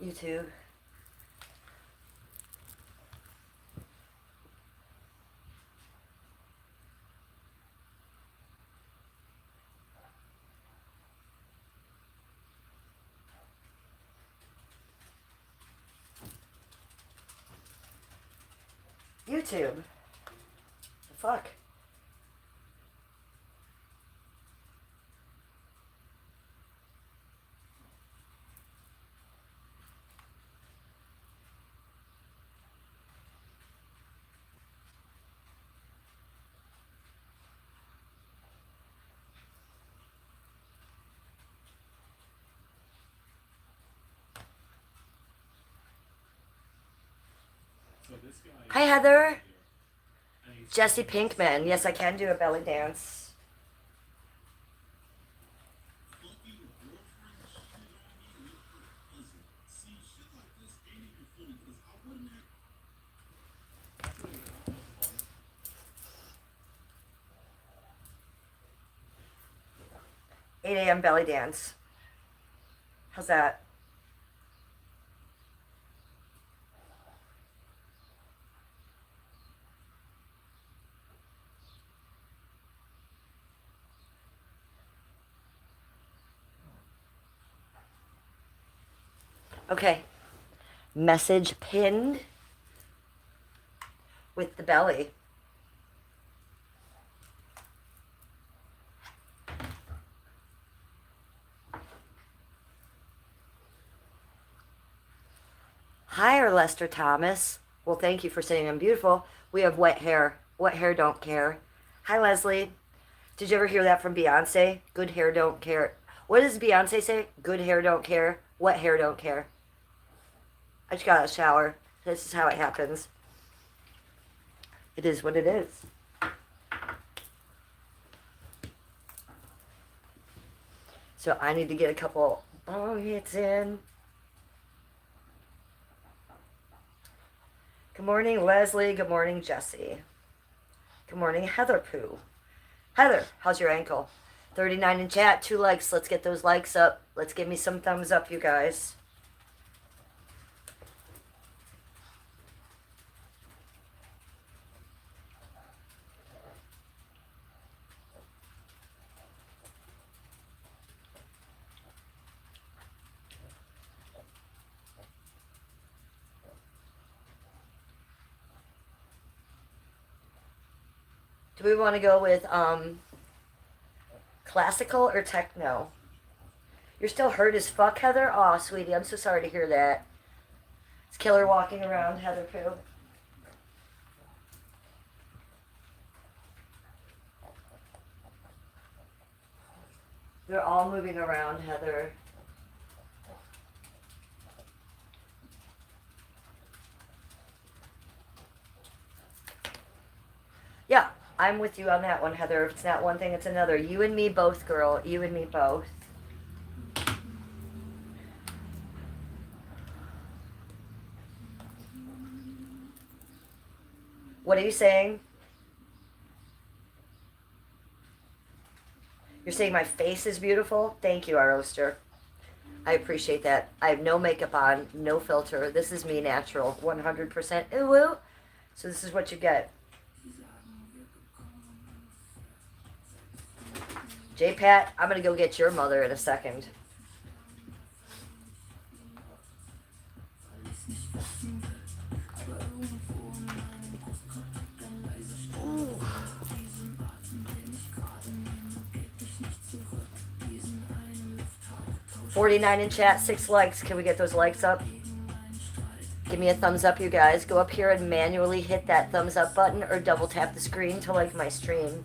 YouTube. YouTube. The fuck? Hi, Heather. Jesse Pinkman. Yes, I can do a belly dance. $8 a.m. belly dance. How's that? Okay. Message pinned with the belly. Hi, Lester Thomas. Well, thank you for saying I'm beautiful. We have wet hair. Wet hair don't care. Hi, Leslie. Did you ever hear that from Beyonce? Good hair don't care. What does Beyonce say? Good hair don't care. Wet hair don't care. I just got a shower. This is how it happens. It is what it is. So I need to get a couple bong hits in. Good morning, Leslie. Good morning, Jesse. Good morning, Heather Pooh. Heather, how's your ankle? 39 in chat, 2 likes. Let's get those likes up. Let's give me some thumbs up, you guys. Do we want to go with classical or techno? You're still hurt as fuck, Heather? Aw, sweetie, I'm so sorry to hear that. It's Killer walking around, Heather Pooh. They're all moving around, Heather. Yeah, I'm with you on that one, Heather. If it's not one thing, it's another. You and me both, girl. You and me both. What are you saying? You're saying my face is beautiful? Thank you, Arloster. I appreciate that. I have no makeup on, no filter. This is me natural, 100%. Ooh, so this is what you get. J-Pat, I'm going to go get your mother in a second. Ooh. 49 in chat, 6 likes. Can we get those likes up? Give me a thumbs up, you guys. Go up here and manually hit that thumbs up button or double tap the screen to like my stream.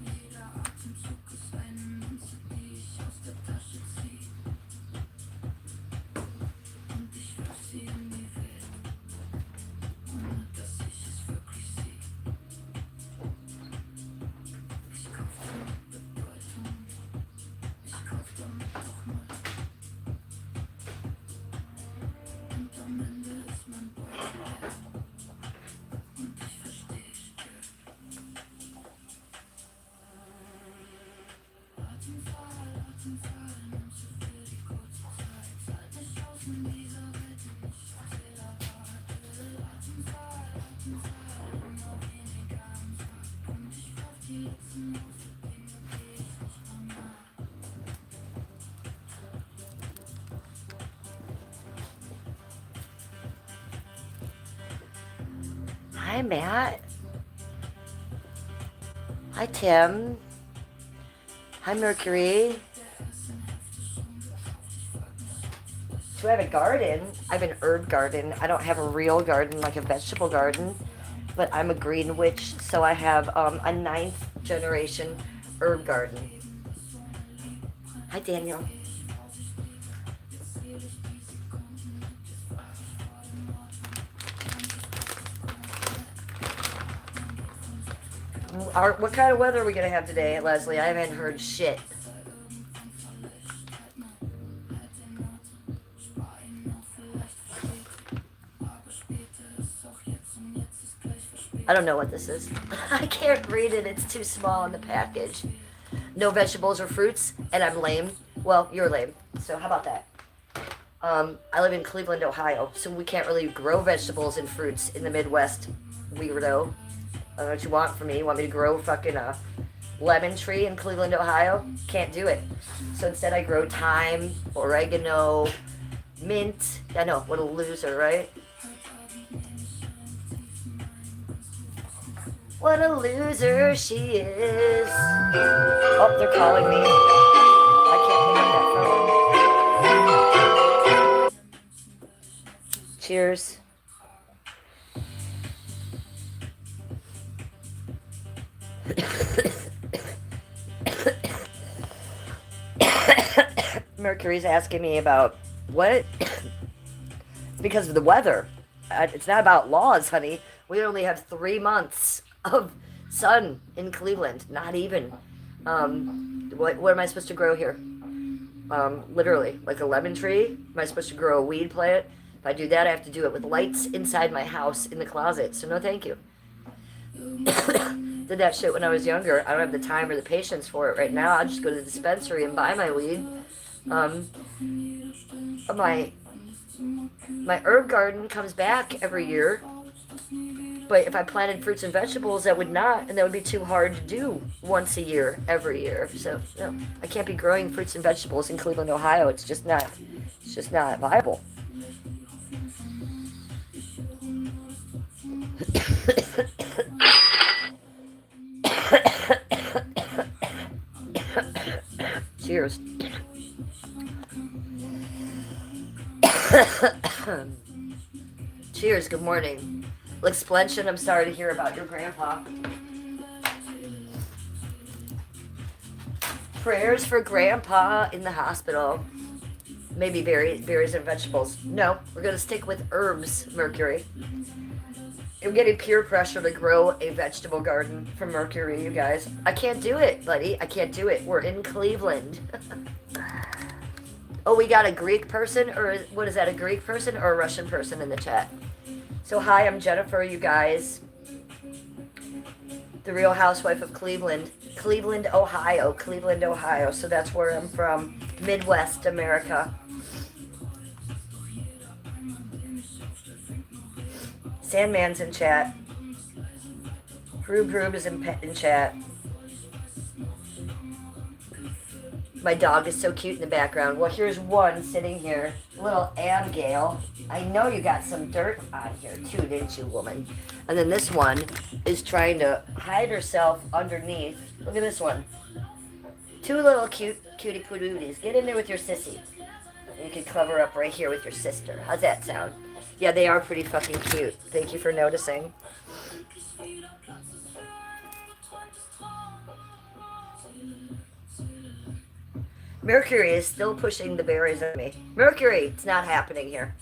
Hi, Matt. Hi, Tim. Hi, Mercury. Do I have a garden? I have an herb garden. I don't have a real garden like a vegetable garden, but I'm a green witch, so I have a 9th generation herb garden. Hi, Daniel. What kind of weather are we going to have today, Leslie? I haven't heard shit. I don't know what this is. I can't read it. It's too small in the package. No vegetables or fruits, and I'm lame. Well, you're lame. So how about that? I live in Cleveland, Ohio, so we can't really grow vegetables and fruits in the Midwest. Weirdo. I don't know what you want from me. You want me to grow fucking a lemon tree in Cleveland, Ohio? Can't do it. So instead I grow thyme, oregano, mint. I know, what a loser, right? What a loser she is. Oh, they're calling me. I can't pick up that phone. Cheers. Mercury's asking me about what? Because of the weather. It's not about laws, honey. We only have 3 months of sun in Cleveland. Not even. What am I supposed to grow here? Literally, like a lemon tree. Am I supposed to grow a weed plant? If I do that, I have to do it with lights inside my house in the closet. So no, thank you. Did that shit when I was younger. I don't have the time or the patience for it right now. I'll just go to the dispensary and buy my weed. My herb garden comes back every year. But if I planted fruits and vegetables, that would not, and that would be too hard to do once a year, every year. So no, I can't be growing fruits and vegetables in Cleveland, Ohio. It's just not viable. Cheers. Cheers, good morning. L'Explension, I'm sorry to hear about your grandpa. Prayers for grandpa in the hospital. Maybe berries and vegetables. No, we're going to stick with herbs, Mercury. I'm getting peer pressure to grow a vegetable garden from Mercury, you guys. I can't do it, buddy. I can't do it. We're in Cleveland. Oh, we got a Greek person, or what is that, a Greek person or a Russian person in the chat? So hi, I'm Jennifer, you guys. The Real Housewife of Cleveland. Cleveland, Ohio. Cleveland, Ohio. So that's where I'm from. Midwest America. Sandman's in chat. Rube is in chat. My dog is so cute in the background. Well, here's one sitting here. Little Abigail. I know you got some dirt on here too, didn't you, woman? And then this one is trying to hide herself underneath. Look at this one. Two little cutie patooties. Get in there with your sissy. You can cover up right here with your sister. How's that sound? Yeah, they are pretty fucking cute. Thank you for noticing. Mercury is still pushing the berries at me. Mercury, it's not happening here.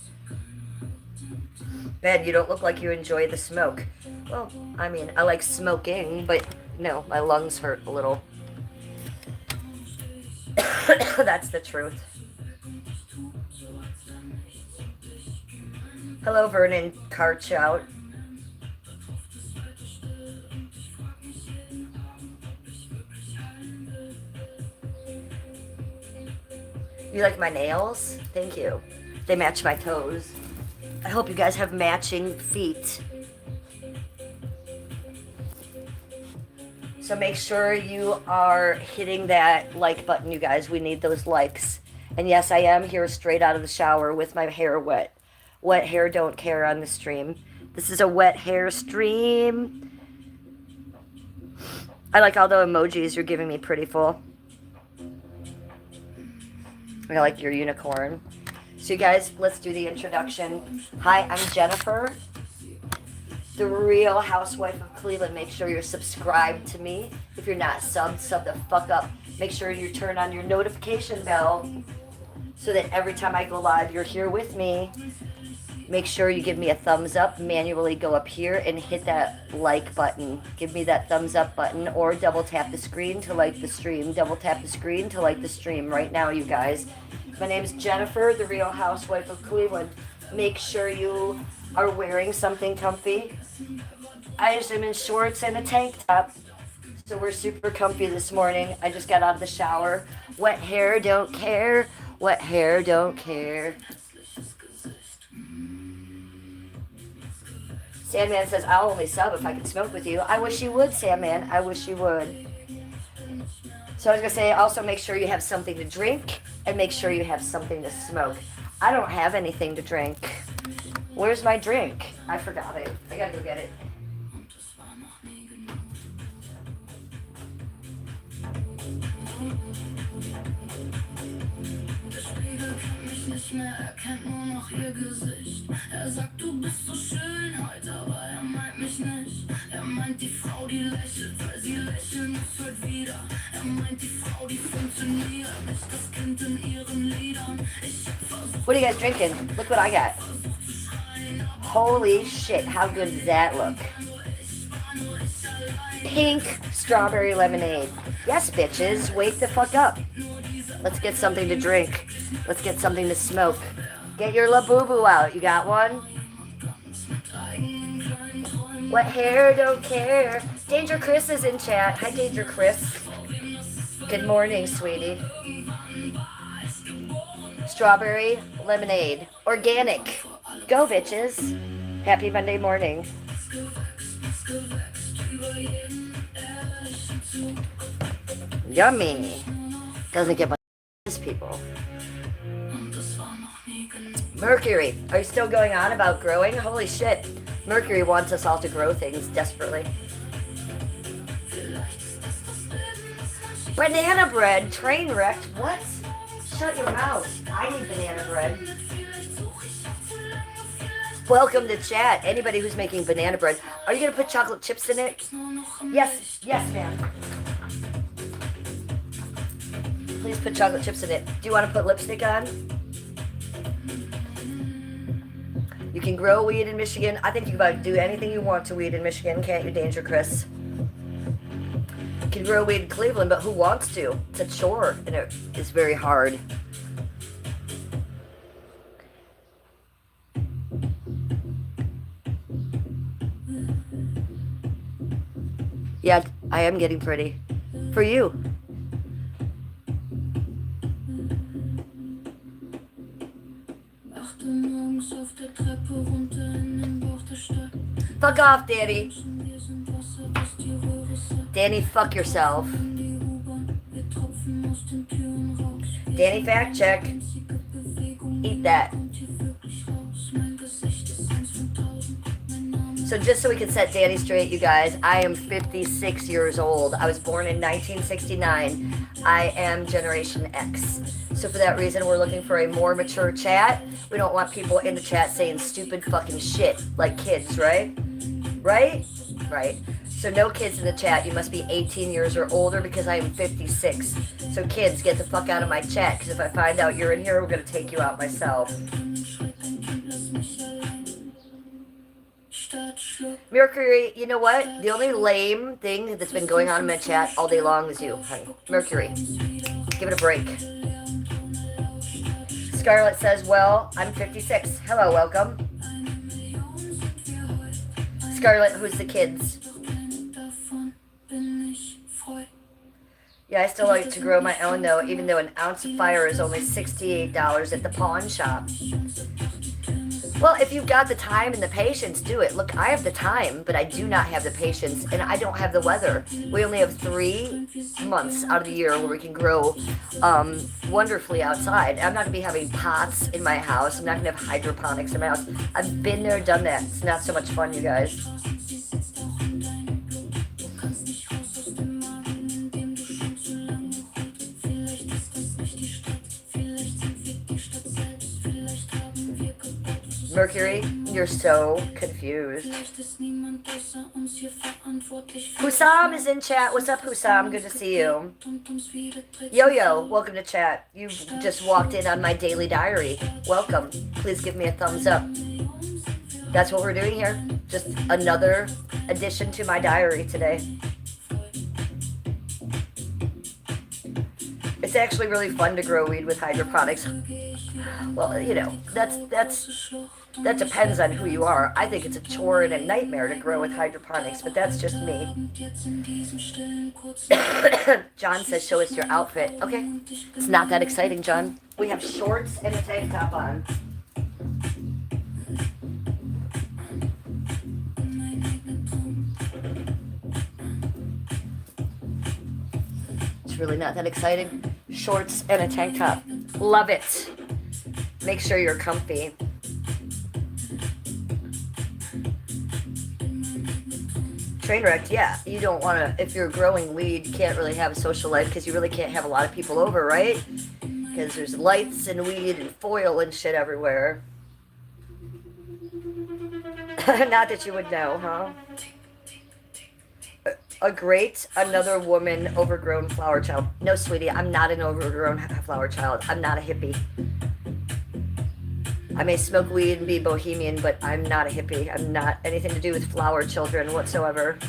Ben, you don't look like you enjoy the smoke. Well, I mean, I like smoking, but no, my lungs hurt a little. That's the truth. Hello, Vernon Carchout. You like my nails? Thank you. They match my toes. I hope you guys have matching feet. So make sure you are hitting that like button, you guys. We need those likes. And yes, I am here straight out of the shower with my hair wet. Wet hair don't care on the stream. This is a wet hair stream. I like all the emojis you're giving me, pretty full. I like your unicorn. So you guys, let's do the introduction. Hi, I'm Jennifer, the Real Housewife of Cleveland. Make sure you're subscribed to me. If you're not subbed, sub the fuck up. Make sure you turn on your notification bell so that every time I go live, you're here with me. Make sure you give me a thumbs up. Manually go up here and hit that like button. Give me that thumbs up button, or double tap the screen to like the stream. Double tap the screen to like the stream right now, you guys. My name is Jennifer, the Real Housewife of Cleveland. Make sure you are wearing something comfy. I just am in shorts and a tank top. So we're super comfy this morning. I just got out of the shower. Wet hair, don't care. Wet hair, don't care. Sandman says, I'll only sub if I can smoke with you. I wish you would, Sandman. I wish you would. So I was going to say, also make sure you have something to drink and make sure you have something to smoke. I don't have anything to drink. Where's my drink? I forgot it. I got to go get it. Nicht mehr, kennt nur noch ihr Gesicht. Sagt, du bist so schön heute, aber meint mich nicht. Meint die Frau, die lächelt, weil sie lächeln muss heute wieder. Meint die Frau, die funktioniert, nicht das Kind in ihren Liedern. What are you guys drinking? Look what I got. Holy shit, how good does that look? Pink strawberry lemonade. Yes, bitches, wake the fuck up. Let's get something to drink. Let's get something to smoke. Get your Labubu out. You got one? Wet hair, don't care. Danger Chris is in chat. Hi, Danger Chris. Good morning, sweetie. Strawberry lemonade. Organic. Go, bitches. Happy Monday morning. Yummy. Doesn't get much people. Mercury, are you still going on about growing? Holy shit. Mercury wants us all to grow things desperately. Banana bread, train wrecked. What? Shut your mouth. I need banana bread. Welcome to chat. Anybody who's making banana bread. Are you going to put chocolate chips in it? Yes. Yes, ma'am. Please put chocolate chips in it. Do you want to put lipstick on? You can grow weed in Michigan. I think you can about do anything you want to weed in Michigan, can't you, Danger Chris? You can grow weed in Cleveland, but who wants to? It's a chore, and it is very hard. Yeah, I am getting pretty. For you. Fuck off, Danny. Danny, fuck yourself. Danny, fact check. Eat that. So just so we can set Danny straight, you guys, I am 56 years old. I was born in 1969. I am Generation X. So for that reason, we're looking for a more mature chat. We don't want people in the chat saying stupid fucking shit like kids, right? Right? Right. So no kids in the chat. You must be 18 years or older because I am 56. So kids, get the fuck out of my chat because if I find out you're in here, we're going to take you out myself. Mercury, you know what? The only lame thing that's been going on in my chat all day long is you, honey. Mercury, give it a break. Scarlett says, well, I'm 56. Hello, welcome. Scarlett, who's the kids? Yeah, I still like to grow my own though, even though an ounce of fire is only $68 at the pawn shop. Well, if you've got the time and the patience, do it. Look, I have the time, but I do not have the patience, and I don't have the weather. We only have 3 months out of the year where we can grow wonderfully outside. I'm not going to be having pots in my house. I'm not going to have hydroponics in my house. I've been there, done that. It's not so much fun, you guys. Mercury, you're so confused. Hussam is in chat. What's up, Hussam? Good to see you. Yo-Yo, welcome to chat. You just walked in on my daily diary. Welcome. Please give me a thumbs up. That's what we're doing here. Just another addition to my diary today. It's actually really fun to grow weed with hydroponics. Well, you know, that depends on who you are. I think it's a chore and a nightmare to grow with hydroponics, but that's just me. John says, show us your outfit. Okay, it's not that exciting, John. We have shorts and a tank top on. It's really not that exciting. Shorts and a tank top. Love it. Make sure you're comfy. Trainwrecked, yeah. You don't want to, if you're growing weed, you can't really have a social life because you really can't have a lot of people over, right? Because there's lights and weed and foil and shit everywhere. Not that you would know, huh? Another woman, overgrown flower child. No, sweetie, I'm not an overgrown flower child. I'm not a hippie. I may smoke weed and be bohemian, but I'm not a hippie. I'm not anything to do with flower children whatsoever.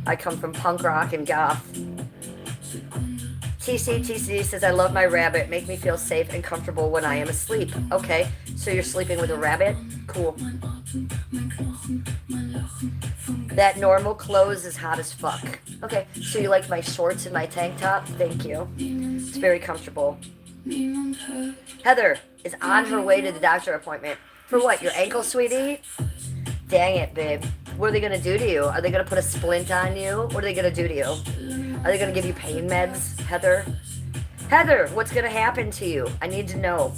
I come from punk rock and goth. TC says, I love my rabbit. Make me feel safe and comfortable when I am asleep. Okay, so you're sleeping with a rabbit? Cool. That normal clothes is hot as fuck. Okay, so you like my shorts and my tank top? Thank you. It's very comfortable. Heather is on her way to the doctor appointment. For what, your ankle, sweetie? Dang it, babe. What are they going to do to you? Are they going to put a splint on you? What are they going to do to you? Are they going to give you pain meds, Heather? Heather, what's going to happen to you? I need to know.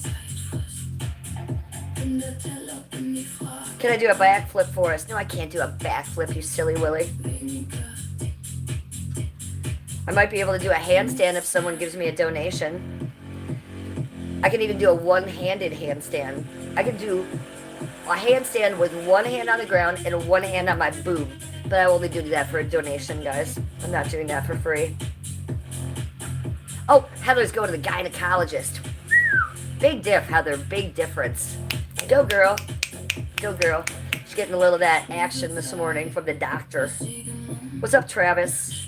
Can I do a backflip for us? No, I can't do a backflip, you silly Willy. I might be able to do a handstand if someone gives me a donation. I can even do a one-handed handstand. I can do a handstand with one hand on the ground and one hand on my boob. But I only do that for a donation, guys. I'm not doing that for free. Oh, Heather's going to the gynecologist. Big diff, Heather. Big difference. Go, girl. Go, girl. She's getting a little of that action this morning from the doctor. What's up, Travis?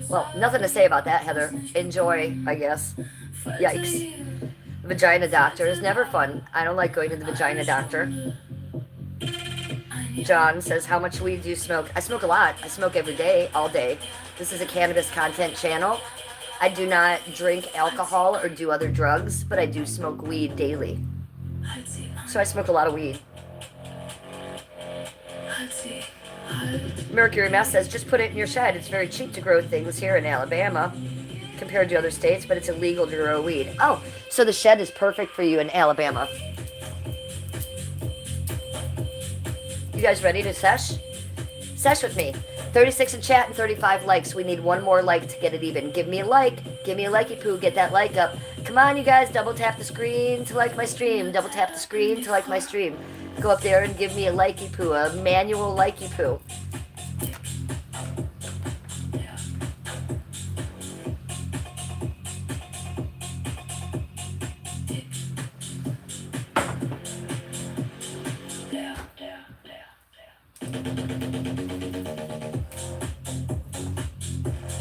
Well, nothing to say about that, Heather. Enjoy, I guess. Yikes. The vagina doctor is never fun. I don't like going to the vagina doctor. John says, how much weed do you smoke? I smoke a lot. I smoke every day, all day. This is a cannabis content channel. I do not drink alcohol or do other drugs, but I do smoke weed daily. So I smoke a lot of weed. Mercury Mess says, just put it in your shed. It's very cheap to grow things here in Alabama compared to other states, but it's illegal to grow weed. Oh, so the shed is perfect for you in Alabama. You guys ready to sesh? Sesh with me. 36 in chat and 35 likes. We need one more like to get it even. Give me a like. Give me a likey poo. Get that like up. Come on, you guys. Double tap the screen to like my stream. Double tap the screen to like my stream. Go up there and give me a likey poo. A manual likey poo.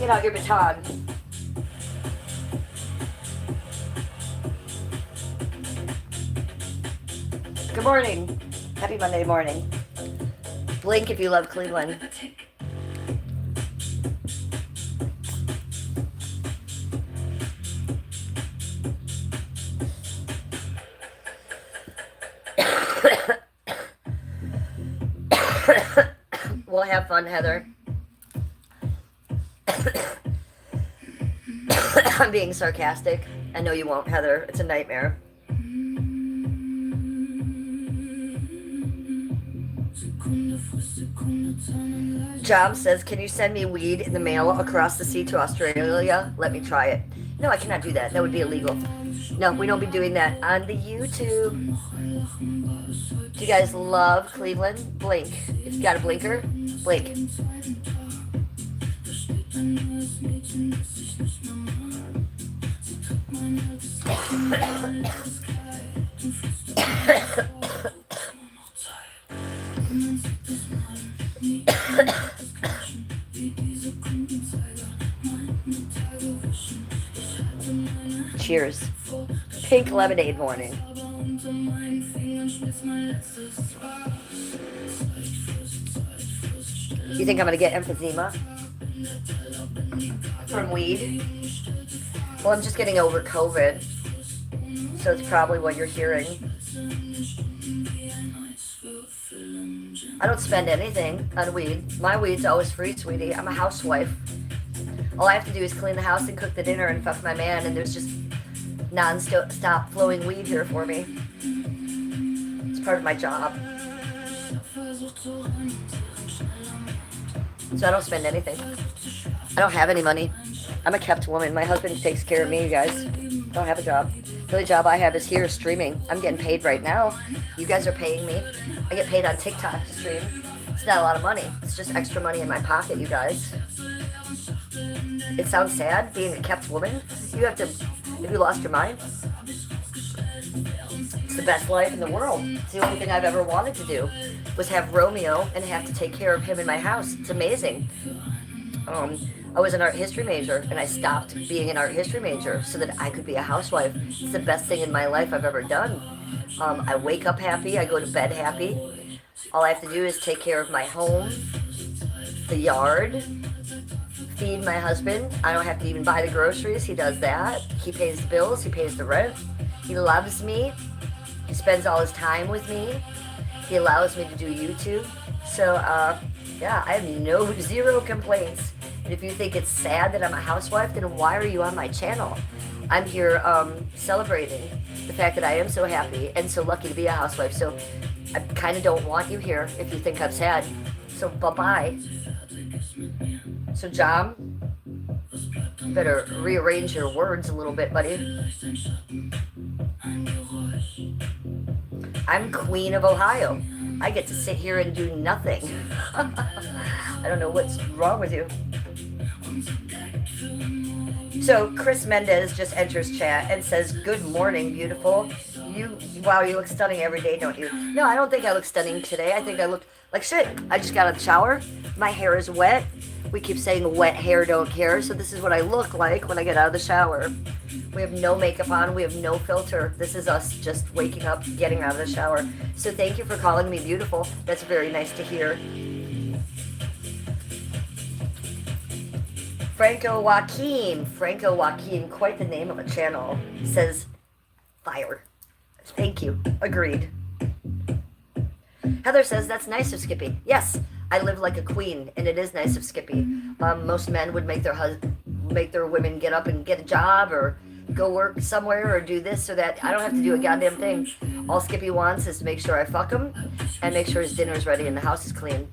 Get out your baton. Good morning. Happy Monday morning. Blink if you love Cleveland. We'll have fun, Heather. I'm being sarcastic. I know you won't, Heather. It's a nightmare. Job says, can you send me weed in the mail across the sea to Australia? Let me try it. No, I cannot do that. That would be illegal. No, we don't be doing that on the YouTube. Do you guys love Cleveland? Blink. If you got a blinker, blink. Cheers. Pink lemonade morning. You think I'm gonna get emphysema from weed? Well, I'm just getting over COVID, so it's probably what you're hearing. I don't spend anything on weed. My weed's always free, sweetie. I'm a housewife. All I have to do is clean the house and cook the dinner and fuck my man, and there's just non-stop flowing weed here for me. It's part of my job. So I don't spend anything. I don't have any money. I'm a kept woman. My husband takes care of me, you guys. I don't have a job. The only job I have is here streaming. I'm getting paid right now. You guys are paying me. I get paid on TikTok to stream. It's not a lot of money. It's just extra money in my pocket, you guys. It sounds sad being a kept woman. You have to, if you lost your mind. It's the best life in the world. It's the only thing I've ever wanted to do was have Romeo and have to take care of him in my house. It's amazing. I was an art history major, and I stopped being an art history major so that I could be a housewife. It's the best thing in my life I've ever done. I wake up happy. I go to bed happy. All I have to do is take care of my home, the yard, feed my husband. I don't have to even buy the groceries. He does that. He pays the bills. He pays the rent. He loves me. He spends all his time with me. He allows me to do YouTube. So, yeah, I have zero complaints. And if you think it's sad that I'm a housewife, then why are you on my channel? I'm here celebrating the fact that I am so happy and so lucky to be a housewife. So I kind of don't want you here if you think I'm sad. So bye-bye. So John, you better rearrange your words a little bit, buddy. I'm Queen of Ohio. I get to sit here and do nothing. I don't know what's wrong with you. So Chris Mendez just enters chat and says, good morning, beautiful. Wow, you look stunning every day, don't you? No, I don't think I look stunning today. I think I look like shit. I just got out of the shower. My hair is wet. We keep saying wet hair don't care. So this is what I look like when I get out of the shower. We have no makeup on. We have no filter. This is us just waking up, getting out of the shower. So thank you for calling me beautiful. That's very nice to hear. Franco Joaquin, quite the name of a channel, says fire. Thank you. Agreed. Heather says, that's nice of Skippy. Yes, I live like a queen, and it is nice of Skippy. Most men would make their women get up and get a job or go work somewhere or do this so that I don't have to do a goddamn thing. All Skippy wants is to make sure I fuck him and make sure his dinner's ready and the house is clean.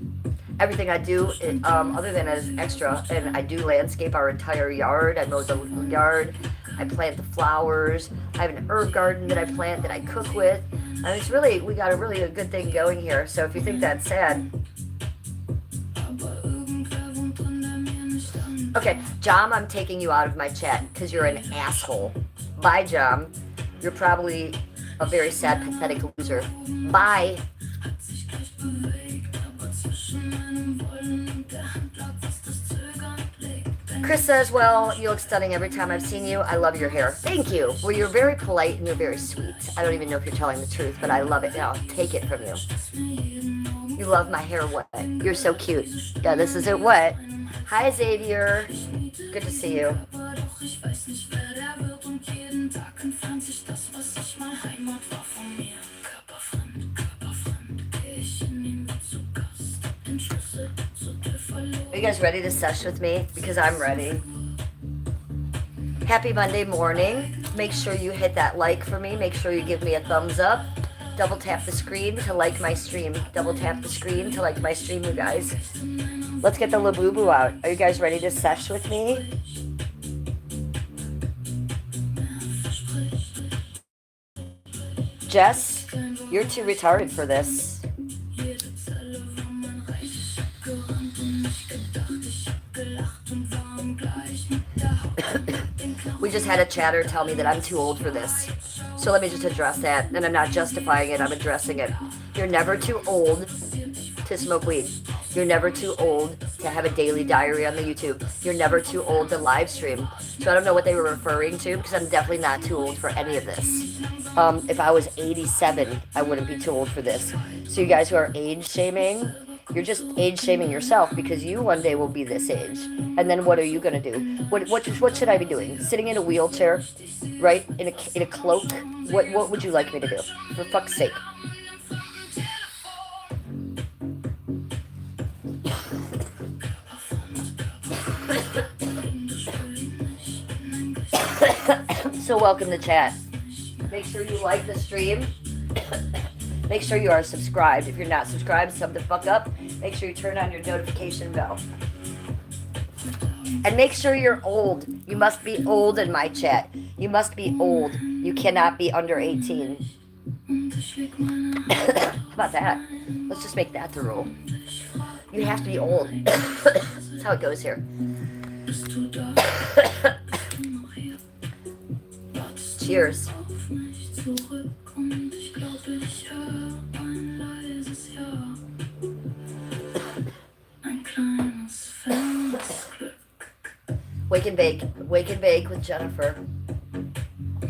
everything I do, other than as extra, and I do landscape our entire yard. I mow the yard. I plant the flowers. I have an herb garden that I plant that I cook with. And it's really, we got a really a good thing going here. So if you think that's sad, okay, Jom, I'm taking you out of my chat because you're an asshole. Bye, Jom. You're probably a very sad, pathetic loser. Bye. Chris says, well, you look stunning every time I've seen you. I love your hair. Thank you. Well, you're very polite and you're very sweet. I don't even know if you're telling the truth, but I love it. Now, take it from you. You love my hair wet. You're so cute. Yeah, this is it wet. Hi, Xavier. Good to see you. Are you guys ready to sesh with me? Because I'm ready. Happy Monday morning. Make sure you hit that like for me. Make sure you give me a thumbs up. Double tap the screen to like my stream. Double tap the screen to like my stream, you guys. Let's get the Labubu out. Are you guys ready to sesh with me? Jess, you're too retarded for this. We just had a chatter tell me that I'm too old for this. So let me just address that. And I'm not justifying it, I'm addressing it. You're never too old to smoke weed. You're never too old to have a daily diary on the YouTube. You're never too old to live stream. So I don't know what they were referring to because I'm definitely not too old for any of this. If I was 87, I wouldn't be too old for this. So you guys who are age shaming, you're just age shaming yourself because you one day will be this age. And then what are you going to do? What should I be doing? Sitting in a wheelchair, right? In a cloak? What would you like me to do? For fuck's sake. So welcome to chat. Make sure you like the stream. Make sure you are subscribed. If you're not subscribed, sub the fuck up. Make sure you turn on your notification bell. And make sure you're old. You must be old in my chat. You must be old. You cannot be under 18. How about that? Let's just make that the rule. You have to be old. That's how it goes here. Cheers. Wake and bake. Wake and bake with Jennifer.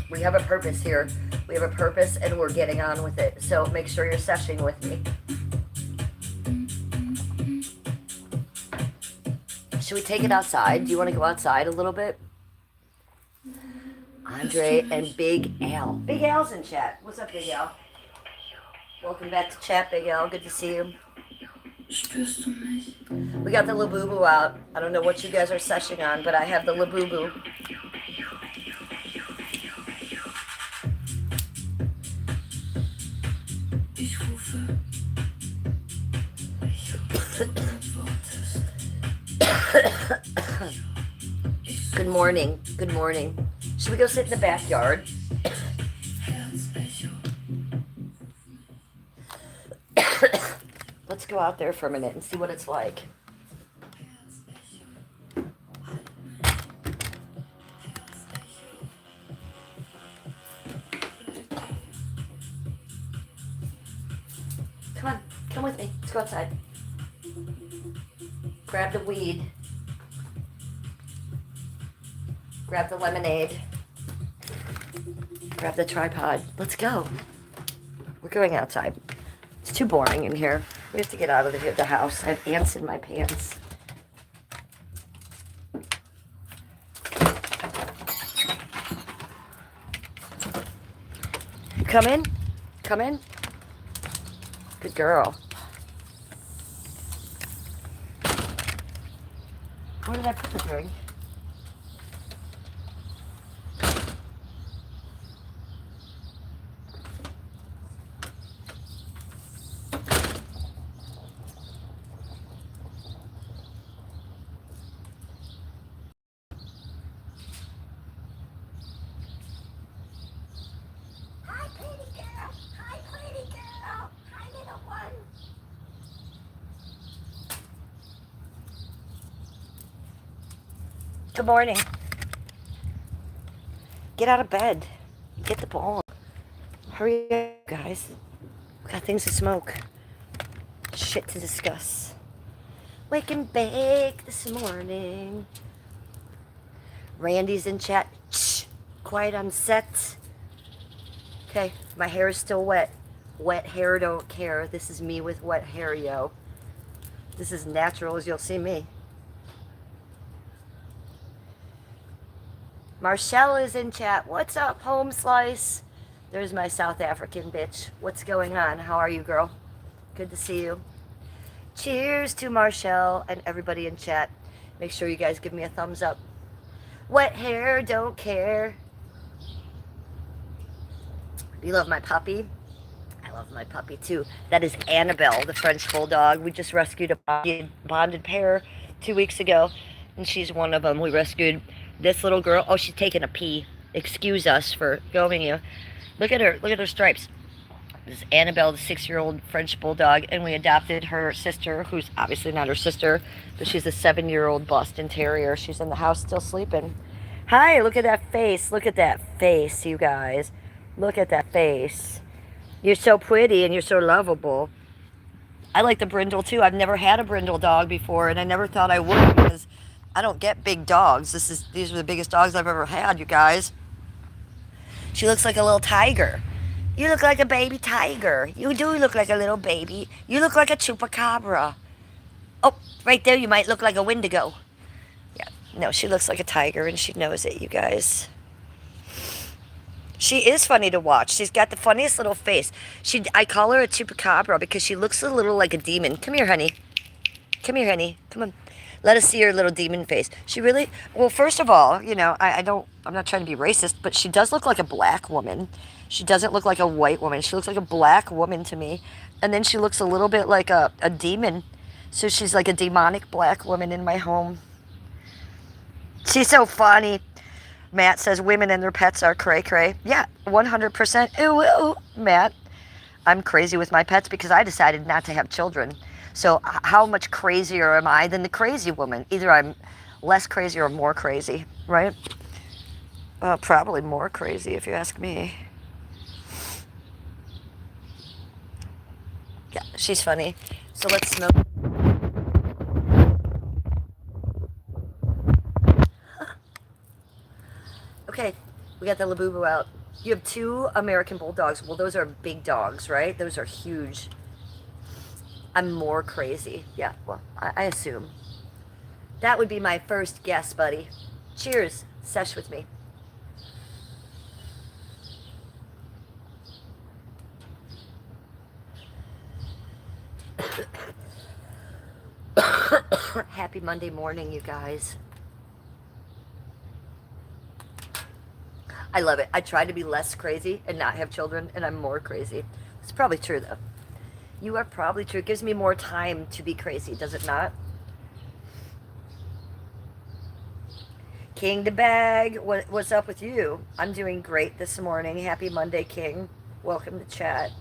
We have a purpose here. We have a purpose and we're getting on with it. So make sure you're seshing with me. Should we take it outside? Do you want to go outside a little bit? Andre and Big Al. Big Al's in chat. What's up, Big Al? Welcome back to chat, Big Al. Good to see you. We got the Labubu out. I don't know what you guys are seshing on, but I have the Labubu. Good morning. Good morning. Should we go sit in the backyard? Let's go out there for a minute and see what it's like. Come on, come with me. Let's go outside. Grab the weed. Grab the lemonade. Grab the tripod. Let's go. We're going outside. It's too boring in here. We have to get out of the house. I have ants in my pants. Come in. Come in. Good girl. Where did I put the drink? Good morning. Get out of bed. Get the ball. Hurry up, guys. We got things to smoke. Shit to discuss. Wake and bake this morning. Randy's in chat. Shh. Quiet on set. Okay, my hair is still wet. Wet hair don't care. This is me with wet hair, yo. This is natural as you'll see me. Marcelle is in chat. What's up, home slice? There's my South African bitch. What's going on? How are you, girl? Good to see you. Cheers to Marcelle and everybody in chat. Make sure you guys give me a thumbs up. Wet hair, don't care. You love my puppy? I love my puppy too. That is Annabelle, the French Bulldog. We just rescued a bonded pair 2 weeks ago, and she's one of them. We rescued this little girl. Oh, she's taking a pee. Excuse us for filming you. Look at her. Look at her stripes. This is Annabelle, the 6-year-old French Bulldog, and we adopted her sister, who's obviously not her sister, but she's a 7-year-old Boston Terrier. She's in the house still sleeping. Hi, look at that face. Look at that face, you guys. Look at that face. You're so pretty and you're so lovable. I like the brindle too. I've never had a brindle dog before, and I never thought I would because I don't get big dogs. These are the biggest dogs I've ever had, you guys. She looks like a little tiger. You look like a baby tiger. You do look like a little baby. You look like a chupacabra. Oh, right there you might look like a Wendigo. Yeah, no, she looks like a tiger and she knows it, you guys. She is funny to watch. She's got the funniest little face. I call her a chupacabra because she looks a little like a demon. Come here, honey. Come here, honey. Come on. Let us see her little demon face. She really, well, first of all, you know, I'm not trying to be racist, but she does look like a black woman. She doesn't look like a white woman. She looks like a black woman to me. And then she looks a little bit like a demon. So she's like a demonic black woman in my home. She's so funny. Matt says women and their pets are cray-cray. Yeah, 100%. Ooh, ooh, Matt. I'm crazy with my pets because I decided not to have children. So how much crazier am I than the crazy woman? Either I'm less crazy or more crazy, right? Probably more crazy if you ask me. Yeah, she's funny. So let's smoke. Okay, we got the Labubu out. You have 2 American Bulldogs. Well, those are big dogs, right? Those are huge. I'm more crazy. Yeah, well, I assume. That would be my first guess, buddy. Cheers. Sesh with me. Happy Monday morning, you guys. I love it. I try to be less crazy and not have children, and I'm more crazy. It's probably true, though. You are probably true. It gives me more time to be crazy, does it not? King the Bag, what's up with you? I'm doing great this morning. Happy Monday, King. Welcome to chat.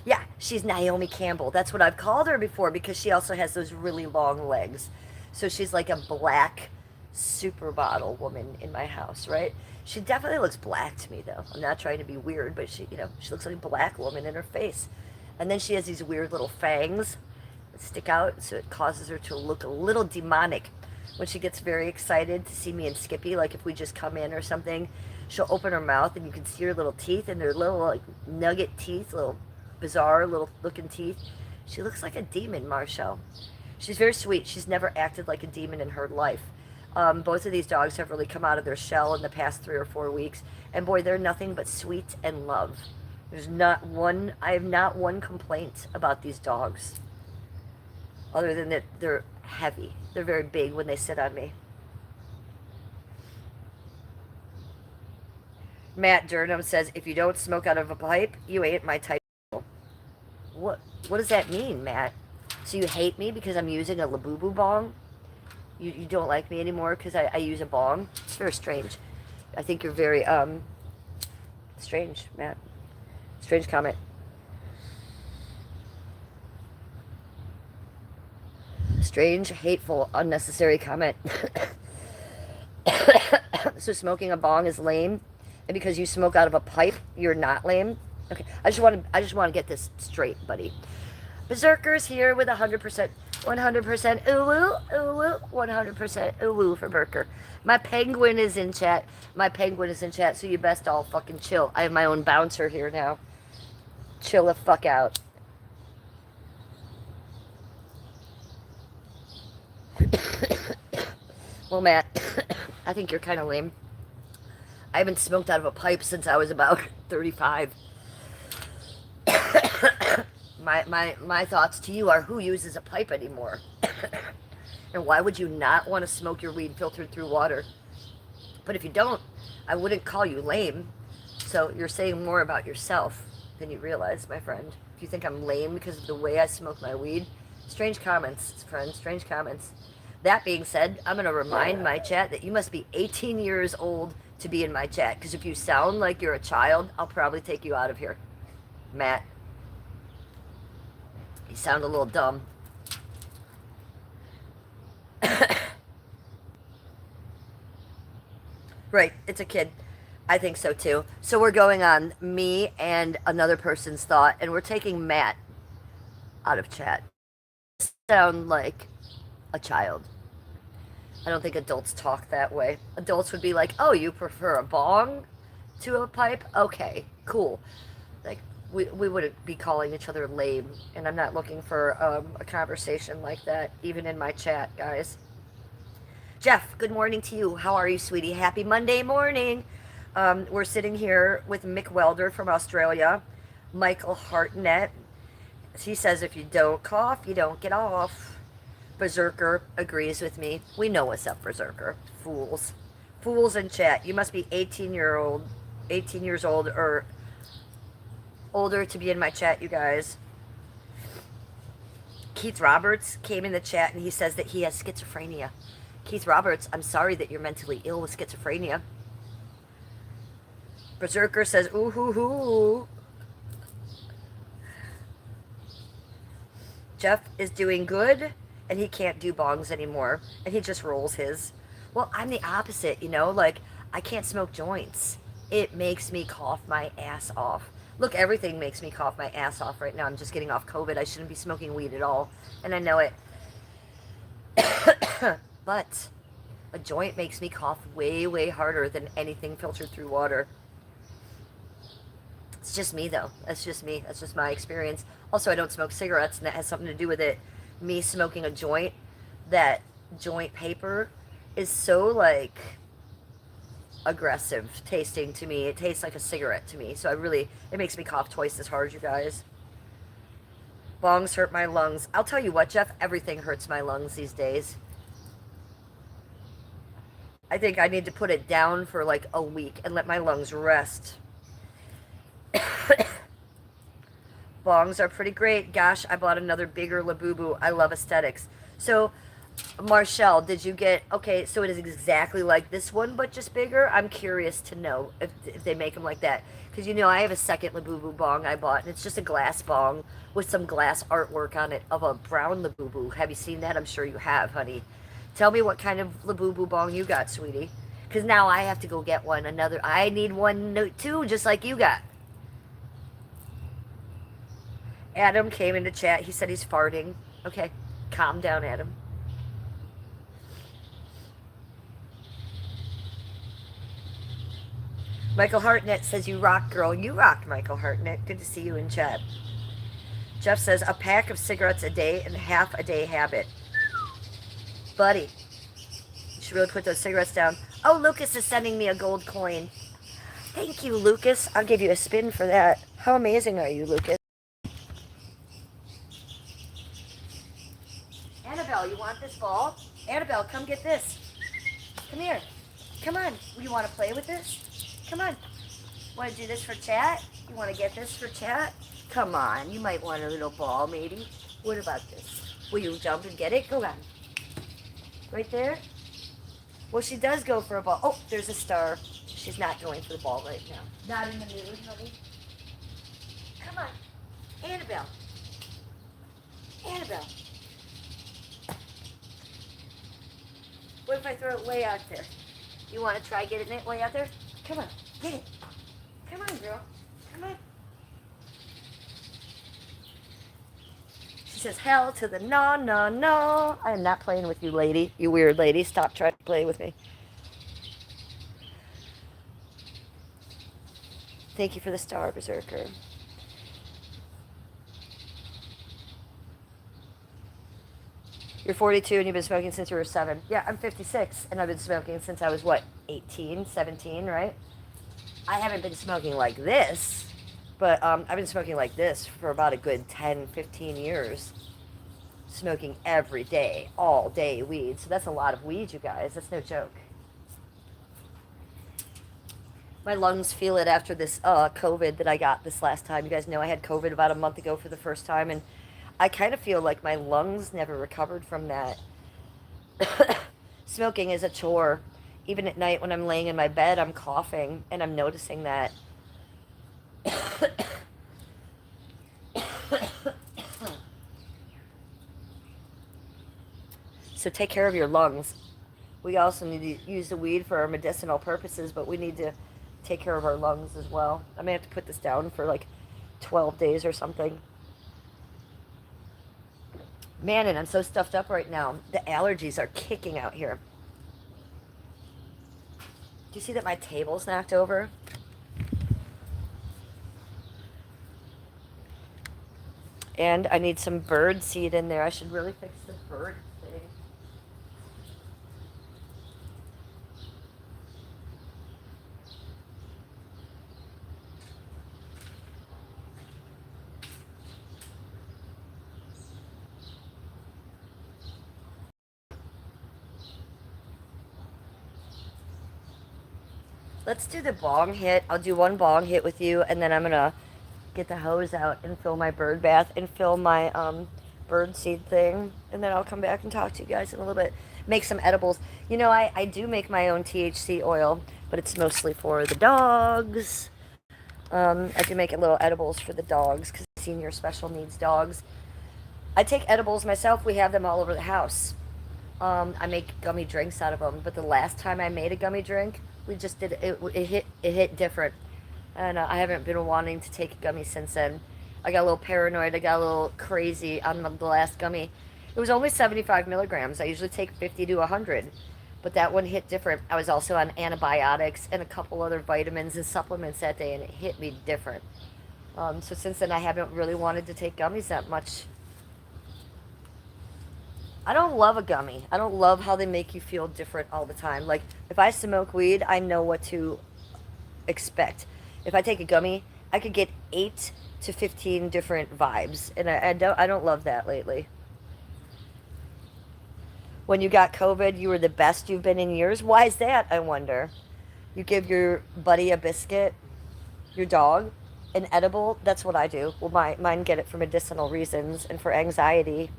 Yeah, she's Naomi Campbell. That's what I've called her before because she also has those really long legs. So she's like a black supermodel woman in my house, right? She definitely looks black to me, though. I'm not trying to be weird, but she looks like a black woman in her face. And then she has these weird little fangs that stick out, so it causes her to look a little demonic. When she gets very excited to see me and Skippy, like if we just come in or something, she'll open her mouth and you can see her little teeth, and they're little like nugget teeth, little bizarre little looking teeth. She looks like a demon, Marshall. She's very sweet. She's never acted like a demon in her life. Both of these dogs have really come out of their shell in the past 3 or 4 weeks, and boy, they're nothing but sweet and love. I have not one complaint about these dogs, other than that they're heavy. They're very big when they sit on me. Matt Durham says, if you don't smoke out of a pipe, you ain't my type. What does that mean, Matt? So you hate me because I'm using a Labubu bong? You don't like me anymore because I use a bong? It's very strange. I think you're very, strange, Matt. Strange comment. Strange, hateful, unnecessary comment. So smoking a bong is lame, and because you smoke out of a pipe, you're not lame. Okay, I just want to get this straight, buddy. Berserker's here with 100%, 100% ooh 100% ooh for Berker. My penguin is in chat. My penguin is in chat, so you best all fucking chill. I have my own bouncer here now. Chill the fuck out. Well, Matt, I think you're kind of lame. I haven't smoked out of a pipe since I was about 35. My thoughts to you are, who uses a pipe anymore? And why would you not want to smoke your weed filtered through water? But if you don't, I wouldn't call you lame. So you're saying more about yourself than you realize, my friend. If you think I'm lame because of the way I smoke my weed, strange comments, friend, strange comments. That being said, I'm going to remind my chat that you must be 18 years old to be in my chat. Because if you sound like you're a child, I'll probably take you out of here. Matt, you sound a little dumb. Right, it's a kid. I think so too. So we're going on me and another person's thought, and we're taking Matt out of chat. Sound like a child. I don't think adults talk that way. Adults would be like, oh, you prefer a bong to a pipe? Okay, cool. Like, we wouldn't be calling each other lame, and I'm not looking for a conversation like that, even in my chat, guys. Jeff, good morning to you. How are you, sweetie? Happy Monday morning. We're sitting here with Mick Welder from Australia, Michael Hartnett. He says if you don't cough, you don't get off. Berserker agrees with me. We know what's up, Berserker. Fools. Fools in chat. You must be 18 years old or older to be in my chat, you guys. Keith Roberts came in the chat and he says that he has schizophrenia. Keith Roberts, I'm sorry that you're mentally ill with schizophrenia. Berserker says, ooh hoo hoo. Jeff is doing good, and he can't do bongs anymore, and he just rolls his. Well, I'm the opposite, you know, like, I can't smoke joints. It makes me cough my ass off. Look, everything makes me cough my ass off right now. I'm just getting off COVID. I shouldn't be smoking weed at all, and I know it. But a joint makes me cough way, way harder than anything filtered through water. It's just me, though. That's just me. That's just my experience. Also, I don't smoke cigarettes, and that has something to do with it. Me smoking a joint, that joint paper is so, like, aggressive tasting to me. It tastes like a cigarette to me. So it makes me cough twice as hard, you guys. Bongs hurt my lungs. I'll tell you what, Jeff, everything hurts my lungs these days. I think I need to put it down for like a week and let my lungs rest. Bongs are pretty great. Gosh, I bought another bigger Labubu. I love aesthetics. So, Marshall, did you get... Okay, so it is exactly like this one, but just bigger? I'm curious to know if they make them like that. Because, you know, I have a second Labubu bong I bought, and it's just a glass bong with some glass artwork on it of a brown Labubu. Have you seen that? I'm sure you have, honey. Tell me what kind of Labubu bong you got, sweetie. Because now I have to go get one. I need one too, just like you got. Adam came into chat. He said he's farting. Okay, calm down, Adam. Michael Hartnett says you rock, girl. You rock, Michael Hartnett. Good to see you in chat. Jeff says a pack of cigarettes a day and half a day habit. Buddy, you should really put those cigarettes down. Oh, Lucas is sending me a gold coin. Thank you, Lucas. I'll give you a spin for that. How amazing are you, Lucas? Annabelle, you want this ball? Annabelle, come get this. Come here. Come on. You want to play with this? Come on. Want to do this for chat? You want to get this for chat? Come on. You might want a little ball, maybe. What about this? Will you jump and get it? Go on. Right there? Well, she does go for a ball. Oh, there's a star. She's not going for the ball right now. Not in the mood, honey. Come on. Annabelle. Annabelle. if I throw it way out there? You want to try getting it way out there? Come on, get it. Come on, girl. Come on. She says, hell to the no, no, no. I am not playing with you, lady. You weird lady. Stop trying to play with me. Thank you for the star, Berserker. You're 42 and you've been smoking since you were 7. Yeah, I'm 56 and I've been smoking since I was, what, 18, 17, right? I haven't been smoking like this, but I've been smoking like this for about a good 10, 15 years. Smoking every day, all day weed. So that's a lot of weed, you guys. That's no joke. My lungs feel it after this COVID that I got this last time. You guys know I had COVID about a month ago for the first time, and I kind of feel like my lungs never recovered from that. Smoking is a chore. Even at night when I'm laying in my bed, I'm coughing, and I'm noticing that. So take care of your lungs. We also need to use the weed for our medicinal purposes, but we need to take care of our lungs as well. I may have to put this down for like 12 days or something. Man, and I'm so stuffed up right now. The allergies are kicking out here. Do you see that my table's knocked over? And I need some bird seed in there. I should really fix the bird thing. Let's do the bong hit. I'll do one bong hit with you, and then I'm going to get the hose out and fill my bird bath and fill my bird seed thing. And then I'll come back and talk to you guys in a little bit. Make some edibles. You know, I do make my own THC oil, but it's mostly for the dogs. I do make little edibles for the dogs because senior special needs dogs. I take edibles myself. We have them all over the house. I make gummy drinks out of them. But the last time I made a gummy drink, we just did it. It hit different, and I haven't been wanting to take a gummy since then. I got a little paranoid. I got a little crazy on the last gummy. It was only 75 milligrams. I usually take 50 to 100, but that one hit different. I was also on antibiotics and a couple other vitamins and supplements that day, and it hit me different. So since then, I haven't really wanted to take gummies that much. I don't love a gummy. I don't love how they make you feel different all the time. Like, if I smoke weed, I know what to expect. If I take a gummy, I could get 8 to 15 different vibes, and I don't love that lately. When you got COVID, you were the best you've been in years. Why is that, I wonder? You give your buddy a biscuit, your dog, an edible. That's what I do. Well, mine get it for medicinal reasons and for anxiety.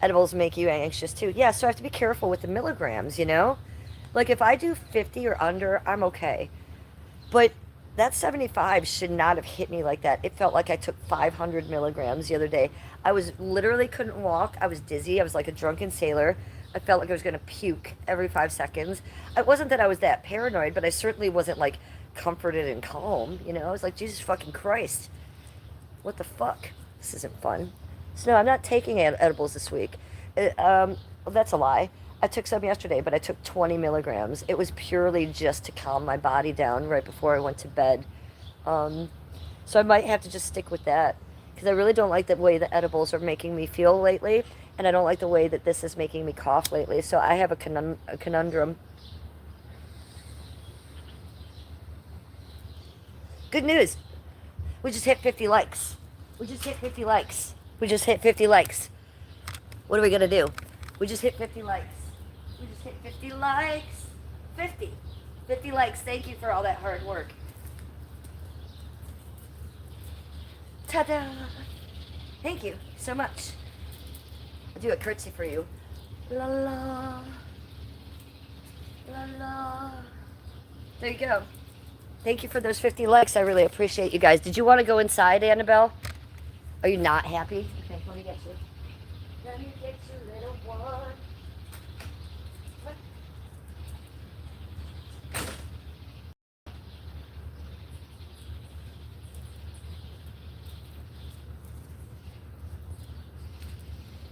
Edibles make you anxious too. Yeah, so I have to be careful with the milligrams, you know? Like, if I do 50 or under, I'm okay. But that 75 should not have hit me like that. It felt like I took 500 milligrams the other day. I was literally couldn't walk. I was dizzy. I was like a drunken sailor. I felt like I was going to puke every 5 seconds. It wasn't that I was that paranoid, but I certainly wasn't like comforted and calm, you know? I was like, Jesus fucking Christ. What the fuck? This isn't fun. So no, I'm not taking edibles this week. Well, that's a lie. I took some yesterday, but I took 20 milligrams. It was purely just to calm my body down right before I went to bed. So I might have to just stick with that because I really don't like the way the edibles are making me feel lately, and I don't like the way that this is making me cough lately. So I have a conundrum. Good news. We just hit 50 likes. We just hit 50 likes. We just hit 50 likes. What are we going to do? We just hit 50 likes. We just hit 50 likes. 50. 50 likes. Thank you for all that hard work. Ta-da! Thank you so much. I'll do a curtsy for you. La la. La la. There you go. Thank you for those 50 likes. I really appreciate you guys. Did you want to go inside, Annabelle? Are you not happy? Okay, let me get you. Let me get you, little one. What?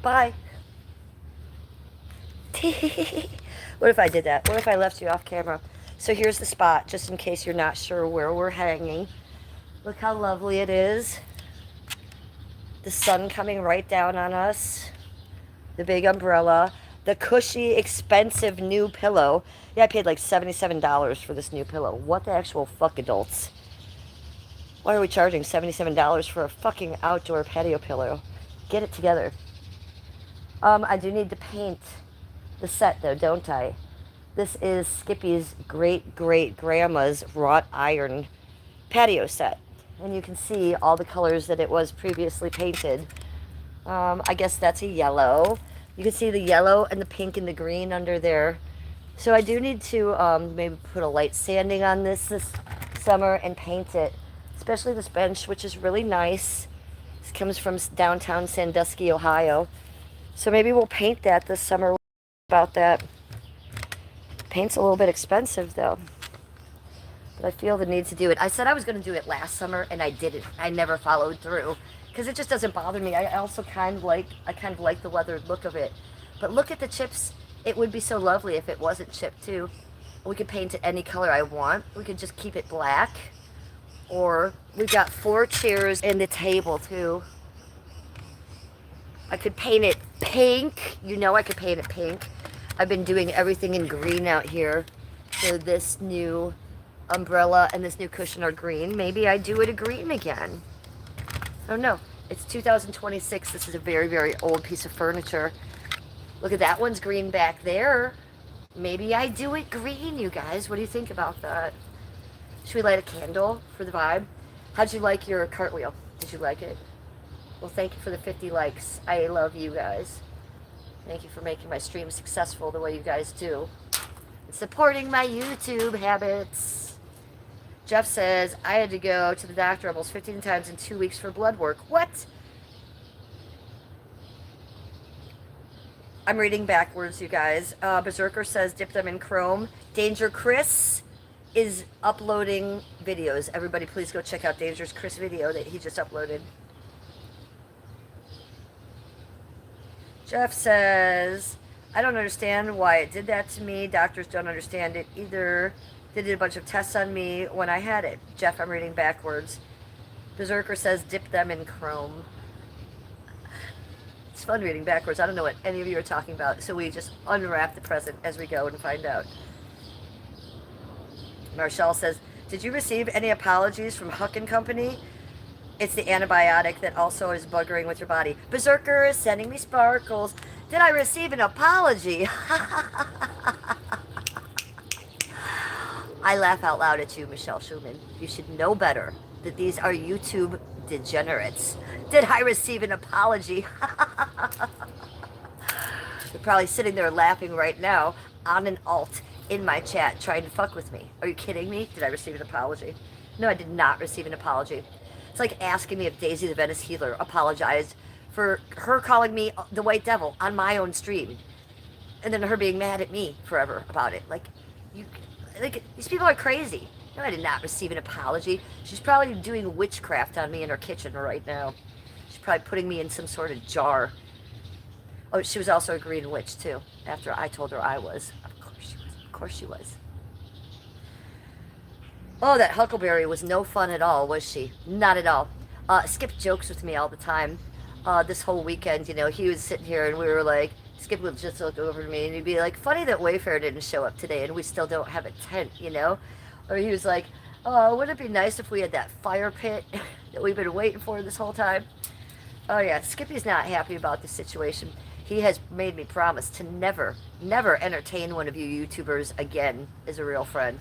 Bye. What if I did that? What if I left you off camera? So here's the spot, just in case you're not sure where we're hanging. Look how lovely it is. The sun coming right down on us. The big umbrella. The cushy, expensive new pillow. Yeah, I paid like $77 for this new pillow. What the actual fuck, adults? Why are we charging $77 for a fucking outdoor patio pillow? Get it together. I do need to paint the set though, don't I? This is Skippy's great-great-grandma's wrought iron patio set. And you can see all the colors that it was previously painted. I guess that's a yellow. You can see the yellow and the pink and the green under there. So I do need to maybe put a light sanding on this summer and paint it. Especially this bench, which is really nice. This comes from downtown Sandusky, Ohio. So maybe we'll paint that this summer. About that. Paint's a little bit expensive though. But I feel the need to do it. I said I was going to do it last summer and I didn't. I never followed through. Because it just doesn't bother me. I also kind of like the weathered look of it. But look at the chips. It would be so lovely if it wasn't chipped too. We could paint it any color I want. We could just keep it black. Or we've got 4 chairs and a table too. I could paint it pink. You know I could paint it pink. I've been doing everything in green out here. So this new umbrella and this new cushion are green. Maybe I do it a green again. I don't know. It's 2026. This is a very, very old piece of furniture. Look at that one's green back there. Maybe I do it green, you guys. What do you think about that? Should we light a candle for the vibe? How'd you like your cartwheel? Did you like it? Well, thank you for the 50 likes. I love you guys. Thank you for making my stream successful the way you guys do. And supporting my YouTube habits. Jeff says, I had to go to the doctor almost 15 times in 2 weeks for blood work. What? I'm reading backwards, you guys. Berserker says, dip them in Chrome. Danger Chris is uploading videos. Everybody please go check out Dangerous Chris video that he just uploaded. Jeff says, I don't understand why it did that to me. Doctors don't understand it either. They did a bunch of tests on me when I had it. Jeff, I'm reading backwards. Berserker says, dip them in Chrome. It's fun reading backwards. I don't know what any of you are talking about. So we just unwrap the present as we go and find out. Marshall says, did you receive any apologies from Huck and Company? It's the antibiotic that also is buggering with your body. Berserker is sending me sparkles. Did I receive an apology? I laugh out loud at you, Michelle Schumann. You should know better that these are YouTube degenerates. Did I receive an apology? You're probably sitting there laughing right now on an alt in my chat trying to fuck with me. Are you kidding me? Did I receive an apology? No, I did not receive an apology. It's like asking me if Daisy the Venice Healer apologized for her calling me the White Devil on my own stream. And then her being mad at me forever about it. Like, these people are crazy. No, I did not receive an apology. She's probably doing witchcraft on me in her kitchen right now. She's probably putting me in some sort of jar. Oh, she was also a green witch, too, after I told her I was. Of course she was. Of course she was. Oh, that Huckleberry was no fun at all, was she? Not at all. Skip jokes with me all the time. This whole weekend, you know, he was sitting here and we were like, Skip would just look over to me and he'd be like, funny that Wayfair didn't show up today and we still don't have a tent, you know? Or he was like, oh, wouldn't it be nice if we had that fire pit that we've been waiting for this whole time? Oh, yeah, Skippy's not happy about the situation. He has made me promise to never, never entertain one of you YouTubers again as a real friend.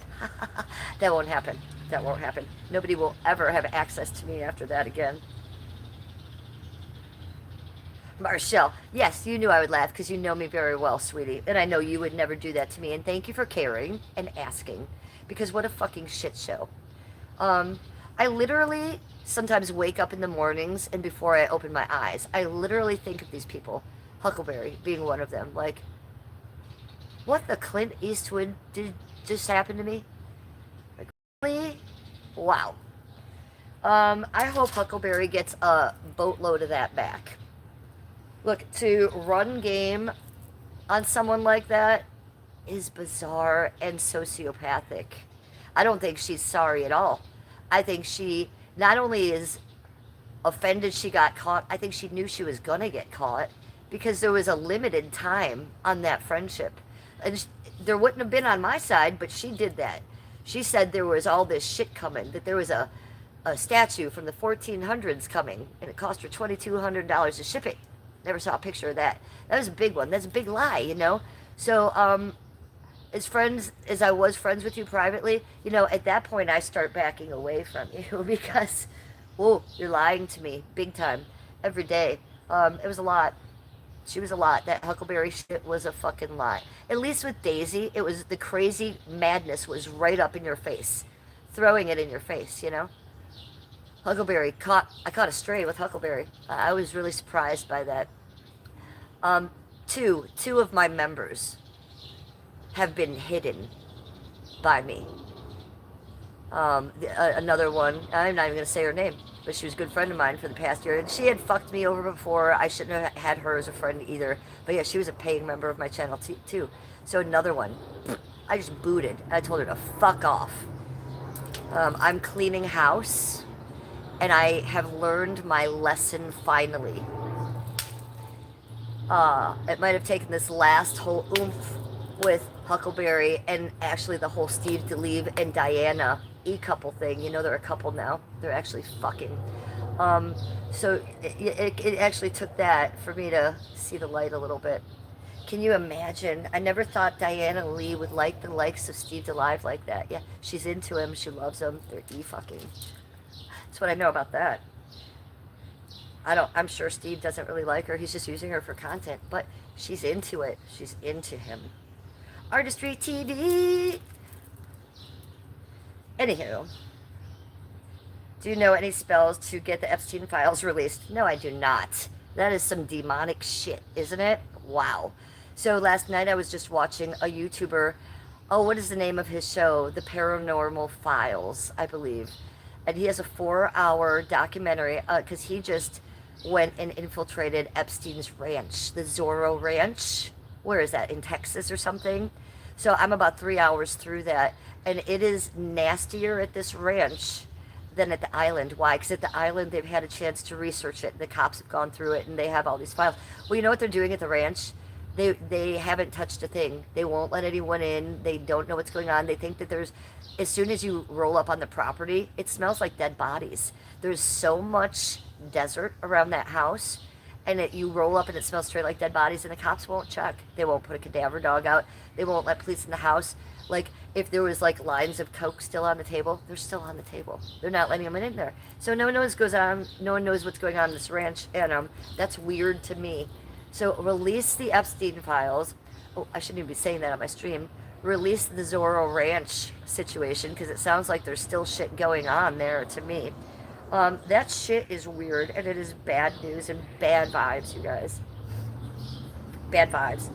That won't happen. That won't happen. Nobody will ever have access to me after that again. Marshall, yes, you knew I would laugh because you know me very well, sweetie. And I know you would never do that to me. And thank you for caring and asking. Because what a fucking shit show. I literally sometimes wake up in the mornings and before I open my eyes, I literally think of these people. Huckleberry being one of them. Like, what the Clint Eastwood did just happen to me? Like, really? Wow. I hope Huckleberry gets a boatload of that back. Look, to run game on someone like that is bizarre and sociopathic. I don't think she's sorry at all. I think she not only is offended she got caught, I think she knew she was going to get caught because there was a limited time on that friendship. And there wouldn't have been on my side, but she did that. She said there was all this shit coming, that there was a statue from the 1400s coming, and it cost her $2,200 to ship it. Never saw a picture of that. That was a big one. That's a big lie, you know? So, as friends as I was friends with you privately, you know, at that point I start backing away from you because, oh, you're lying to me big time every day. It was a lot. She was a lot. That Huckleberry shit was a fucking lie. At least with Daisy, it was the crazy madness was right up in your face, throwing it in your face, you know. I caught a stray with Huckleberry. I was really surprised by that. Um, two of my members have been hidden by me. Another one, I'm not even going to say her name, but she was a good friend of mine for the past year. And she had fucked me over before. I shouldn't have had her as a friend either. But yeah, she was a paying member of my channel too. So another one, I just booted. I told her to fuck off. I'm cleaning house, and I have learned my lesson finally. It might have taken this last whole oomph with Huckleberry and actually the whole Steve DeLeve and Diana couple thing. You know, they're a couple now. They're actually fucking. So it actually took that for me to see the light a little bit. Can you imagine? I never thought Diana Lee would like the likes of Steve DeLive like that. Yeah, she's into him. She loves him. They're fucking. That's what I know about that. I'm sure Steve doesn't really like her. He's just using her for content, but she's into it. She's into him. Artistry TV. Anywho, do you know any spells to get the Epstein files released? No, I do not. That is some demonic shit, isn't it? Wow. So last night I was just watching a YouTuber. Oh, what is the name of his show? The Paranormal Files, I believe. And he has a 4-hour documentary because he just went and infiltrated Epstein's ranch, the Zorro Ranch. Where is that? In Texas or something? So I'm about 3 hours through that. And it is nastier at this ranch than at the island. Why? Because at the island, they've had a chance to research it. The cops have gone through it, and they have all these files. Well, you know what they're doing at the ranch? They haven't touched a thing. They won't let anyone in. They don't know what's going on. They think that there's, as soon as you roll up on the property, it smells like dead bodies. There's so much desert around that house, and you roll up and it smells straight like dead bodies, and the cops won't check. They won't put a cadaver dog out. They won't let police in the house. Like, if there was like lines of Coke still on the table, they're still on the table. They're not letting them in there. So no one knows goes on. No one knows what's going on in this ranch, and that's weird to me. So release the Epstein files. Oh, I shouldn't even be saying that on my stream. Release the Zorro Ranch situation because it sounds like there's still shit going on there to me. That shit is weird, and it is bad news and bad vibes, you guys. Bad vibes.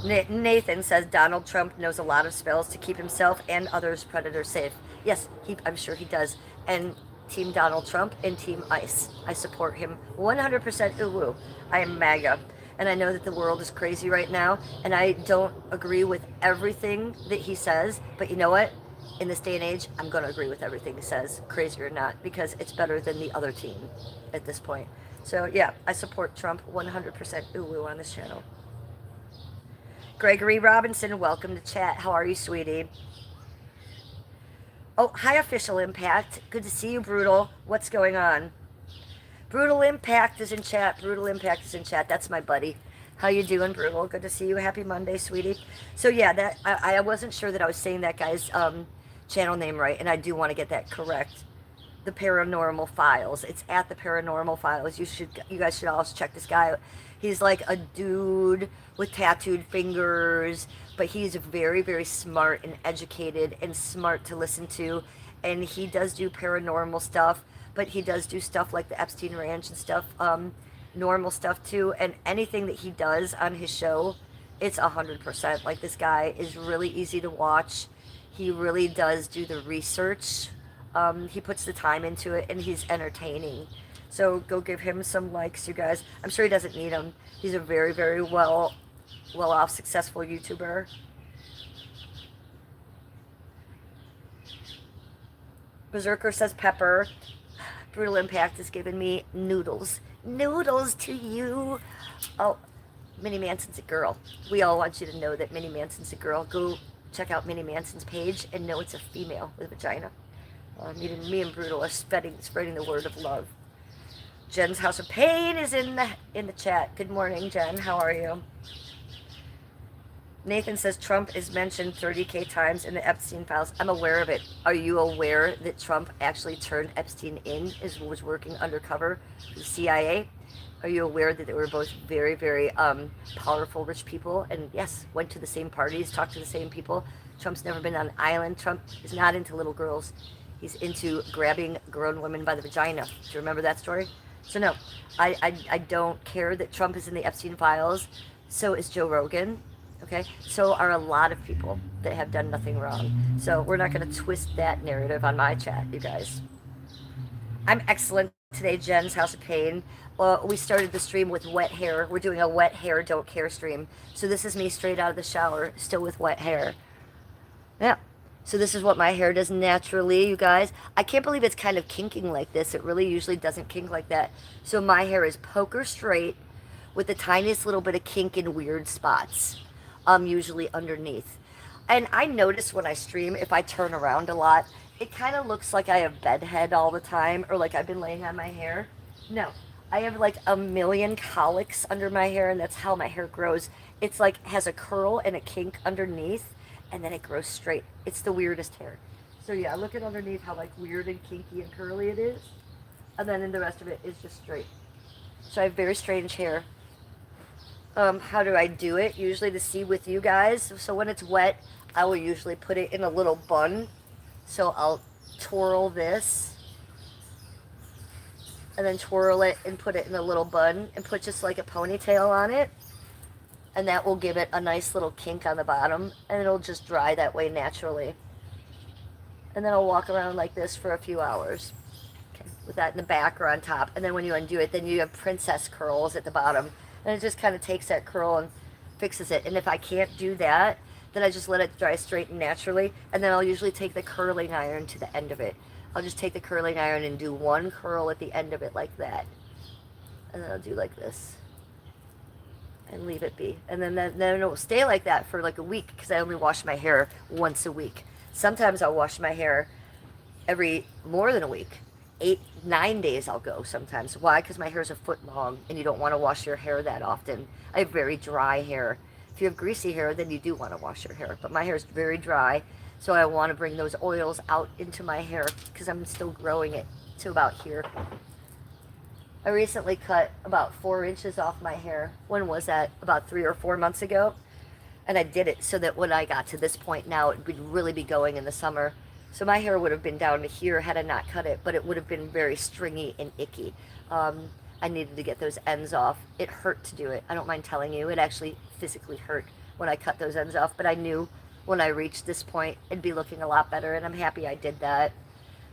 Nathan says Donald Trump knows a lot of spells to keep himself and others predators safe. Yes, I'm sure he does. And Team Donald Trump and Team ICE. I support him 100% uwu. I am MAGA. And I know that the world is crazy right now, and I don't agree with everything that he says, but you know what? In this day and age, I'm going to agree with everything he says, crazy or not, because it's better than the other team at this point. So yeah, I support Trump 100% uwu on this channel. Gregory Robinson, welcome to chat. How are you, sweetie? Oh, hi, Official Impact. Good to see you, Brutal. What's going on? Brutal Impact is in chat. Brutal Impact is in chat. That's my buddy. How you doing, Brutal? Good to see you. Happy Monday, sweetie. So yeah, that I wasn't sure that I was saying that guy's channel name right, and I do want to get that correct. The Paranormal Files. It's at the Paranormal Files. You guys should also check this guy out. He's like a dude with tattooed fingers, but he's very, very smart and educated and smart to listen to. And he does do paranormal stuff, but he does do stuff like the Epstein Ranch and stuff, normal stuff too. And anything that he does on his show, it's 100%. Like, this guy is really easy to watch. He really does do the research. He puts the time into it, and he's entertaining. So go give him some likes, you guys. I'm sure he doesn't need them. He's a very, very well off, successful YouTuber. Berserker says pepper. Brutal Impact has given me noodles. Noodles to you. Oh, Minnie Manson's a girl. We all want you to know that Minnie Manson's a girl. Go check out Minnie Manson's page and know it's a female with a vagina. Me and Brutal are spreading the word of love. Jen's House of Pain is in the chat. Good morning, Jen. How are you? Nathan says Trump is mentioned 30K times in the Epstein files. I'm aware of it. Are you aware that Trump actually turned Epstein in, was working undercover for the CIA? Are you aware that they were both very, very powerful, rich people? And yes, went to the same parties, talked to the same people. Trump's never been on an island. Trump is not into little girls. He's into grabbing grown women by the vagina. Do you remember that story? So no, I don't care that Trump is in the Epstein files. So is Joe Rogan. Okay, so are a lot of people that have done nothing wrong. So we're not going to twist that narrative on my chat, you guys. I'm excellent today, Jen's House of Pain. We started the stream with wet hair. We're doing a wet hair don't care stream. So this is me straight out of the shower, still with wet hair. Yeah. So this is what my hair does naturally, you guys. I can't believe it's kind of kinking like this. It really usually doesn't kink like that. So my hair is poker straight with the tiniest little bit of kink in weird spots. Usually underneath. And I notice when I stream, if I turn around a lot, it kind of looks like I have bedhead all the time, or like I've been laying on my hair. No, I have like a million colics under my hair, and that's how my hair grows. It's like has a curl and a kink underneath, and then it grows straight. It's the weirdest hair. So yeah, look at underneath how like weird and kinky and curly it is, and then in the rest of it is just straight. So I have very strange hair. How do I do it? Usually to see with you guys. So when it's wet, I will usually put it in a little bun. So I'll twirl this and then twirl it and put it in a little bun and put just like a ponytail on it. And that will give it a nice little kink on the bottom, and it'll just dry that way naturally. And then I'll walk around like this for a few hours. Okay, with that in the back or on top. And then when you undo it, then you have princess curls at the bottom. And it just kind of takes that curl and fixes it. And if I can't do that, then I just let it dry straight and naturally. And then I'll usually take the curling iron to the end of it. I'll just take the curling iron and do one curl at the end of it like that. And then I'll do like this. And leave it be. And then it will stay like that for like a week, because I only wash my hair once a week. Sometimes I'll wash my hair every more than a week. 8-9 days I'll go sometimes. Why? Because my hair is a foot long, and you don't want to wash your hair that often. I have very dry hair. If you have greasy hair, then you do want to wash your hair. But my hair is very dry, so I want to bring those oils out into my hair because I'm still growing it to about here. I recently cut about 4 inches off my hair. When was that? About 3 or 4 months ago. And I did it so that when I got to this point now, it would really be going in the summer. So my hair would have been down to here had I not cut it, but it would have been very stringy and icky. I needed to get those ends off. It hurt to do it. I don't mind telling you. It actually physically hurt when I cut those ends off, but I knew when I reached this point, it'd be looking a lot better, and I'm happy I did that.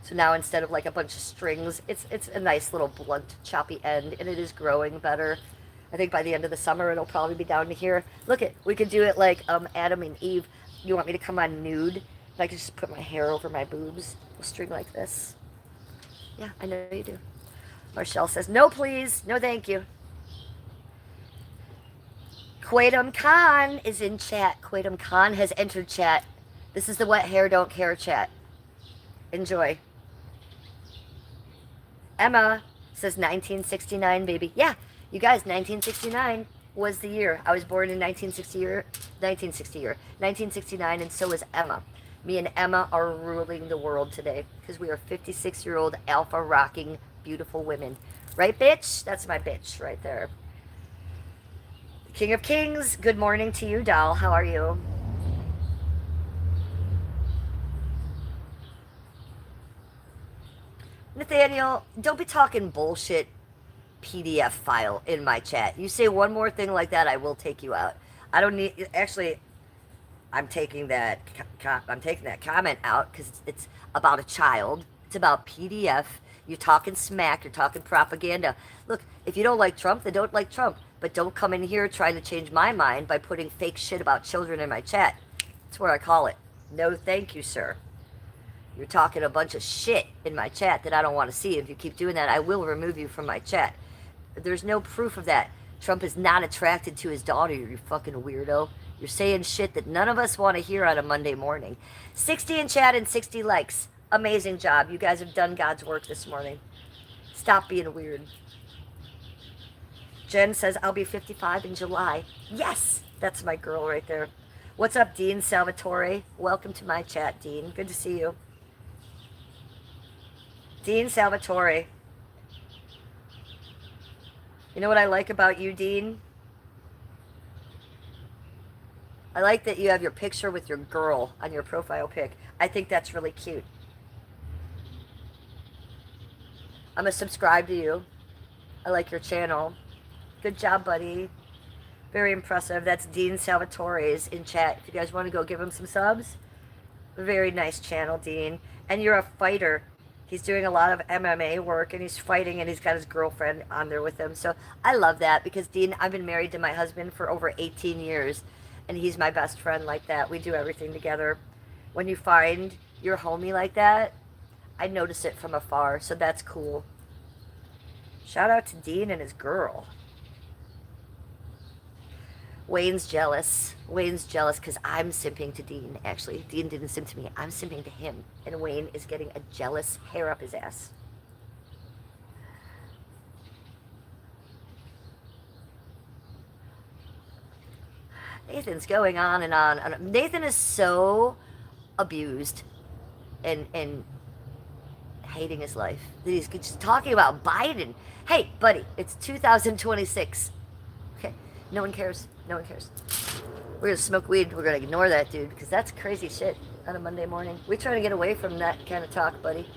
So now instead of like a bunch of strings, it's a nice little blunt, choppy end, and it is growing better. I think by the end of the summer, it'll probably be down to here. Look it, we could do it like Adam and Eve. You want me to come on nude? I could just put my hair over my boobs. We'll string like this. Yeah, I know you do. Marshall says, no please, no thank you. Quaidum Khan is in chat. Quaidum Khan has entered chat. This is the wet hair don't care chat. Enjoy. Emma says 1969, baby. Yeah, you guys, 1969 was the year. I was born in 1969, and so is Emma. Me and Emma are ruling the world today because we are 56-year-old alpha rocking beautiful women. Right, bitch? That's my bitch right there. King of Kings, good morning to you, doll. How are you? Nathaniel, don't be talking bullshit PDF file in my chat. You say one more thing like that, I will take you out. I don't need, actually, I'm taking that comment out because it's about a child. It's about PDF. You're talking smack. You're talking propaganda. Look, if you don't like Trump, then don't like Trump. But don't come in here trying to change my mind by putting fake shit about children in my chat. That's what I call it. No, thank you, sir. You're talking a bunch of shit in my chat that I don't want to see. If you keep doing that, I will remove you from my chat. There's no proof of that. Trump is not attracted to his daughter, you fucking weirdo. You're saying shit that none of us want to hear on a Monday morning. 60 in chat and 60 likes. Amazing job. You guys have done God's work this morning. Stop being weird. Jen says, I'll be 55 in July. Yes! That's my girl right there. What's up, Dean Salvatore? Welcome to my chat, Dean. Good to see you. Dean Salvatore. You know what I like about you, Dean? I like that you have your picture with your girl on your profile pic. I think that's really cute. I'm going to subscribe to you. I like your channel. Good job, buddy. Very impressive. That's Dean Salvatore's in chat. If you guys want to go give him some subs. Very nice channel, Dean. And you're a fighter. He's doing a lot of MMA work, and he's fighting, and he's got his girlfriend on there with him. So I love that because, Dean, I've been married to my husband for over 18 years, and he's my best friend like that. We do everything together. When you find your homie like that, I notice it from afar, so that's cool. Shout out to Dean and his girl. Wayne's jealous. Wayne's jealous because I'm simping to Dean, actually. Dean didn't simp to me. I'm simping to him. And Wayne is getting a jealous hair up his ass. Nathan's going on and on. Nathan is so abused and hating his life that he's just talking about Biden. Hey, buddy, it's 2026. Okay, no one cares. No one cares. We're gonna smoke weed. We're gonna ignore that dude because that's crazy shit on a Monday morning. We're trying to get away from that kind of talk, buddy.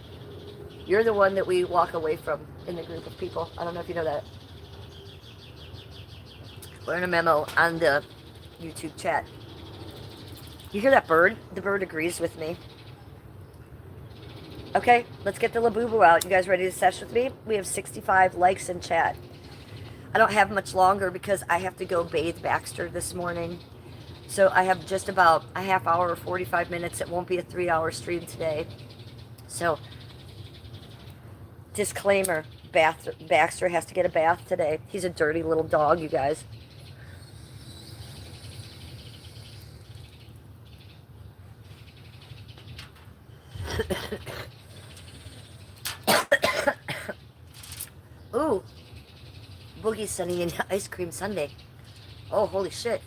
You're the one that we walk away from in the group of people. I don't know if you know that. We're in a memo on the YouTube chat. You hear that bird? The bird agrees with me. Okay, let's get the Labubu out. You guys ready to sesh with me? We have 65 likes in chat. I don't have much longer because I have to go bathe Baxter this morning. So I have just about a half hour or 45 minutes. It won't be a 3-hour stream today. So, disclaimer, Baxter has to get a bath today. He's a dirty little dog, you guys. Ooh. Boogie Sunny and ice cream sundae. Oh, holy shit.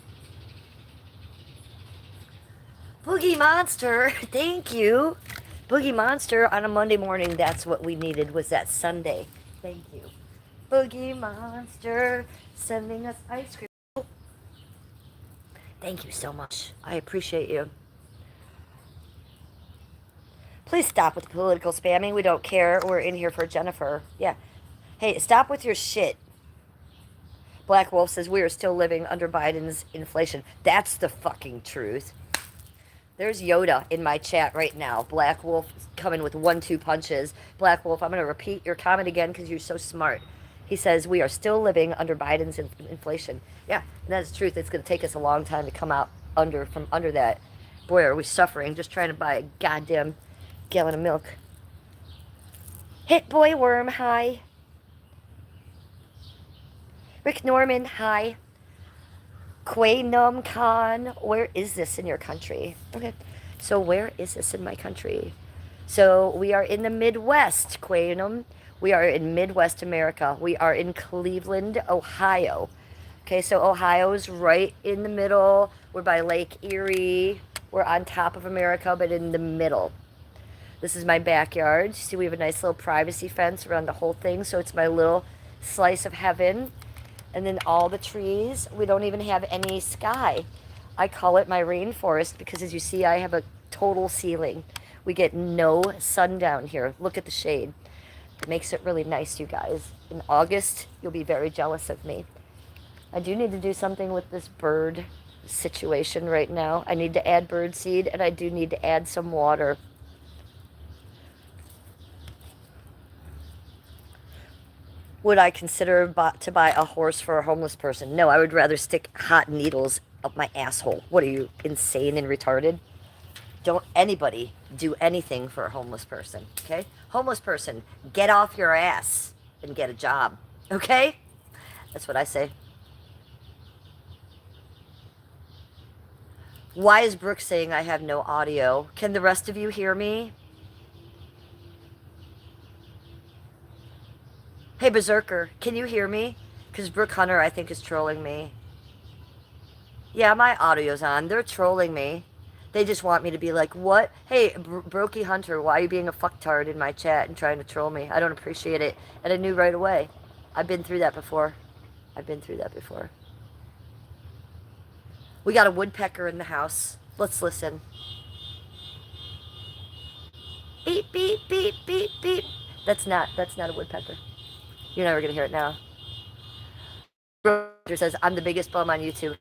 Boogie Monster, thank you. Boogie Monster on a Monday morning, that's what we needed, was that sundae. Thank you. Boogie Monster sending us ice cream. Thank you so much. I appreciate you. Please stop with the political spamming. We don't care. We're in here for Jennifer. Yeah. Hey, stop with your shit. Black Wolf says we are still living under Biden's inflation. That's the fucking truth. There's Yoda in my chat right now. Black Wolf coming with 1-2 punches. Black Wolf, I'm going to repeat your comment again because you're so smart. He says we are still living under Biden's inflation. Yeah, and that's the truth. It's going to take us a long time to come out from under that. Boy, are we suffering just trying to buy a goddamn gallon of milk. Hit Boy Worm, hi. Rick Norman, hi. Quay Num Khan, where is this in your country? Okay, so where is this in my country? So we are in the Midwest, Quay Num. We are in Midwest America. We are in Cleveland, Ohio. Okay, so Ohio's right in the middle. We're by Lake Erie. We're on top of America, but in the middle. This is my backyard. You see, we have a nice little privacy fence around the whole thing, so it's my little slice of heaven. And then all the trees. We don't even have any sky. I call it my rainforest because, as you see, I have a total ceiling. We get no sun down here. Look at the shade. It makes it really nice, you guys. In August, you'll be very jealous of me. I do need to do something with this bird situation right now. I need to add bird seed, and I do need to add some water. Would I consider to buy a horse for a homeless person? No, I would rather stick hot needles up my asshole. What are you, insane and retarded? Don't anybody do anything for a homeless person, okay? Homeless person, get off your ass and get a job, okay? That's what I say. Why is Brooke saying I have no audio? Can the rest of you hear me? Hey, Berserker, can you hear me? Because Brooke Hunter, I think, is trolling me. Yeah, my audio's on. They're trolling me. They just want me to be like, what? Hey, Brokey Hunter, why are you being a fucktard in my chat and trying to troll me? I don't appreciate it. And I knew right away. I've been through that before. I've been through that before. We got a woodpecker in the house. Let's listen. Beep, beep, beep, beep, beep. That's not a woodpecker. You're never going to hear it now. Roger says, I'm the biggest bum on YouTube.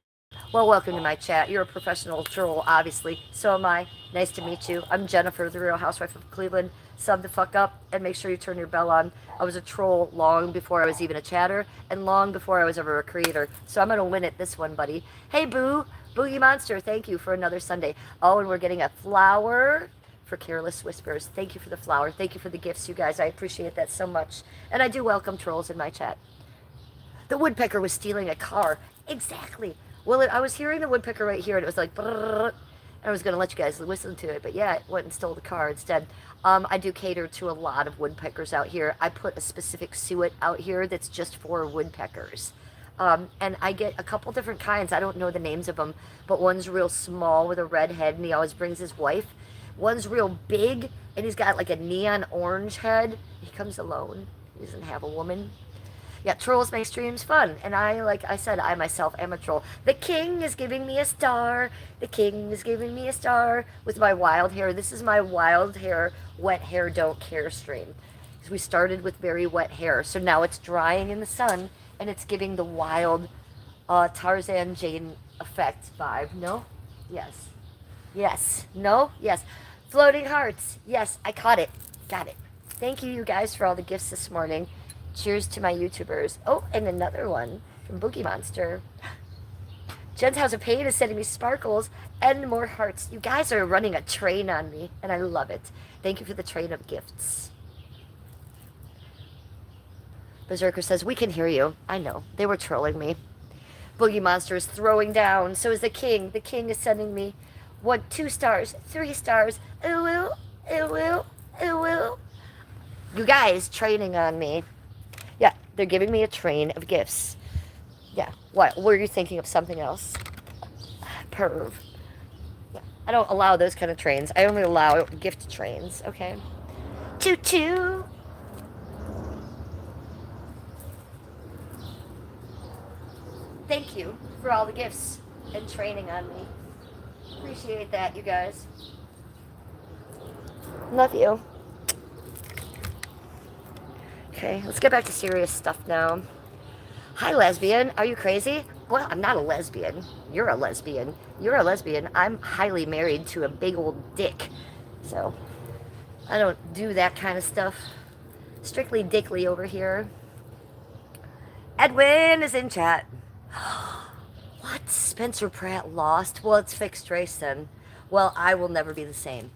Well, welcome to my chat. You're a professional troll, obviously. So am I. Nice to meet you. I'm Jennifer, the Real Housewife of Cleveland. Sub the fuck up and make sure you turn your bell on. I was a troll long before I was even a chatter and long before I was ever a creator. So I'm going to win at this one, buddy. Hey, Boo. Boogie Monster, thank you for another Sunday. Oh, and we're getting a flower for Careless Whispers. Thank you for the flower. Thank you for the gifts, you guys. I appreciate that so much. And I do welcome trolls in my chat. The woodpecker was stealing a car. Exactly. Well, I was hearing the woodpecker right here, and it was like, brrr, and I was going to let you guys listen to it, but yeah, it went and stole the car instead. I do cater to a lot of woodpeckers out here. I put a specific suet out here that's just for woodpeckers. And I get a couple different kinds. I don't know the names of them, but one's real small with a red head, and he always brings his wife. One's real big, and he's got like a neon orange head. He comes alone. He doesn't have a woman. Yeah, trolls make streams fun. And like I said, I myself am a troll. The king is giving me a star. The king is giving me a star with my wild hair. This is my wild hair, wet hair, don't care stream. Because we started with very wet hair. So now it's drying in the sun, and it's giving the wild Tarzan Jane effect vibe. No? Yes. Yes. No? Yes. Floating hearts. Yes, I caught it. Got it. Thank you, you guys, for all the gifts this morning. Cheers to my YouTubers. Oh, and another one from Boogie Monster. Jen's House of Pain is sending me sparkles and more hearts. You guys are running a train on me, and I love it. Thank you for the train of gifts. Berserker says, we can hear you. I know. They were trolling me. Boogie Monster is throwing down. So is the king. The king is sending me 2 stars, 3 stars. It will. It will. It will. You guys training on me. Yeah, they're giving me a train of gifts. Yeah, what? Were you thinking of something else? Perv. Yeah, I don't allow those kind of trains. I only allow gift trains, okay? Choo-choo! Thank you for all the gifts and training on me. Appreciate that, you guys. Love you. Okay, let's get back to serious stuff now. Hi, lesbian. Are you crazy? Well, I'm not a lesbian. You're a lesbian. You're a lesbian. I'm highly married to a big old dick. So, I don't do that kind of stuff. Strictly dickly over here. Edwin is in chat. What? Spencer Pratt lost? Well, it's fixed race then. Well, I will never be the same.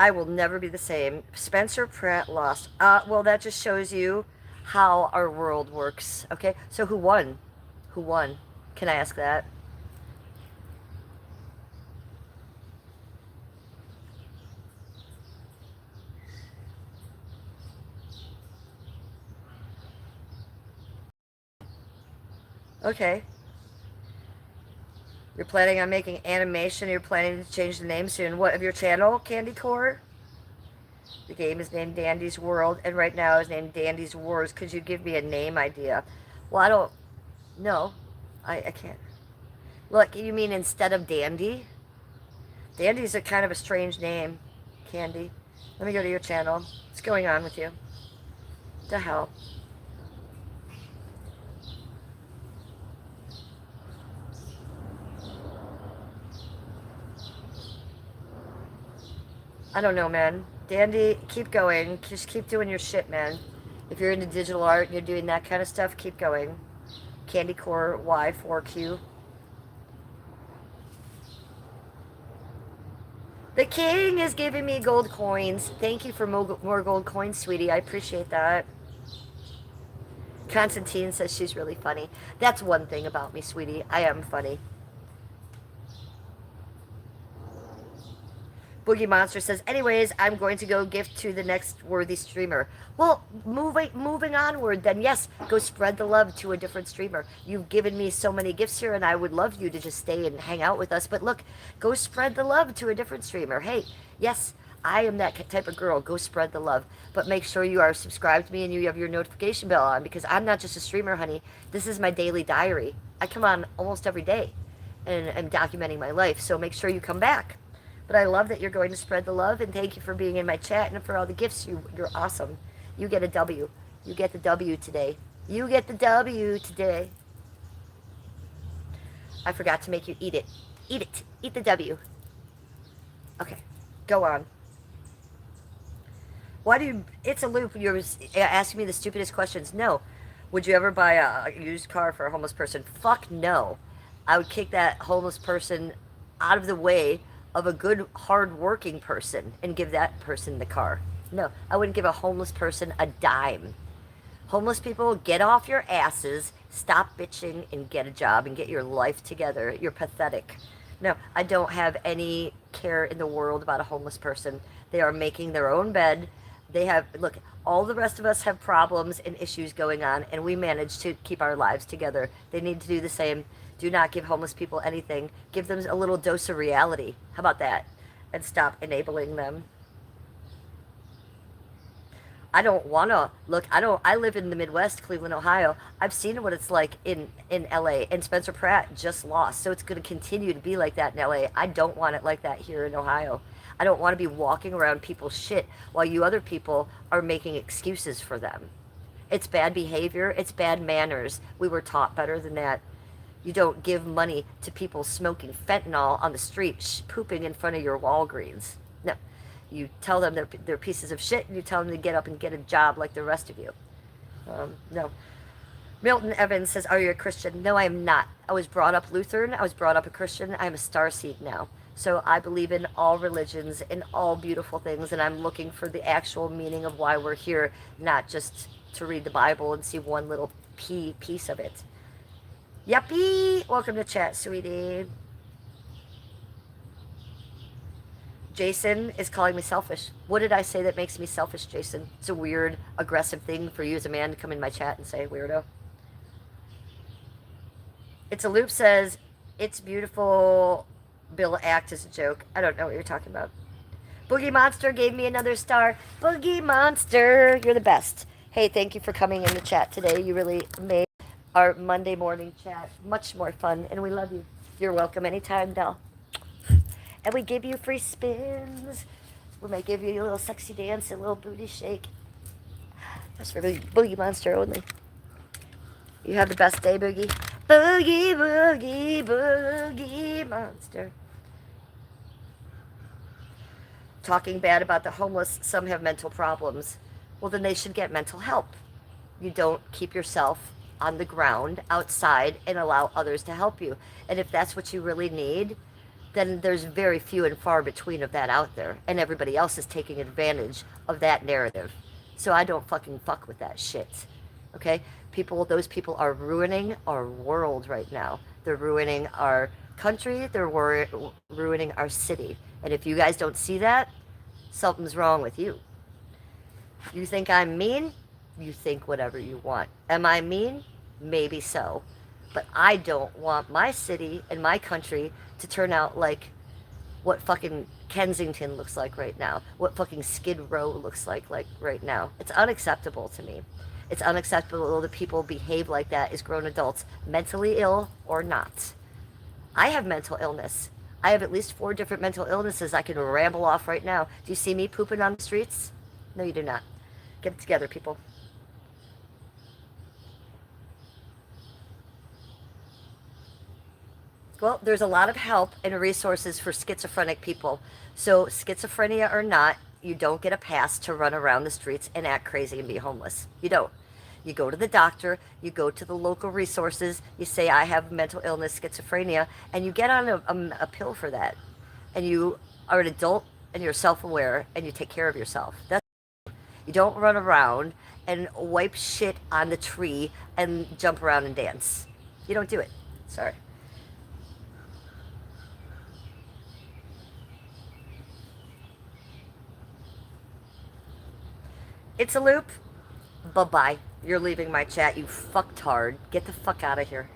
I will never be the same. Spencer Pratt lost. Well, that just shows you how our world works. Okay, so who won? Who won? Can I ask that? Okay. You're planning on making animation. You're planning to change the name soon. What, of your channel, Candy Core? The game is named Dandy's World, and right now is named Dandy's Wars. Could you give me a name idea? Well, I don't... No. I can't. Look, you mean instead of Dandy? Dandy's a kind of a strange name, Candy. Let me go to your channel. What's going on with you? The hell? I don't know, man. Dandy, keep going. Just keep doing your shit, man. If you're into digital art and you're doing that kind of stuff, keep going. Candy Core Y4Q. The king is giving me gold coins. Thank you for more gold coins, sweetie. I appreciate that. Constantine says she's really funny. That's one thing about me, sweetie. I am funny. Boogie Monster says, anyways, I'm going to go gift to the next worthy streamer. Well, moving onward, then yes, go spread the love to a different streamer. You've given me so many gifts here, and I would love you to just stay and hang out with us. But look, go spread the love to a different streamer. Hey, yes, I am that type of girl. Go spread the love. But make sure you are subscribed to me and you have your notification bell on, because I'm not just a streamer, honey. This is my daily diary. I come on almost every day and I'm documenting my life. So make sure you come back. But I love that you're going to spread the love, and thank you for being in my chat and for all the gifts. You're awesome. You get a W. You get the W today. You get the W today. I forgot to make you eat it. Eat it. Eat the W. Okay, go on. Why do you... It's a loop. You're asking me the stupidest questions. No. Would you ever buy a used car for a homeless person? Fuck no. I would kick that homeless person out of the way of a good, hard-working person and give that person the car. No, I wouldn't give a homeless person a dime. Homeless people, get off your asses, stop bitching, and get a job and get your life together. You're pathetic. No, I don't have any care in the world about a homeless person. They are making their own bed. They have, look, all the rest of us have problems and issues going on, and we manage to keep our lives together. They need to do the same. Do not give homeless people anything. Give them a little dose of reality. How about that? And stop enabling them. I don't want to look. I live in the Midwest, Cleveland, Ohio. I've seen what it's like in LA, and Spencer Pratt just lost. So it's going to continue to be like that in LA. I don't want it like that here in Ohio. I don't want to be walking around people's shit while you other people are making excuses for them. It's bad behavior. It's bad manners. We were taught better than that. You don't give money to people smoking fentanyl on the street, pooping in front of your Walgreens. No. You tell them they're pieces of shit, and you tell them to get up and get a job like the rest of you. No. Milton Evans says, are you a Christian? No, I am not. I was brought up Lutheran. I was brought up a Christian. I'm a starseed now. So I believe in all religions and all beautiful things, and I'm looking for the actual meaning of why we're here, not just to read the Bible and see one little piece of it. Yuppie! Welcome to chat, sweetie. Jason is calling me selfish. What did I say that makes me selfish, Jason? It's a weird, aggressive thing for you as a man to come in my chat and say, weirdo. It's a loop says, it's beautiful, Bill act as a joke. I don't know what you're talking about. Boogie Monster gave me another star. Boogie Monster, you're the best. Hey, thank you for coming in the chat today. You really made our Monday morning chat much more fun, and we love you. You're welcome anytime, Belle. And we give you free spins. We might give you a little sexy dance, a little booty shake. That's for Boogie Monster only. You have the best day, Boogie. Boogie, boogie, boogie monster. Talking bad about the homeless, some have mental problems. Well, then they should get mental help. You don't keep yourself on the ground outside and allow others to help you. And if that's what you really need, then there's very few and far between of that out there. And everybody else is taking advantage of that narrative. So I don't fucking fuck with that shit. Okay? Those people are ruining our world right now. They're ruining our country. They're ruining our city. And if you guys don't see that, something's wrong with you. You think I'm mean? You think whatever you want. Am I mean? Maybe so. But I don't want my city and my country to turn out like what fucking Kensington looks like right now. What fucking Skid Row looks like right now. It's unacceptable to me. It's unacceptable that people behave like that as grown adults, mentally ill or not. I have mental illness. I have at least 4 different mental illnesses I can ramble off right now. Do you see me pooping on the streets? No, you do not. Get it together, people. Well, there's a lot of help and resources for schizophrenic people. So schizophrenia or not, you don't get a pass to run around the streets and act crazy and be homeless. You don't. You go to the doctor, you go to the local resources, you say, I have mental illness, schizophrenia, and you get on a pill for that. And you are an adult and you're self aware and you take care of yourself. That's, you don't run around and wipe shit on the tree and jump around and dance. You don't do it. Sorry. It's a loop. Bye bye. You're leaving my chat, you fucktard. Get the fuck out of here.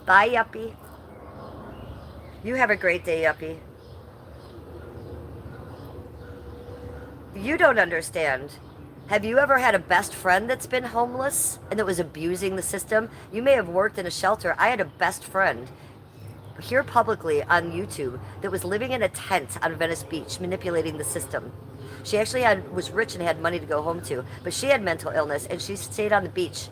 Bye, Yuppie. You have a great day, Yuppie. You don't understand. Have you ever had a best friend that's been homeless and that was abusing the system? You may have worked in a shelter. I had a best friend here publicly on YouTube that was living in a tent on Venice Beach, manipulating the system. She actually was rich and had money to go home to, but she had mental illness and she stayed on the beach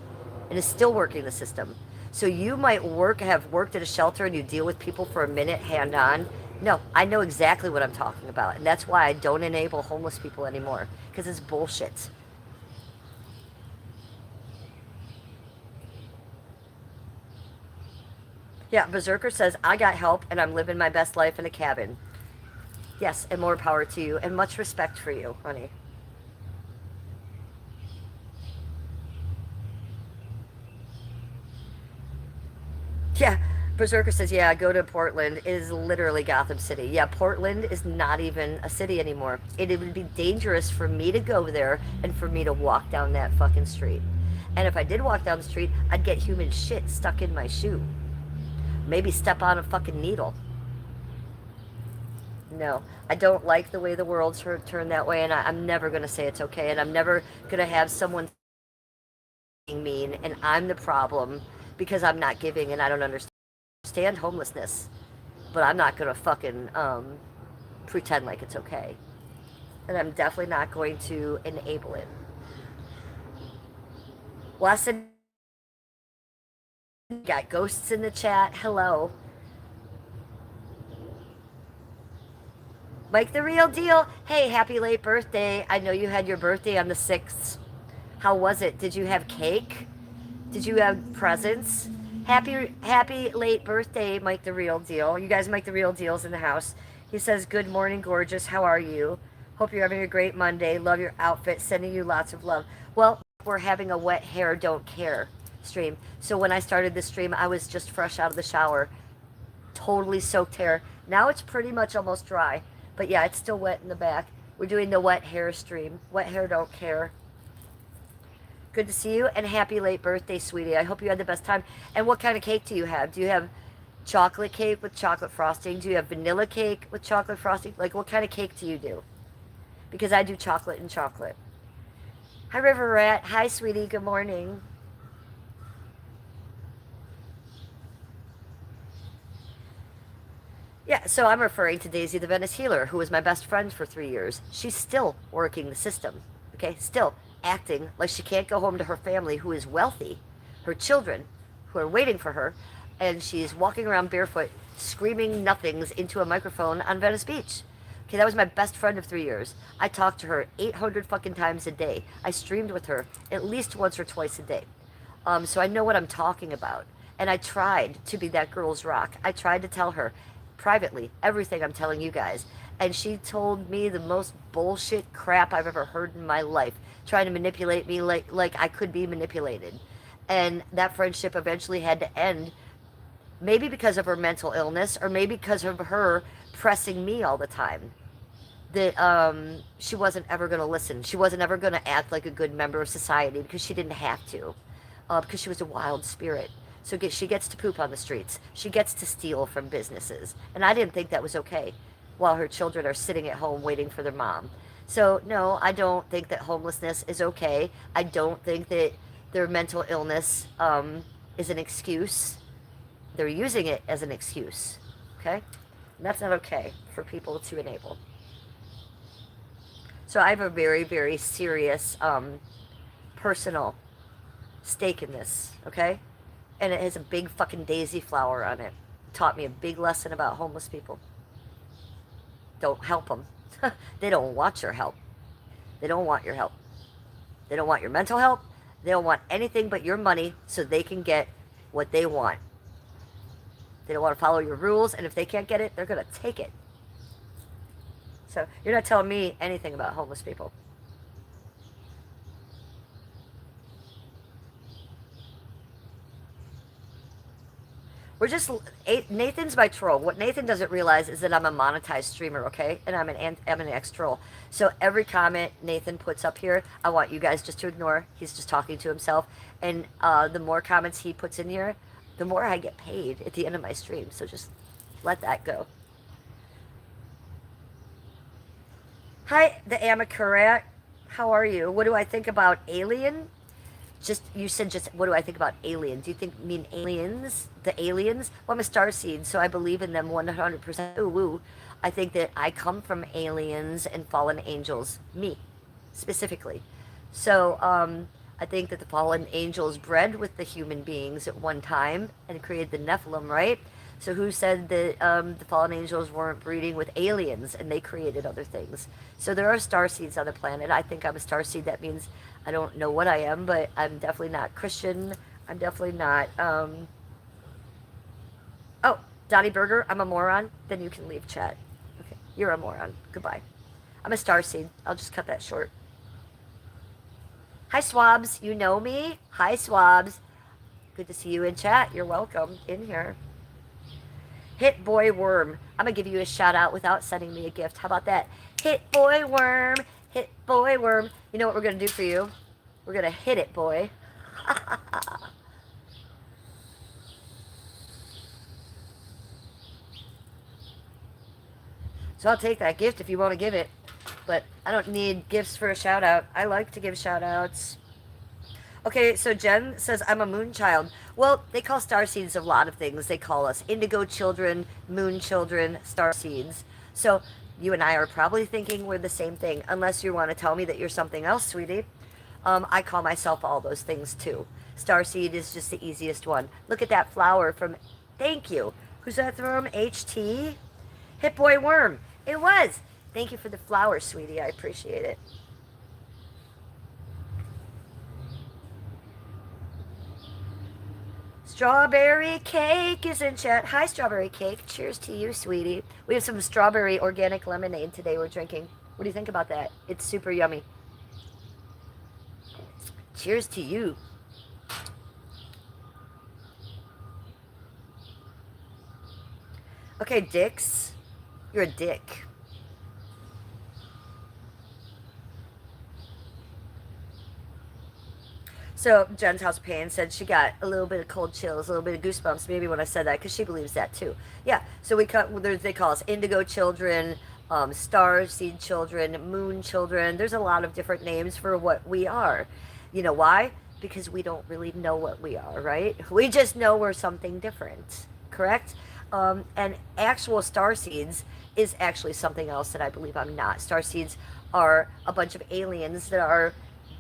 and is still working the system. So you might have worked at a shelter and you deal with people for a minute hand on. No, I know exactly what I'm talking about, and that's why I don't enable homeless people anymore, because it's bullshit. Yeah, Berserker says, I got help and I'm living my best life in a cabin. Yes, and more power to you, and much respect for you, honey. Yeah, Berserker says, yeah, go to Portland. It is literally Gotham City. Yeah, Portland is not even a city anymore. It would be dangerous for me to go there and for me to walk down that fucking street. And if I did walk down the street, I'd get human shit stuck in my shoe. Maybe step on a fucking needle. No, I don't like the way the world's turned that way, and I'm never going to say it's okay, and I'm never going to have someone being mean, and I'm the problem because I'm not giving and I don't understand homelessness. But I'm not going to fucking pretend like it's okay. And I'm definitely not going to enable it. Wesson got ghosts in the chat. Hello. Mike the Real Deal. Hey, happy late birthday. I know you had your birthday on the 6th. How was it? Did you have cake? Did you have presents? Happy late birthday, Mike the Real Deal. You guys, Mike the Real Deal's in the house. He says, good morning, gorgeous. How are you? Hope you're having a great Monday. Love your outfit. Sending you lots of love. Well, we're having a wet hair, don't care stream. So when I started this stream, I was just fresh out of the shower. Totally soaked hair. Now it's pretty much almost dry. But yeah, it's still wet in the back. We're doing the wet hair stream. Wet hair, don't care. Good to see you, and happy late birthday, sweetie. I hope you had the best time. And what kind of cake do you have? Do you have chocolate cake with chocolate frosting? Do you have vanilla cake with chocolate frosting? Like, what kind of cake do you do? Because I do chocolate and chocolate. Hi, River Rat. Hi, sweetie. Good morning. Yeah, so I'm referring to Daisy the Venice Healer, who was my best friend for 3 years. She's still working the system, okay? Still acting like she can't go home to her family, who is wealthy, her children, who are waiting for her, and she's walking around barefoot, screaming nothings into a microphone on Venice Beach. Okay, that was my best friend of 3 years. I talked to her 800 fucking times a day. I streamed with her at least once or twice a day. So I know what I'm talking about. And I tried to be that girl's rock. I tried to tell her privately everything I'm telling you guys. And she told me the most bullshit crap I've ever heard in my life, trying to manipulate me like I could be manipulated. And that friendship eventually had to end, maybe because of her mental illness, or maybe because of her pressing me all the time. That she wasn't ever going to listen. She wasn't ever going to act like a good member of society because she didn't have to. Because she was a wild spirit. So she gets to poop on the streets. She gets to steal from businesses. And I didn't think that was okay, while her children are sitting at home waiting for their mom. So no, I don't think that homelessness is okay. I don't think that their mental illness is an excuse. They're using it as an excuse, okay? And that's not okay for people to enable. So I have a very, very serious personal stake in this, okay? And it has a big fucking daisy flower on it. It taught me a big lesson about homeless people. Don't help them. They don't want your help. They don't want your help. They don't want your mental help. They don't want anything but your money so they can get what they want. They don't want to follow your rules, and if they can't get it, they're going to take it. So you're not telling me anything about homeless people. We're just Nathan's my troll. What Nathan doesn't realize is that I'm a monetized streamer, okay? And I'm an ex-troll. So every comment Nathan puts up here, I want you guys just to ignore. He's just talking to himself. And the more comments he puts in here, the more I get paid at the end of my stream. So just let that go. Hi, the Amakurat. How are you? What do I think about Alien? You said what do I think about aliens? Do you mean aliens? The aliens? Well, I'm a starseed, so I believe in them 100%. Ooh, woo. I think that I come from aliens and fallen angels. Me, specifically. So, I think that the fallen angels bred with the human beings at one time and created the Nephilim, right? So who said that the fallen angels weren't breeding with aliens and they created other things? So there are starseeds on the planet. I think I'm a starseed. That means I don't know what I am, but I'm definitely not Christian. I'm definitely not... Oh, Donnie Berger, I'm a moron. Then you can leave chat. Okay, you're a moron. Goodbye. I'm a starseed. I'll just cut that short. Hi, Swabs. You know me? Hi, Swabs. Good to see you in chat. You're welcome in here. Hit Boy Worm. I'm going to give you a shout out without sending me a gift. How about that? Hit Boy Worm. Hit Boy Worm. You know what we're going to do for you? We're going to hit it, boy. So I'll take that gift if you want to give it. But I don't need gifts for a shout out. I like to give shout outs. Okay, so Jen says, I'm a moon child. Well, they call starseeds a lot of things. They call us indigo children, moon children, starseeds. So you and I are probably thinking we're the same thing, unless you want to tell me that you're something else, sweetie. I call myself all those things too. Starseed is just the easiest one. Look at that flower from, thank you. Who's that from? HT? Hit Boy Worm. It was. Thank you for the flower, sweetie. I appreciate it. Strawberry Cake is in chat. Hi, Strawberry Cake. Cheers to you, sweetie. We have some strawberry organic lemonade today we're drinking. What do you think about that? It's super yummy. Cheers to you. Okay, dicks. You're a dick. So Jen's House of Pain said she got a little bit of cold chills, a little bit of goosebumps, maybe when I said that, because she believes that too. Yeah, so they call us indigo children, star seed children, moon children. There's a lot of different names for what we are. You know why? Because we don't really know what we are, right? We just know we're something different, correct? And actual star seeds is actually something else that I believe I'm not. Star seeds are a bunch of aliens that are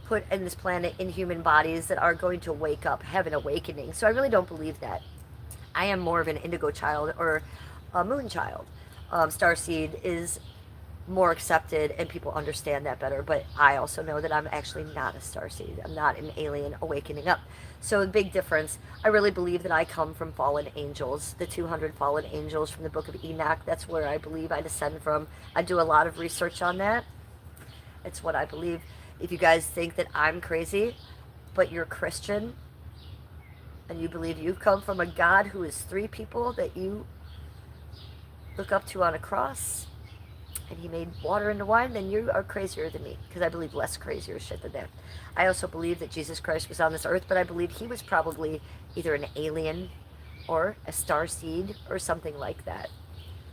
put in this planet in human bodies that are going to wake up, have an awakening. So I really don't believe that. I am more of an indigo child or a moon child. Starseed is more accepted and people understand that better, but I also know that I'm actually not a starseed. I'm not an alien awakening up. So the big difference, I really believe that I come from fallen angels, the 200 fallen angels from the book of Enoch. That's where I believe I descend from. I do a lot of research on that. It's what I believe. If you guys think that I'm crazy, but you're Christian, and you believe you come from a God who is three people that you look up to on a cross, and he made water into wine, then you are crazier than me, because I believe less crazier shit than that. I also believe that Jesus Christ was on this earth, but I believe he was probably either an alien or a star seed or something like that.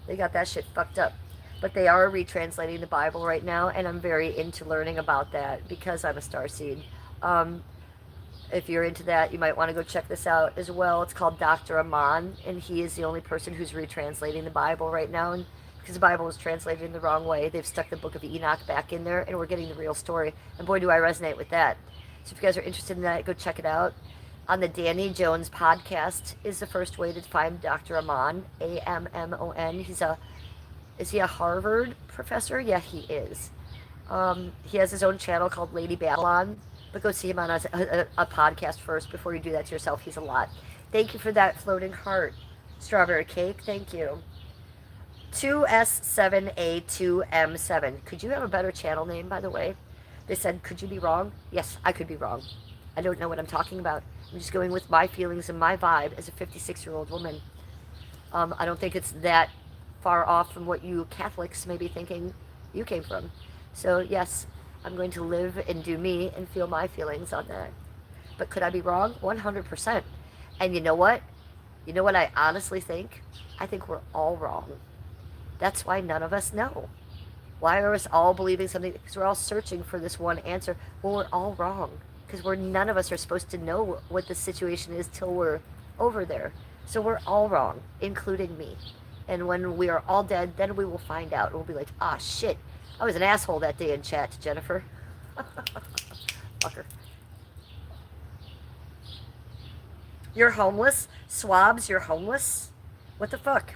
They got that shit fucked up. But they are retranslating the Bible right now, and I'm very into learning about that because I'm a starseed. If you're into that, you might want to go check this out as well. It's called Dr. Aman, and he is the only person who's retranslating the Bible right now. And because the Bible was translated in the wrong way, they've stuck the book of Enoch back in there, and we're getting the real story. And boy, do I resonate with that. So if you guys are interested in that, go check it out. On the Danny Jones podcast is the first way to find Dr. Aman, A-M-M-O-N. He's a Is he a Harvard professor? Yeah, he is. He has his own channel called Lady Babylon, but go see him on a podcast first before you do that to yourself. He's a lot. Thank you for that floating heart. Strawberry cake, thank you. 2S7A2M7. Could you have a better channel name, by the way? They said, could you be wrong? Yes, I could be wrong. I don't know what I'm talking about. I'm just going with my feelings and my vibe as a 56-year-old woman. I don't think it's that far off from what you Catholics may be thinking you came from. So, yes, I'm going to live and do me and feel my feelings on that. But could I be wrong? 100%. And you know what? You know what I honestly think? I think we're all wrong. That's why none of us know. Why are us all believing something? Because we're all searching for this one answer. Well, we're all wrong. Because none of us are supposed to know what the situation is till we're over there. So we're all wrong, including me. And when we are all dead, then we will find out. We'll be like, ah, shit. I was an asshole that day in chat, Jennifer. Fucker. You're homeless? Swabs, you're homeless? What the fuck?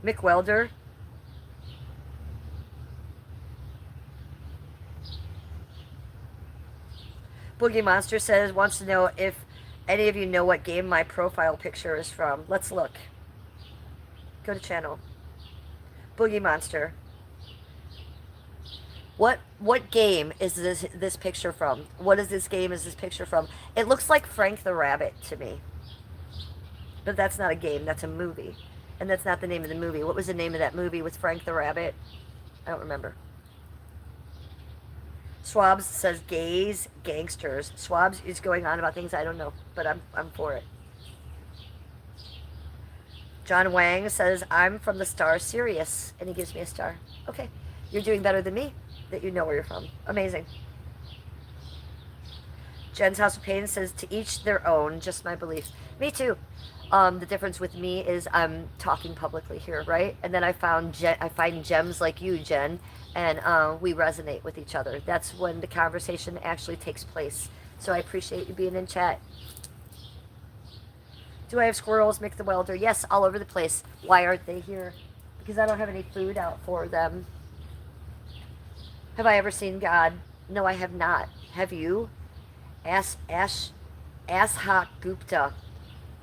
Mick Welder. Boogie Monster says, wants to know if any of you know what game my profile picture is from. Let's look. Go to channel. Boogie Monster. What game is this picture from? What is this game is this picture from? It looks like Frank the Rabbit to me. But that's not a game, that's a movie. And that's not the name of the movie. What was the name of that movie with Frank the Rabbit? I don't remember. Swabs says gays, gangsters. Swabs is going on about things I don't know, but I'm for it. John Wang says, I'm from the star Sirius, and he gives me a star. Okay, you're doing better than me, that you know where you're from. Amazing. Jen's House of Pain says, to each their own, just my belief. Me too. The difference with me is I'm talking publicly here, right? And then I find gems like you, Jen, and we resonate with each other. That's when the conversation actually takes place. So I appreciate you being in chat. Do I have squirrels, Mick the Welder? Yes, all over the place. Why aren't they here? Because I don't have any food out for them. Have I ever seen God? No, I have not. Have you? Ashok Gupta.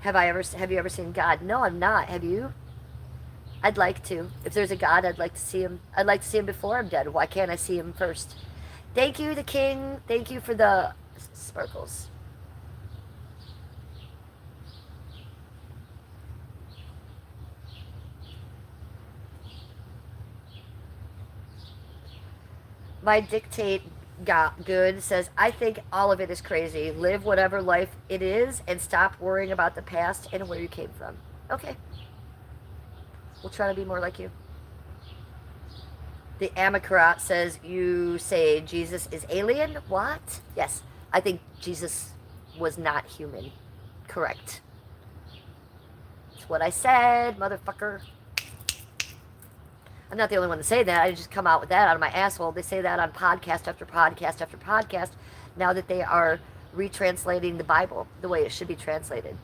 Have you ever seen God? No, I'm not. Have you? I'd like to. If there's a God, I'd like to see him. I'd like to see him before I'm dead. Why can't I see him first? Thank you, the king. Thank you for the sparkles. My dictate got good says, I think all of it is crazy. Live whatever life it is and stop worrying about the past and where you came from. Okay. We'll try to be more like you. The Amakarat says, you say Jesus is alien? What? Yes. I think Jesus was not human. Correct. That's what I said, motherfucker. I'm not the only one to say that. I just come out with that out of my asshole. They say that on podcast after podcast after podcast now that they are retranslating the Bible the way it should be translated.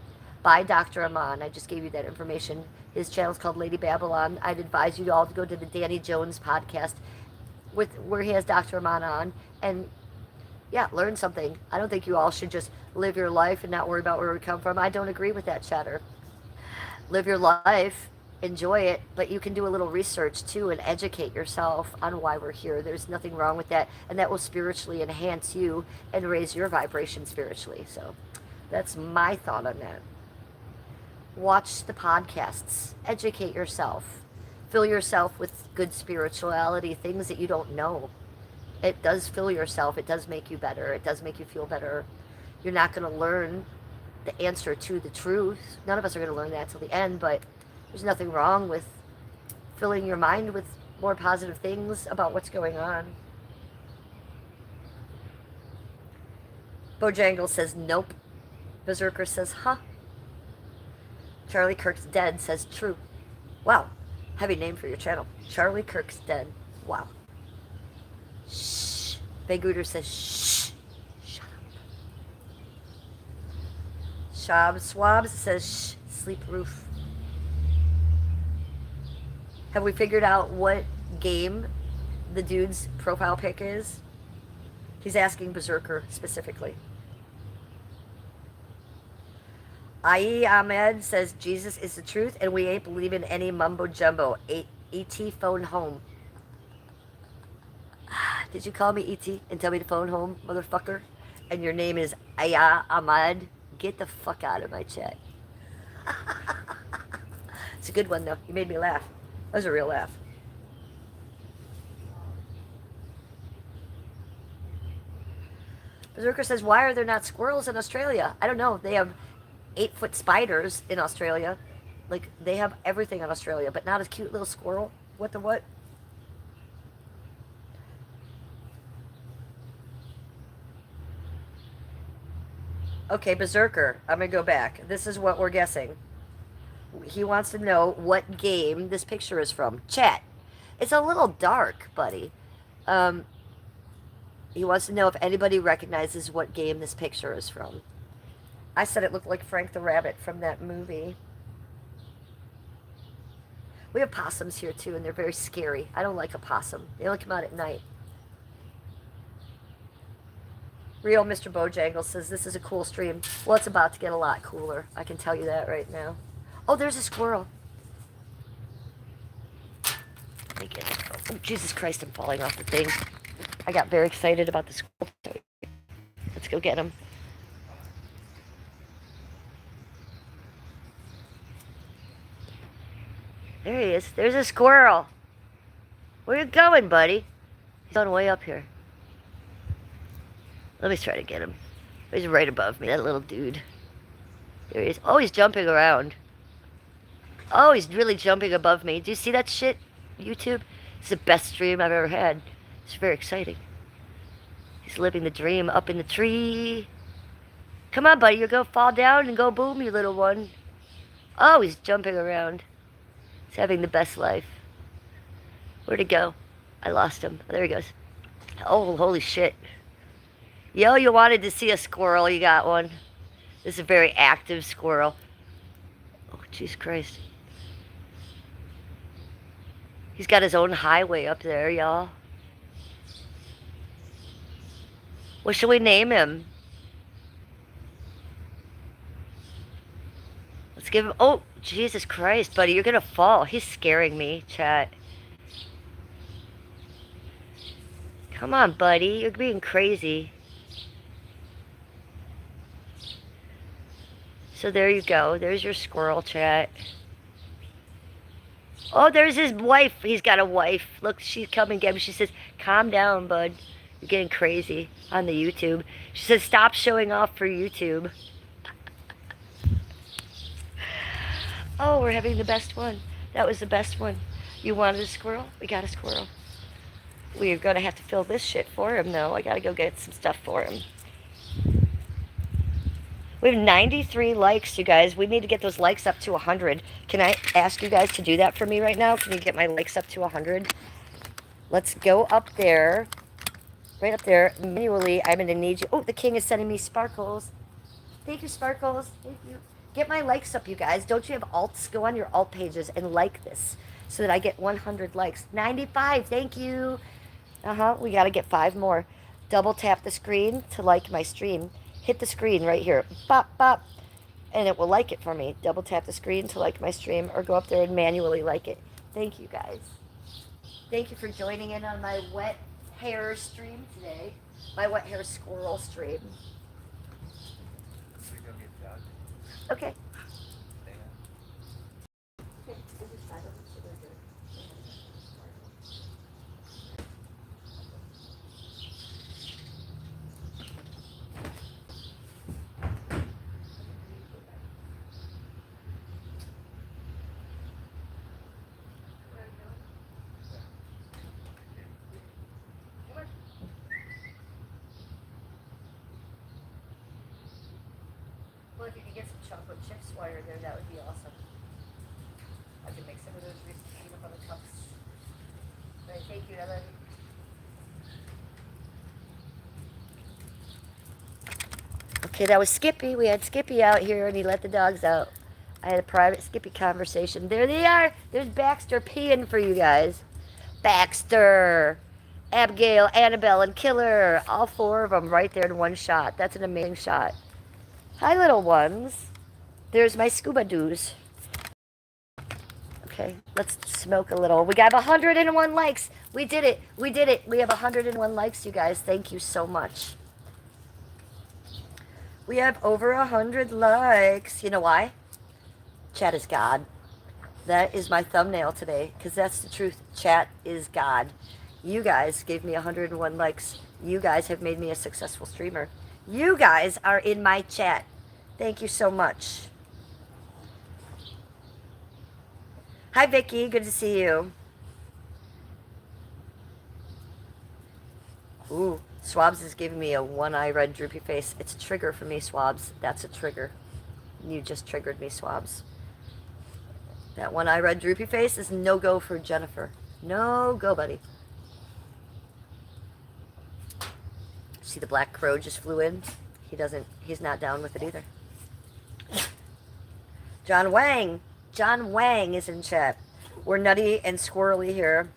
By Dr. Aman. I just gave you that information. His channel is called Lady Babylon. I'd advise you all to go to the Danny Jones podcast where he has Dr. Aman on and, yeah, learn something. I don't think you all should just live your life and not worry about where we come from. I don't agree with that chatter. Live your life. Enjoy it, but you can do a little research too and educate yourself on why we're here. There's nothing wrong with that, and that will spiritually enhance you and raise your vibration spiritually. So that's my thought on that. Watch the podcasts, educate yourself, fill yourself with good spirituality, things that you don't know. It does fill yourself. It does make you better. It does make you feel better. You're not going to learn the answer to the truth. None of us are going to learn that till the end, but there's nothing wrong with filling your mind with more positive things about what's going on. Bojangle says, nope. Berserker says, huh. Charlie Kirk's dead says, true. Wow. Heavy name for your channel. Charlie Kirk's dead. Wow. Shh. Begooter says, shh. Shut up. Swabs says, shh. Sleep roof. Have we figured out what game the dude's profile pic is? He's asking Berserker specifically. I.E. Ahmed says Jesus is the truth and we ain't believing any mumbo jumbo. E.T. phone home. Did you call me E.T. and tell me to phone home, motherfucker? And your name is Aya Ahmad? Get the fuck out of my chat. It's a good one, though. You made me laugh. That was a real laugh. Berserker says, why are there not squirrels in Australia? I don't know. They have 8-foot spiders in Australia. Like, they have everything in Australia, but not a cute little squirrel. What the what? Okay, Berserker, I'm going to go back. This is what we're guessing. He wants to know what game this picture is from. Chat. It's a little dark, buddy. He wants to know if anybody recognizes what game this picture is from. I said it looked like Frank the Rabbit from that movie. We have possums here, too, and they're very scary. I don't like a possum. They only come out at night. Real Mr. Bojangles says, this is a cool stream. Well, it's about to get a lot cooler. I can tell you that right now. Oh, there's a squirrel. Let me get it. Oh, Jesus Christ, I'm falling off the thing. I got very excited about the squirrel. Let's go get him. There he is. There's a squirrel. Where you going, buddy? He's on the way up here. Let me try to get him. He's right above me, that little dude. There he is. Oh, he's jumping around. Oh, he's really jumping above me. Do you see that shit, YouTube? It's the best stream I've ever had. It's very exciting. He's living the dream up in the tree. Come on, buddy. You're going to fall down and go boom, you little one. Oh, he's jumping around. He's having the best life. Where'd he go? I lost him. Oh, there he goes. Oh, holy shit. Yo, you wanted to see a squirrel, you got one. This is a very active squirrel. Oh, Jesus Christ. He's got his own highway up there, y'all. What should we name him? Let's give him... Oh, Jesus Christ, buddy, you're gonna fall. He's scaring me, chat. Come on, buddy. You're being crazy. So there you go. There's your squirrel, chat. Oh, there's his wife. He's got a wife. Look, she's coming again. She says, calm down, bud. You're getting crazy on the YouTube. She says, stop showing off for YouTube. Oh, we're having the best one. That was the best one. You wanted a squirrel? We got a squirrel. We're going to have to fill this shit for him, though. I got to go get some stuff for him. We have 93 likes, you guys. We need to get those likes up to 100. Can I ask you guys to do that for me right now? Can you get my likes up to 100? Let's go up there. Right up there. Manually, I'm going to need you. Oh, the king is sending me sparkles. Thank you, sparkles. Thank you. Get my likes up, you guys. Don't you have alts? Go on your alt pages and like this so that I get 100 likes. 95. Thank you. We got to get 5 more. Double tap the screen to like my stream. Hit the screen right here. Bop, bop. And it will like it for me. Double tap the screen to like my stream or go up there and manually like it. Thank you, guys. Thank you for joining in on my wet hair stream today. My wet hair squirrel stream. Okay. Well, if you could get some chocolate chips while you're there, that would be awesome. I could make some of those Reese's peanut butter cups. All right, thank you. I love you. Okay, that was Skippy. We had Skippy out here, and he let the dogs out. I had a private Skippy conversation. There they are. There's Baxter peeing for you guys. Baxter, Abigail, Annabelle, and Killer. All four of them right there in one shot. That's an amazing shot. Hi, little ones. There's my scuba doos. Okay, let's smoke a little. We got 101 likes. We did it. We did it. We have 101 likes, you guys. Thank you so much. We have over 100 likes. You know why? Chat is God. That is my thumbnail today, because that's the truth. Chat is God. You guys gave me 101 likes. You guys have made me a successful streamer. You guys are in my chat. Thank you so much. Hi, Vicky. Good to see you. Ooh, Swabs is giving me a one-eye red droopy face. It's a trigger for me, Swabs. That's a trigger. You just triggered me, Swabs. That one-eye red droopy face is no-go for Jennifer. No-go, buddy. See, the black crow just flew in. He's not down with it either. John Wang. John Wang is in chat. We're nutty and squirrely here.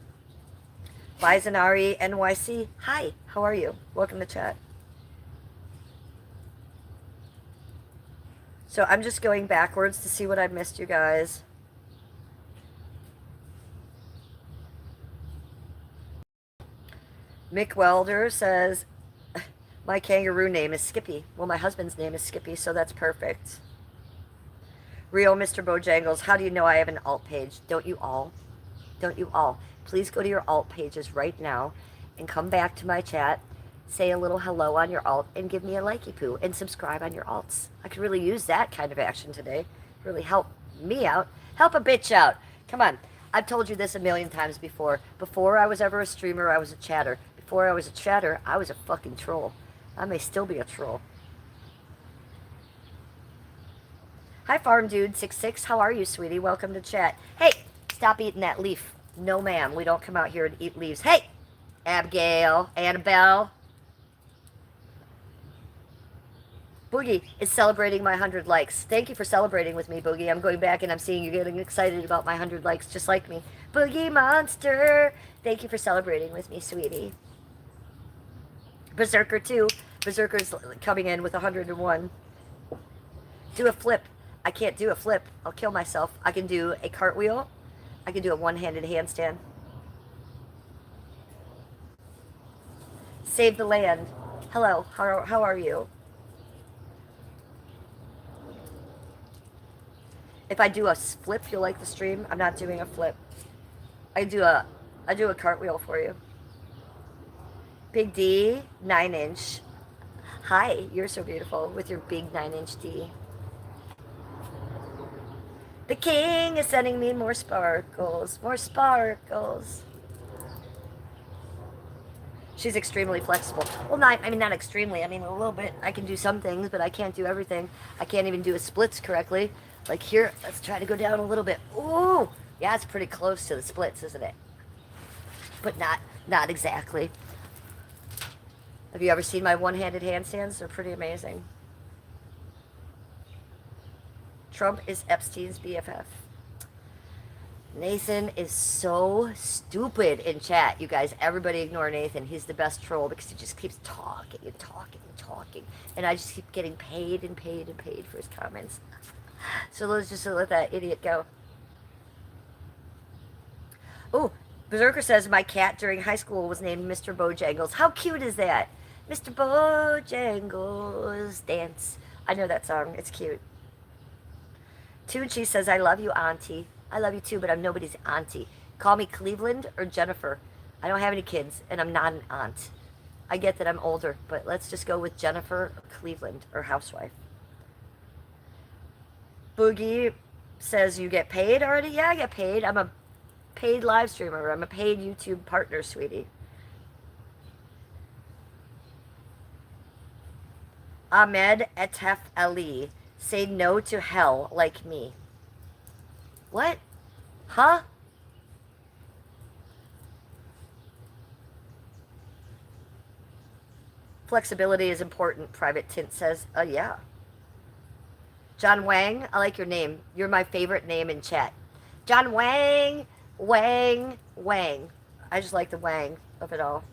Bizonari NYC. Hi, how are you? Welcome to chat. So I'm just going backwards to see what I missed, you guys. Mick Welder says, my kangaroo name is Skippy. Well, my husband's name is Skippy, so that's perfect. Real Mr. Bojangles, how do you know I have an alt page? Don't you all? Don't you all? Please go to your alt pages right now and come back to my chat, say a little hello on your alt, and give me a likey poo, and subscribe on your alts. I could really use that kind of action today. Really help me out. Help a bitch out. Come on. I've told you this a million times before. Before I was ever a streamer, I was a chatter. Before I was a chatter, I was a fucking troll. I may still be a troll. Hi, Farm Dude 66. How are you, sweetie? Welcome to chat. Hey, stop eating that leaf. No, ma'am. We don't come out here and eat leaves. Hey, Abigail, Annabelle. Boogie is celebrating my 100 likes. Thank you for celebrating with me, Boogie. I'm going back and I'm seeing you getting excited about my 100 likes just like me. Boogie Monster. Thank you for celebrating with me, sweetie. Berserker 2. Berserker's coming in with 101. Do a flip. I can't do a flip. I'll kill myself. I can do a cartwheel. I can do a one-handed handstand. Save the land. Hello. How are you? If I do a flip, you'll like the stream. I'm not doing a flip. I do a cartwheel for you. Big D, 9-inch. Hi, you're so beautiful with your big 9-inch D. The king is sending me more sparkles. More sparkles. She's extremely flexible. Well, not extremely. I mean, a little bit. I can do some things, but I can't do everything. I can't even do a splits correctly. Like here, let's try to go down a little bit. Ooh, yeah, it's pretty close to the splits, isn't it? But not exactly. Have you ever seen my one-handed handstands? They're pretty amazing. Trump is Epstein's BFF. Nathan is so stupid in chat. You guys, everybody ignore Nathan. He's the best troll because he just keeps talking and talking and talking. And I just keep getting paid and paid and paid for his comments. So let's just let that idiot go. Oh, Berserker says my cat during high school was named Mr. Bojangles. How cute is that? Mr. Bojangles dance. I know that song. It's cute. Tucci says, I love you, auntie. I love you too, but I'm nobody's auntie. Call me Cleveland or Jennifer. I don't have any kids, and I'm not an aunt. I get that I'm older, but let's just go with Jennifer or Cleveland or housewife. Boogie says, you get paid already? Yeah, I get paid. I'm a paid live streamer. I'm a paid YouTube partner, sweetie. Ahmed Etef Ali. Say no to hell like me. What? Huh? Flexibility is important, Private Tint says. Yeah. John Wang, I like your name. You're my favorite name in chat. John Wang, Wang, Wang. I just like the Wang of it all.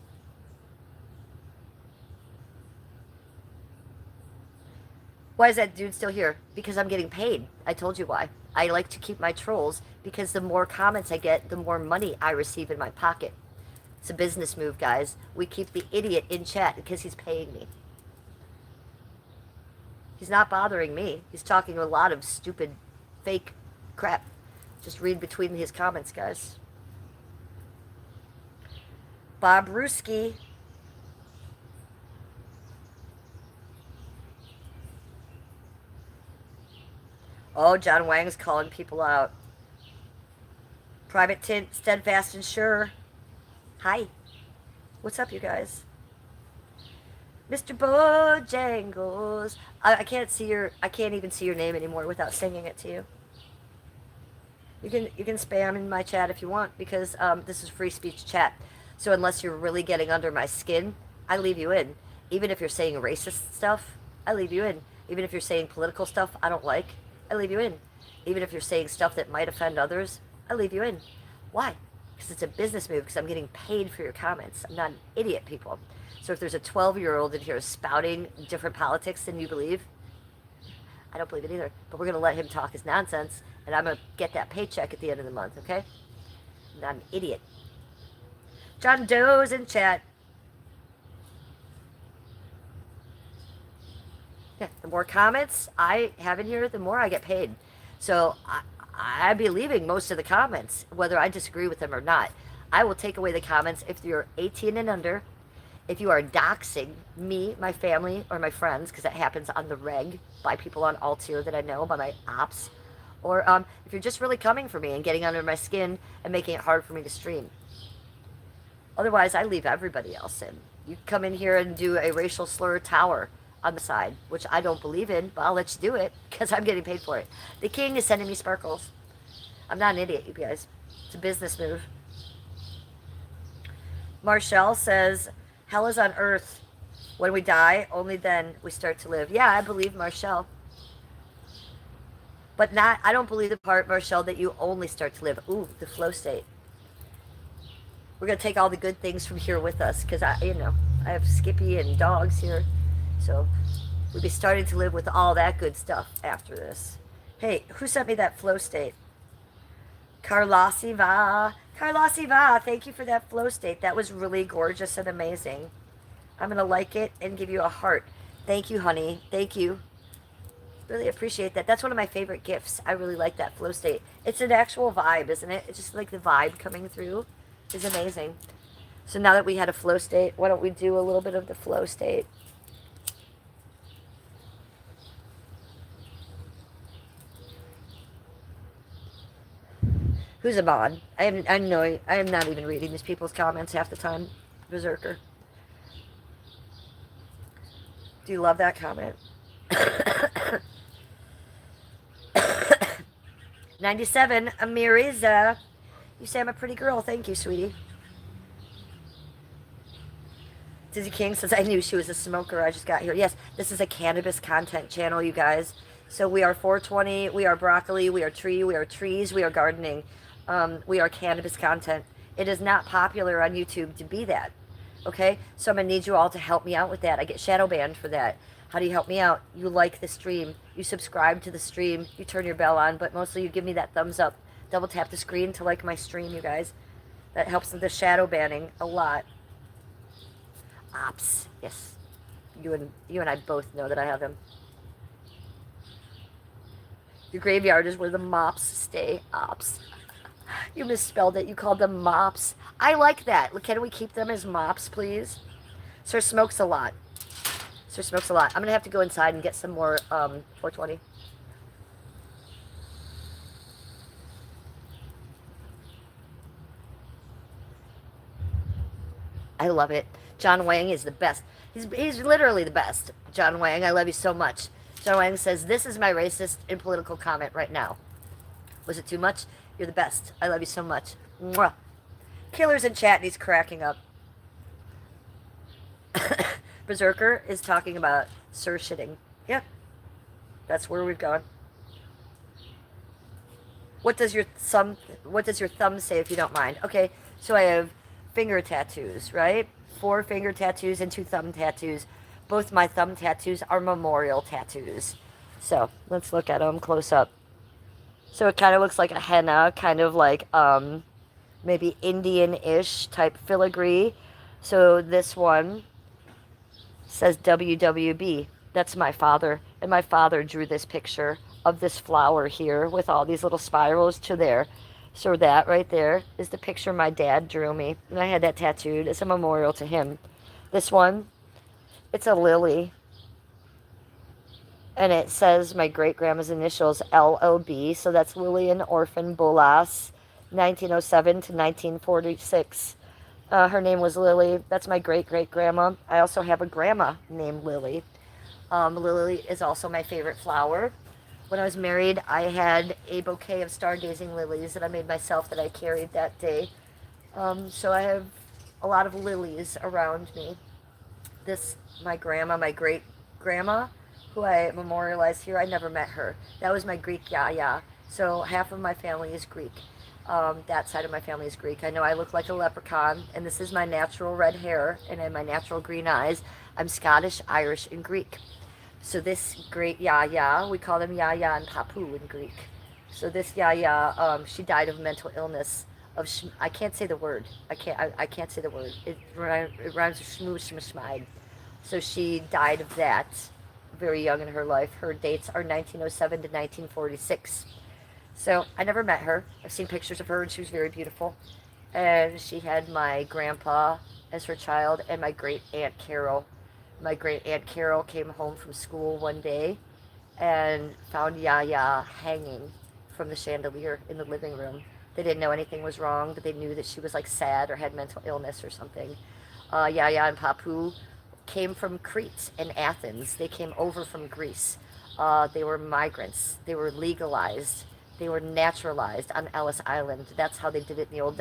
Why is that dude still here? Because I'm getting paid. I told you why. I like to keep my trolls because the more comments I get, the more money I receive in my pocket. It's a business move, guys. We keep the idiot in chat because he's paying me. He's not bothering me. He's talking a lot of stupid, fake crap. Just read between his comments, guys. Bob Ruski. Oh, John Wang's calling people out. Private Tint, Steadfast and Sure. Hi. What's up, you guys? Mr. Bojangles. I can't even see your name anymore without singing it to you. You can spam in my chat if you want because this is free speech chat. So unless you're really getting under my skin, I leave you in. Even if you're saying racist stuff, I leave you in. Even if you're saying political stuff I don't like, I leave you in. Even if you're saying stuff that might offend others, I leave you in. Why? Because it's a business move, because I'm getting paid for your comments. I'm not an idiot, people. So if there's a 12-year-old in here spouting different politics than you believe, I don't believe it either. But we're going to let him talk his nonsense, and I'm going to get that paycheck at the end of the month, okay? I'm not an idiot. John Doe's in chat. Yeah, the more comments I have in here, the more I get paid. So I'd be leaving most of the comments, whether I disagree with them or not. I will take away the comments if you're 18 and under, if you are doxing me, my family, or my friends, because that happens on the reg by people on Altier that I know, by my ops, or if you're just really coming for me and getting under my skin and making it hard for me to stream. Otherwise, I leave everybody else in. You come in here and do a racial slur tower on the side, which I don't believe in, but I'll let you do it because I'm getting paid for it. The king is sending me sparkles. I'm not an idiot, you guys. It's a business move. Marshall says, hell is on earth. When we die, only then we start to live. Yeah, I believe Marshall. But not, I don't believe the part, Marshall, that you only start to live. Ooh, the flow state. We're going to take all the good things from here with us because I have Skippy and dogs here. So we'll be starting to live with all that good stuff after this. Hey, who sent me that flow state? Carlasiva. Carlasiva, thank you for that flow state. That was really gorgeous and amazing. I'm going to like it and give you a heart. Thank you, honey. Thank you. Really appreciate that. That's one of my favorite gifts. I really like that flow state. It's an actual vibe, isn't it? It's just like the vibe coming through is amazing. So now that we had a flow state, why don't we do a little bit of the flow state? Who's a mod? I am not even reading these people's comments half the time. Berserker. Do you love that comment? 97, Amiriza. You say I'm a pretty girl. Thank you, sweetie. Dizzy King says, I knew she was a smoker. I just got here. Yes, this is a cannabis content channel, you guys. So we are 420, we are broccoli, we are tree, we are trees, we are gardening. We are cannabis content. It is not popular on YouTube to be that. Okay? So I'm going to need you all to help me out with that. I get shadow banned for that. How do you help me out? You like the stream. You subscribe to the stream. You turn your bell on. But mostly you give me that thumbs up. Double tap the screen to like my stream, you guys. That helps with the shadow banning a lot. Ops. Yes. You and I both know that I have them. Your graveyard is where the mops stay. Ops. You misspelled it. You called them mops. I like that. Can we keep them as mops, please? Sir smokes a lot. Sir smokes a lot. I'm going to have to go inside and get some more 420. I love it. John Wang is the best. He's literally the best. John Wang, I love you so much. John Wang says, this is my racist and political comment right now. Was it too much? You're the best. I love you so much. Mwah. Killer's in chat and he's cracking up. Berserker is talking about sir shitting. Yep. That's where we've gone. What does your thumb say, if you don't mind? Okay, so I have finger tattoos, right? 4 finger tattoos and 2 thumb tattoos. Both my thumb tattoos are memorial tattoos. So let's look at them close up. So it kind of looks like a henna, kind of like maybe Indian-ish type filigree. So this one says WWB. That's my father. And my father drew this picture of this flower here with all these little spirals to there. So that right there is the picture my dad drew me. And I had that tattooed as a memorial to him. This one, it's a lily. And it says my great-grandma's initials, LOB. So that's Lillian Orphan Bolas, 1907 to 1946. Her name was Lily. That's my great-great-grandma. I also have a grandma named Lily. Lily is also my favorite flower. When I was married, I had a bouquet of stargazing lilies that I made myself that I carried that day. So I have a lot of lilies around me. This, my grandma, my great-grandma, who I memorialize here, I never met her. That was my Greek yaya. So half of my family is Greek. That side of my family is Greek. I know I look like a leprechaun, and this is my natural red hair and my natural green eyes. I'm Scottish, Irish, and Greek. So this great Yaya, we call them Yaya and Papu in Greek. So this Yaya, she died of mental illness. I can't say the word. I can't say the word. It rhymes with shmoosh. So she died of that very young in her life. Her dates are 1907 to 1946. So I never met her. I've seen pictures of her, and she was very beautiful. And she had my grandpa as her child and my great aunt Carol. My great aunt Carol came home from school one day and found Yaya hanging from the chandelier in the living room. They didn't know anything was wrong, but they knew that she was like sad or had mental illness or something. Yaya and Papu came from Crete and Athens. They came over from Greece. They were migrants. They were legalized. They were naturalized on Ellis Island. That's how they did it in the old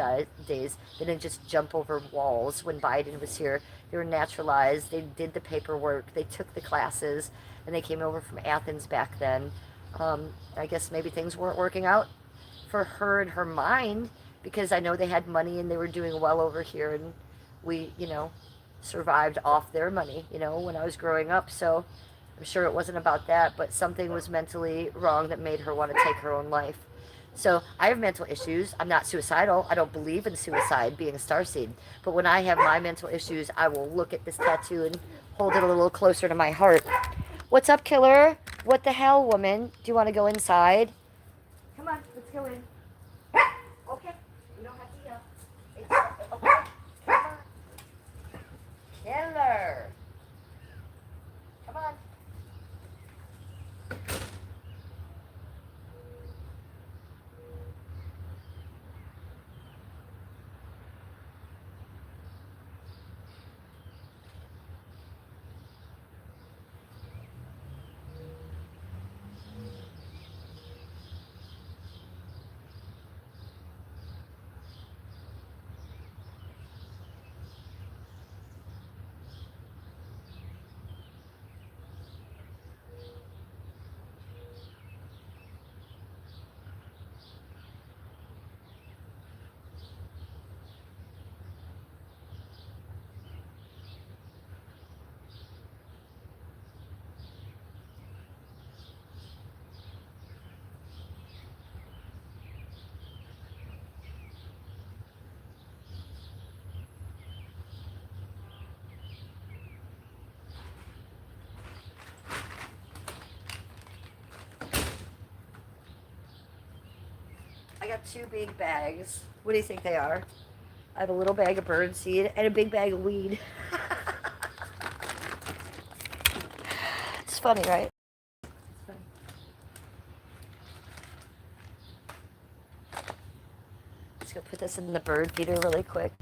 days. They didn't just jump over walls when Biden was here. They were naturalized. They did the paperwork. They took the classes, and they came over from Athens back then. I guess maybe things weren't working out for her and her mind, because I know they had money and they were doing well over here, and we, survived off their money, when I was growing up. So I'm sure it wasn't about that, but something was mentally wrong that made her want to take her own life. So I have mental issues. I'm not suicidal. I don't believe in suicide, being a starseed. But when I have my mental issues, I will look at this tattoo and hold it a little closer to my heart. What's up, killer? What the hell, woman? Do you want to go inside? Come on, let's go in. Okay, you don't have to yell. Okay, come on. Killer. Come on. I got 2 big bags. What do you think they are? I have a little bag of birdseed and a big bag of weed. It's funny, right? It's funny. Just gonna put this in the bird feeder really quick.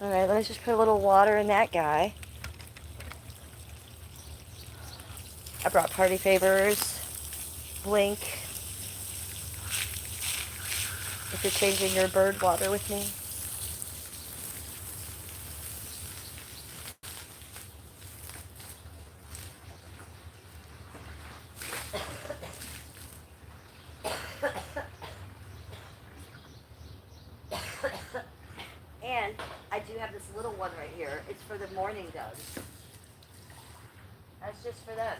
Alright, let me just put a little water in that guy. I brought party favors. Blink. If you're changing your bird water with me. And I do have this little one right here. It's for the mourning doves. That's just for them.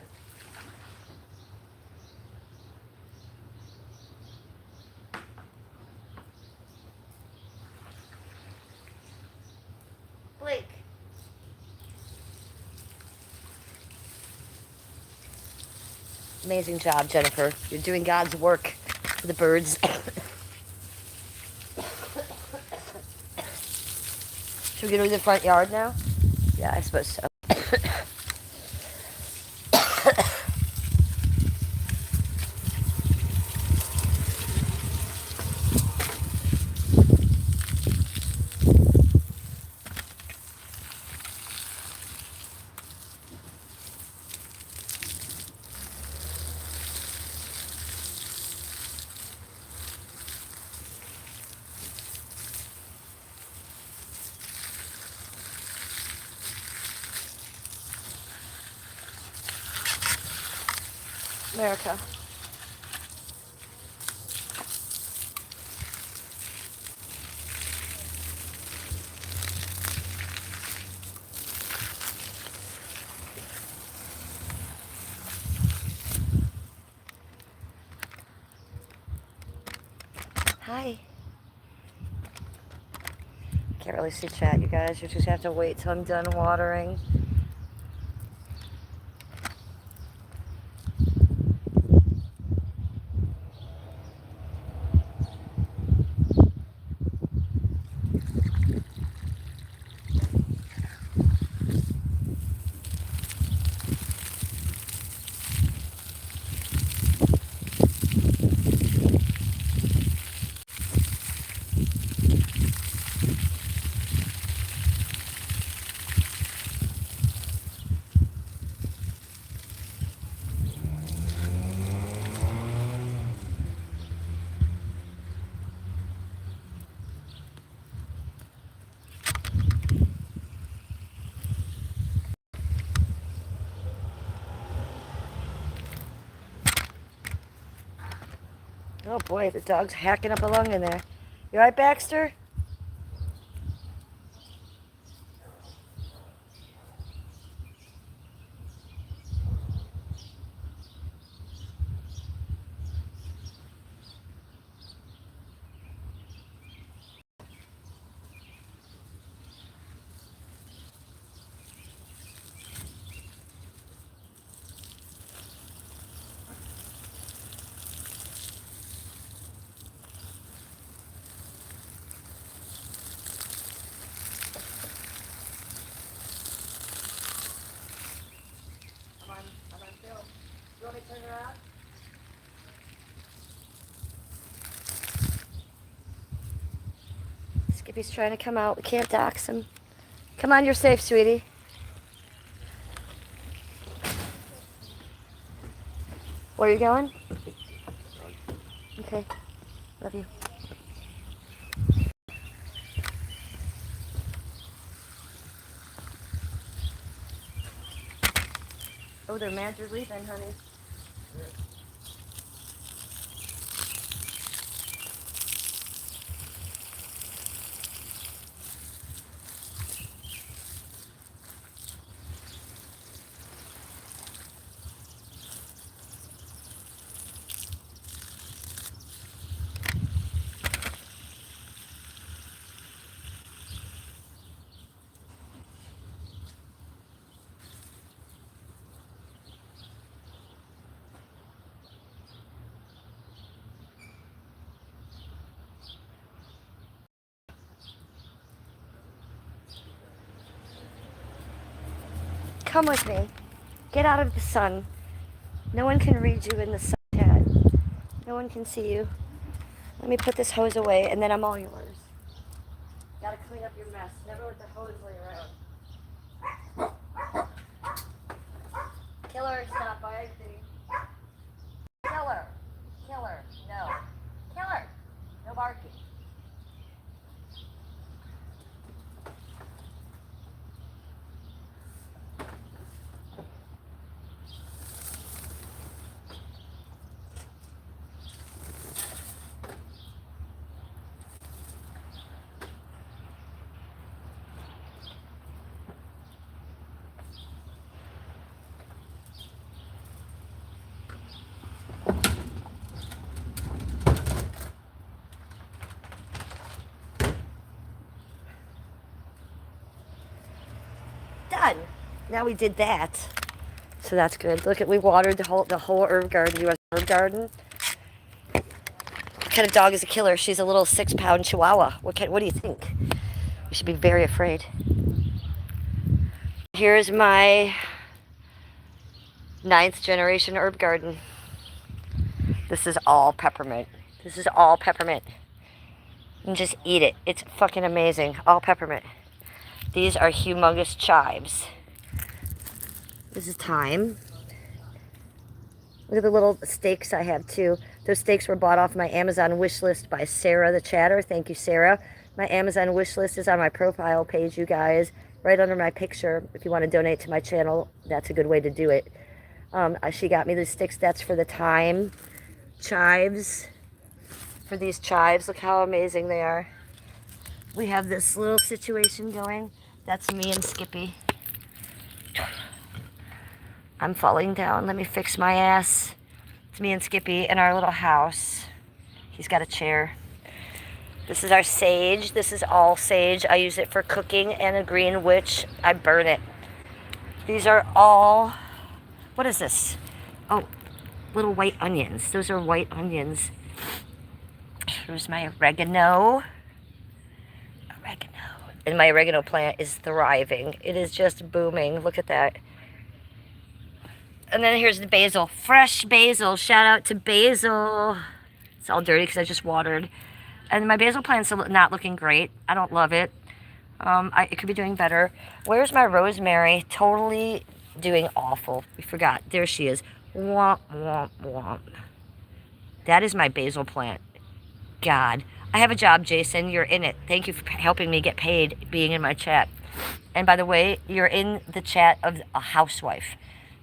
Blake. Amazing job, Jennifer. You're doing God's work for the birds. Should we go to the front yard now? Yeah, I suppose so. America. Hi. Can't really see chat, you guys. You just have to wait till I'm done watering. Oh boy, the dog's hacking up a lung in there. You alright, Baxter? I'm on film. You want me to turn around? Skippy's trying to come out. We can't dox him. Come on, you're safe, sweetie. Where are you going? Okay. Love you. Oh, they're mad you're leaving, honey. Come with me. Get out of the sun. No one can read you in the sun, Cat. No one can see you. Let me put this hose away, and then I'm all yours. Gotta clean up your mess. Never let the hose lay around. Killer, stop biting. Killer. Killer. No. Killer. No barking. Done. Now we did that. So that's good. Look at, we watered the whole herb garden. U.S. herb garden. What kind of dog is a killer? She's a little 6-pound Chihuahua. What do you think? You should be very afraid. Here's my 9th generation herb garden. This is all peppermint. This is all peppermint. And just eat it. It's fucking amazing. All peppermint. These are humongous chives. This is thyme. Look at the little steaks I have too. Those steaks were bought off my Amazon wish list by Sarah the Chatter. Thank you, Sarah. My Amazon wish list is on my profile page, you guys. Right under my picture. If you want to donate to my channel, that's a good way to do it. She got me the sticks. That's for the thyme. Chives. For these chives. Look how amazing they are. We have this little situation going. That's me and Skippy. I'm falling down. Let me fix my ass. It's me and Skippy in our little house. He's got a chair. This is our sage. This is all sage. I use it for cooking, and a green witch. I burn it. These are all... What is this? Oh, little white onions. Those are white onions. Here's my oregano. And my oregano plant is thriving. It is just booming. Look at that. And then here's the basil. Fresh basil. Shout out to basil. It's all dirty because I just watered. And my basil plant's not looking great. I don't love it. It could be doing better. Where's my rosemary? Totally doing awful. We forgot. There she is. Womp, womp, womp. That is my basil plant. God. I have a job, Jason. You're in it. Thank you for helping me get paid being in my chat. And by the way, you're in the chat of a housewife.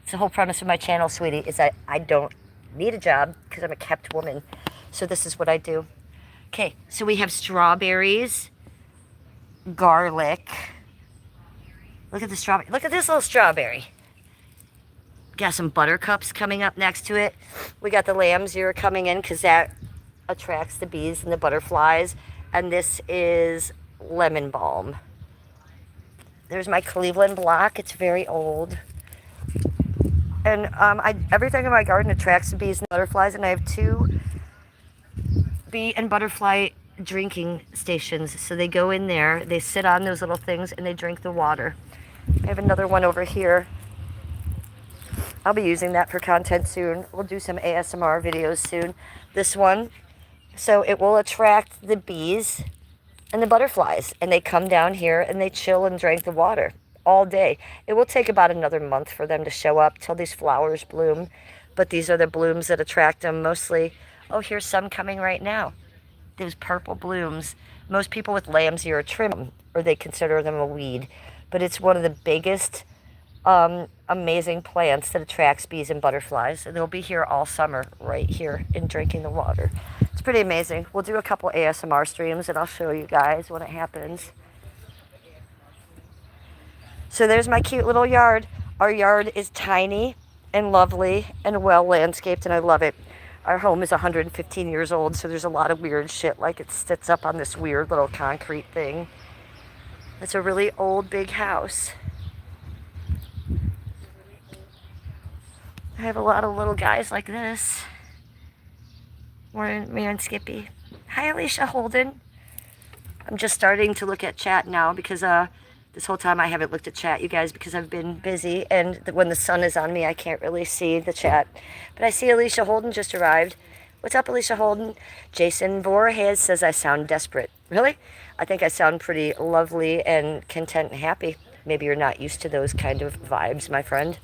It's the whole premise of my channel, sweetie, is that I don't need a job because I'm a kept woman. So this is what I do. Okay, so we have strawberries, garlic. Look at the strawberry. Look at this little strawberry. Got some buttercups coming up next to it. We got the lamb's ear coming in because that attracts the bees and the butterflies. And this is lemon balm. There's my Cleveland block. It's very old. And everything in my garden attracts the bees and butterflies. And I have 2 bee and butterfly drinking stations. So they go in there, they sit on those little things, and they drink the water. I have another one over here. I'll be using that for content soon. We'll do some ASMR videos soon. This one, so it will attract the bees and the butterflies, and they come down here and they chill and drink the water all day. It will take about another month for them to show up till these flowers bloom, but these are the blooms that attract them mostly. Oh, here's some coming right now. Those purple blooms. Most people with lamb's ear trim them, or they consider them a weed, but it's one of the biggest amazing plants that attracts bees and butterflies, and they'll be here all summer right here and drinking the water. It's pretty amazing. We'll do a couple ASMR streams and I'll show you guys when it happens. So there's my cute little yard. Our yard is tiny and lovely and well landscaped, and I love it. Our home is 115 years old, so there's a lot of weird shit, like it sits up on this weird little concrete thing. It's a really old big house. I have a lot of little guys like this. Me and Skippy. Hi, Alicia Holden. I'm just starting to look at chat now because this whole time I haven't looked at chat, you guys, because I've been busy, and when the sun is on me, I can't really see the chat. But I see Alicia Holden just arrived. What's up, Alicia Holden? Jason Voorhees says I sound desperate. Really? I think I sound pretty lovely and content and happy. Maybe you're not used to those kind of vibes, my friend.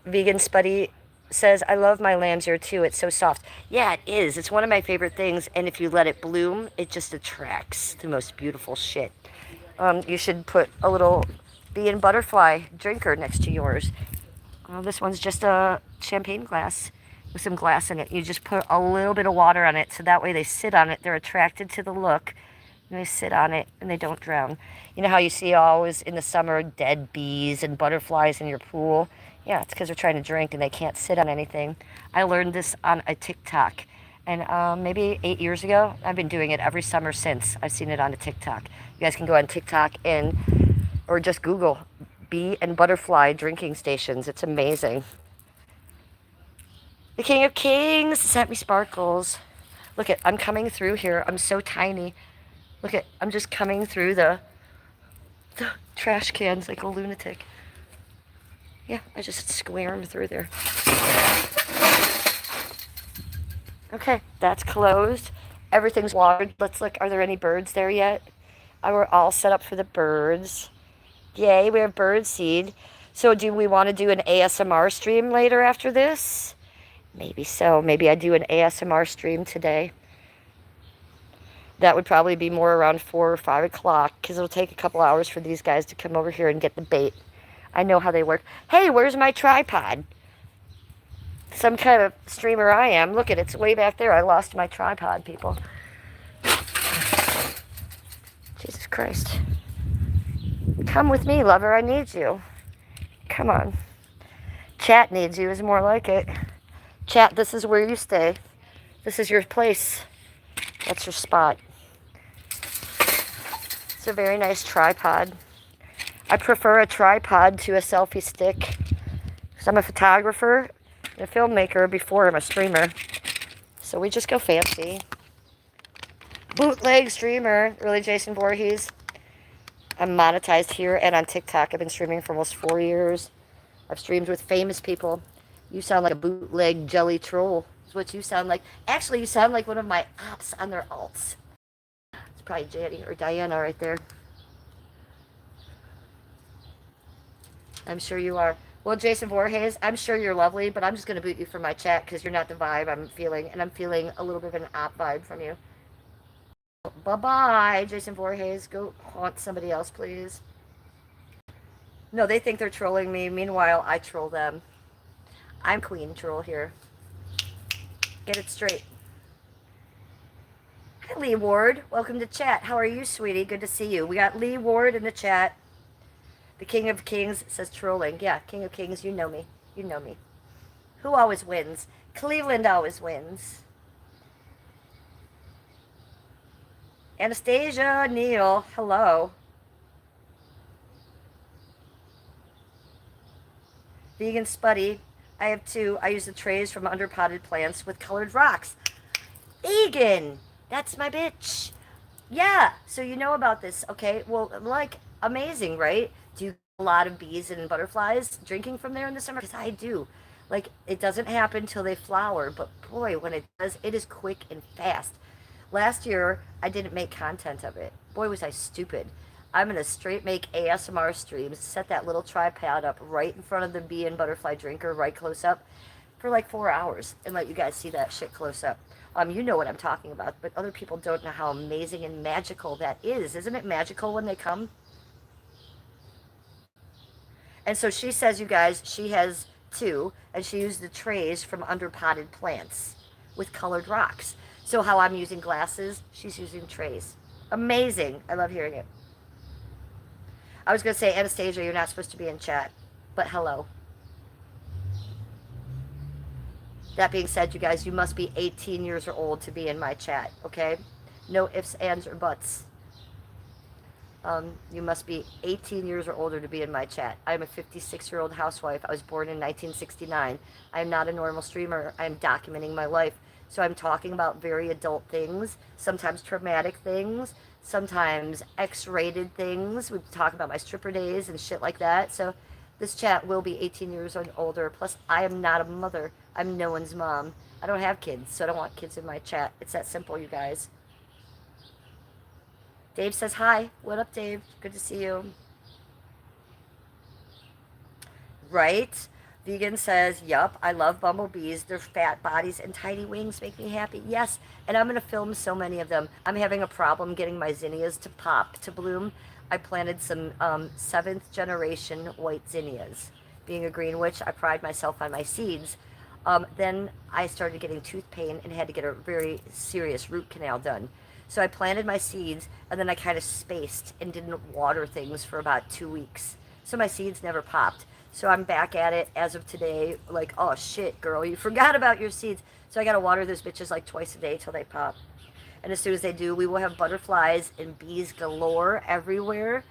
Vegan Spuddy says, I love my lamb's ear too. It's so soft. Yeah, it is. It's one of my favorite things. And if you let it bloom, it just attracts the most beautiful shit. You should put a little bee and butterfly drinker next to yours. This one's just a champagne glass with some glass in it. You just put a little bit of water on it so that way they sit on it. They're attracted to the look and they sit on it and they don't drown. You know how you see always in the summer dead bees and butterflies in your pool? Yeah, it's because they're trying to drink and they can't sit on anything. I learned this on a TikTok. And maybe 8 years ago, I've been doing it every summer since. I've seen it on a TikTok. You guys can go on TikTok or just Google bee and butterfly drinking stations. It's amazing. The King of Kings sent me sparkles. Look at, I'm coming through here. I'm so tiny. Look at, I'm just coming through the trash cans like a lunatic. Yeah, I just squirmed through there. Okay, that's closed. Everything's watered. Let's look. Are there any birds there yet? We're all set up for the birds. Yay, we have bird seed. So do we want to do an ASMR stream later after this? Maybe so. Maybe I do an ASMR stream today. That would probably be more around 4 or 5 o'clock because it'll take a couple hours for these guys to come over here and get the bait. I know how they work. Hey, where's my tripod? Some kind of streamer I am. Look at it. It's way back there. I lost my tripod, people. Jesus Christ. Come with me, lover. I need you. Come on. Chat needs you is more like it. Chat, this is where you stay. This is your place. That's your spot. It's a very nice tripod. I prefer a tripod to a selfie stick because I'm a photographer and a filmmaker before I'm a streamer. So we just go fancy. Bootleg streamer. Really, Jason Voorhees? I'm monetized here and on TikTok. I've been streaming for almost 4 years. I've streamed with famous people. You sound like a bootleg jelly troll. Is what you sound like. Actually, you sound like one of my ops on their alts. It's probably Janny or Diana right there. I'm sure you are. Well, Jason Voorhees, I'm sure you're lovely, but I'm just going to boot you from my chat because you're not the vibe I'm feeling, and I'm feeling a little bit of an op vibe from you. Bye-bye, Jason Voorhees. Go haunt somebody else, please. No, they think they're trolling me. Meanwhile, I troll them. I'm queen troll here. Get it straight. Hi, Lee Ward. Welcome to chat. How are you, sweetie? Good to see you. We got Lee Ward in the chat. The King of Kings says trolling. Yeah, King of Kings, you know me. You know me. Who always wins? Cleveland always wins. Anastasia, Neil, hello. Vegan Spuddy, I have 2. I use the trays from underpotted plants with colored rocks. Vegan, that's my bitch. Yeah, so you know about this, okay? Well, like, amazing, right? Do you get a lot of bees and butterflies drinking from there in the summer? Because I do. Like, it doesn't happen till they flower, but boy, when it does, it is quick and fast. Last year, I didn't make content of it. Boy, was I stupid. I'm going to straight make ASMR streams, set that little tripod up right in front of the bee and butterfly drinker, right close up, for like 4 hours, and let you guys see that shit close up. You know what I'm talking about, but other people don't know how amazing and magical that is. Isn't it magical when they come? And so she says, you guys, she has 2, and she used the trays from underpotted plants with colored rocks. So how I'm using glasses, she's using trays. Amazing. I love hearing it. I was going to say, Anastasia, you're not supposed to be in chat, but hello. That being said, you guys, you must be 18 years or old to be in my chat, okay? No ifs, ands, or buts. You must be 18 years or older to be in my chat. I'm a 56-year-old housewife. I was born in 1969. I am not a normal streamer. I am documenting my life. So I'm talking about very adult things, sometimes traumatic things, sometimes X-rated things. We talk about my stripper days and shit like that. So this chat will be 18 years or older. Plus, I am not a mother. I'm no one's mom. I don't have kids, so I don't want kids in my chat. It's that simple, you guys. Dave says hi. What up, Dave? Good to see you. Right? Vegan says, yup, I love bumblebees. Their fat bodies and tiny wings make me happy. Yes, and I'm going to film so many of them. I'm having a problem getting my zinnias to pop, to bloom. I planted some seventh generation white zinnias. Being a green witch, I pride myself on my seeds. Then I started getting tooth pain and had to get a very serious root canal done. So I planted my seeds and then I kind of spaced and didn't water things for about 2 weeks. So my seeds never popped. So I'm back at it as of today, like, oh shit, girl, you forgot about your seeds. So I gotta water those bitches like twice a day till they pop. And as soon as they do, we will have butterflies and bees galore everywhere.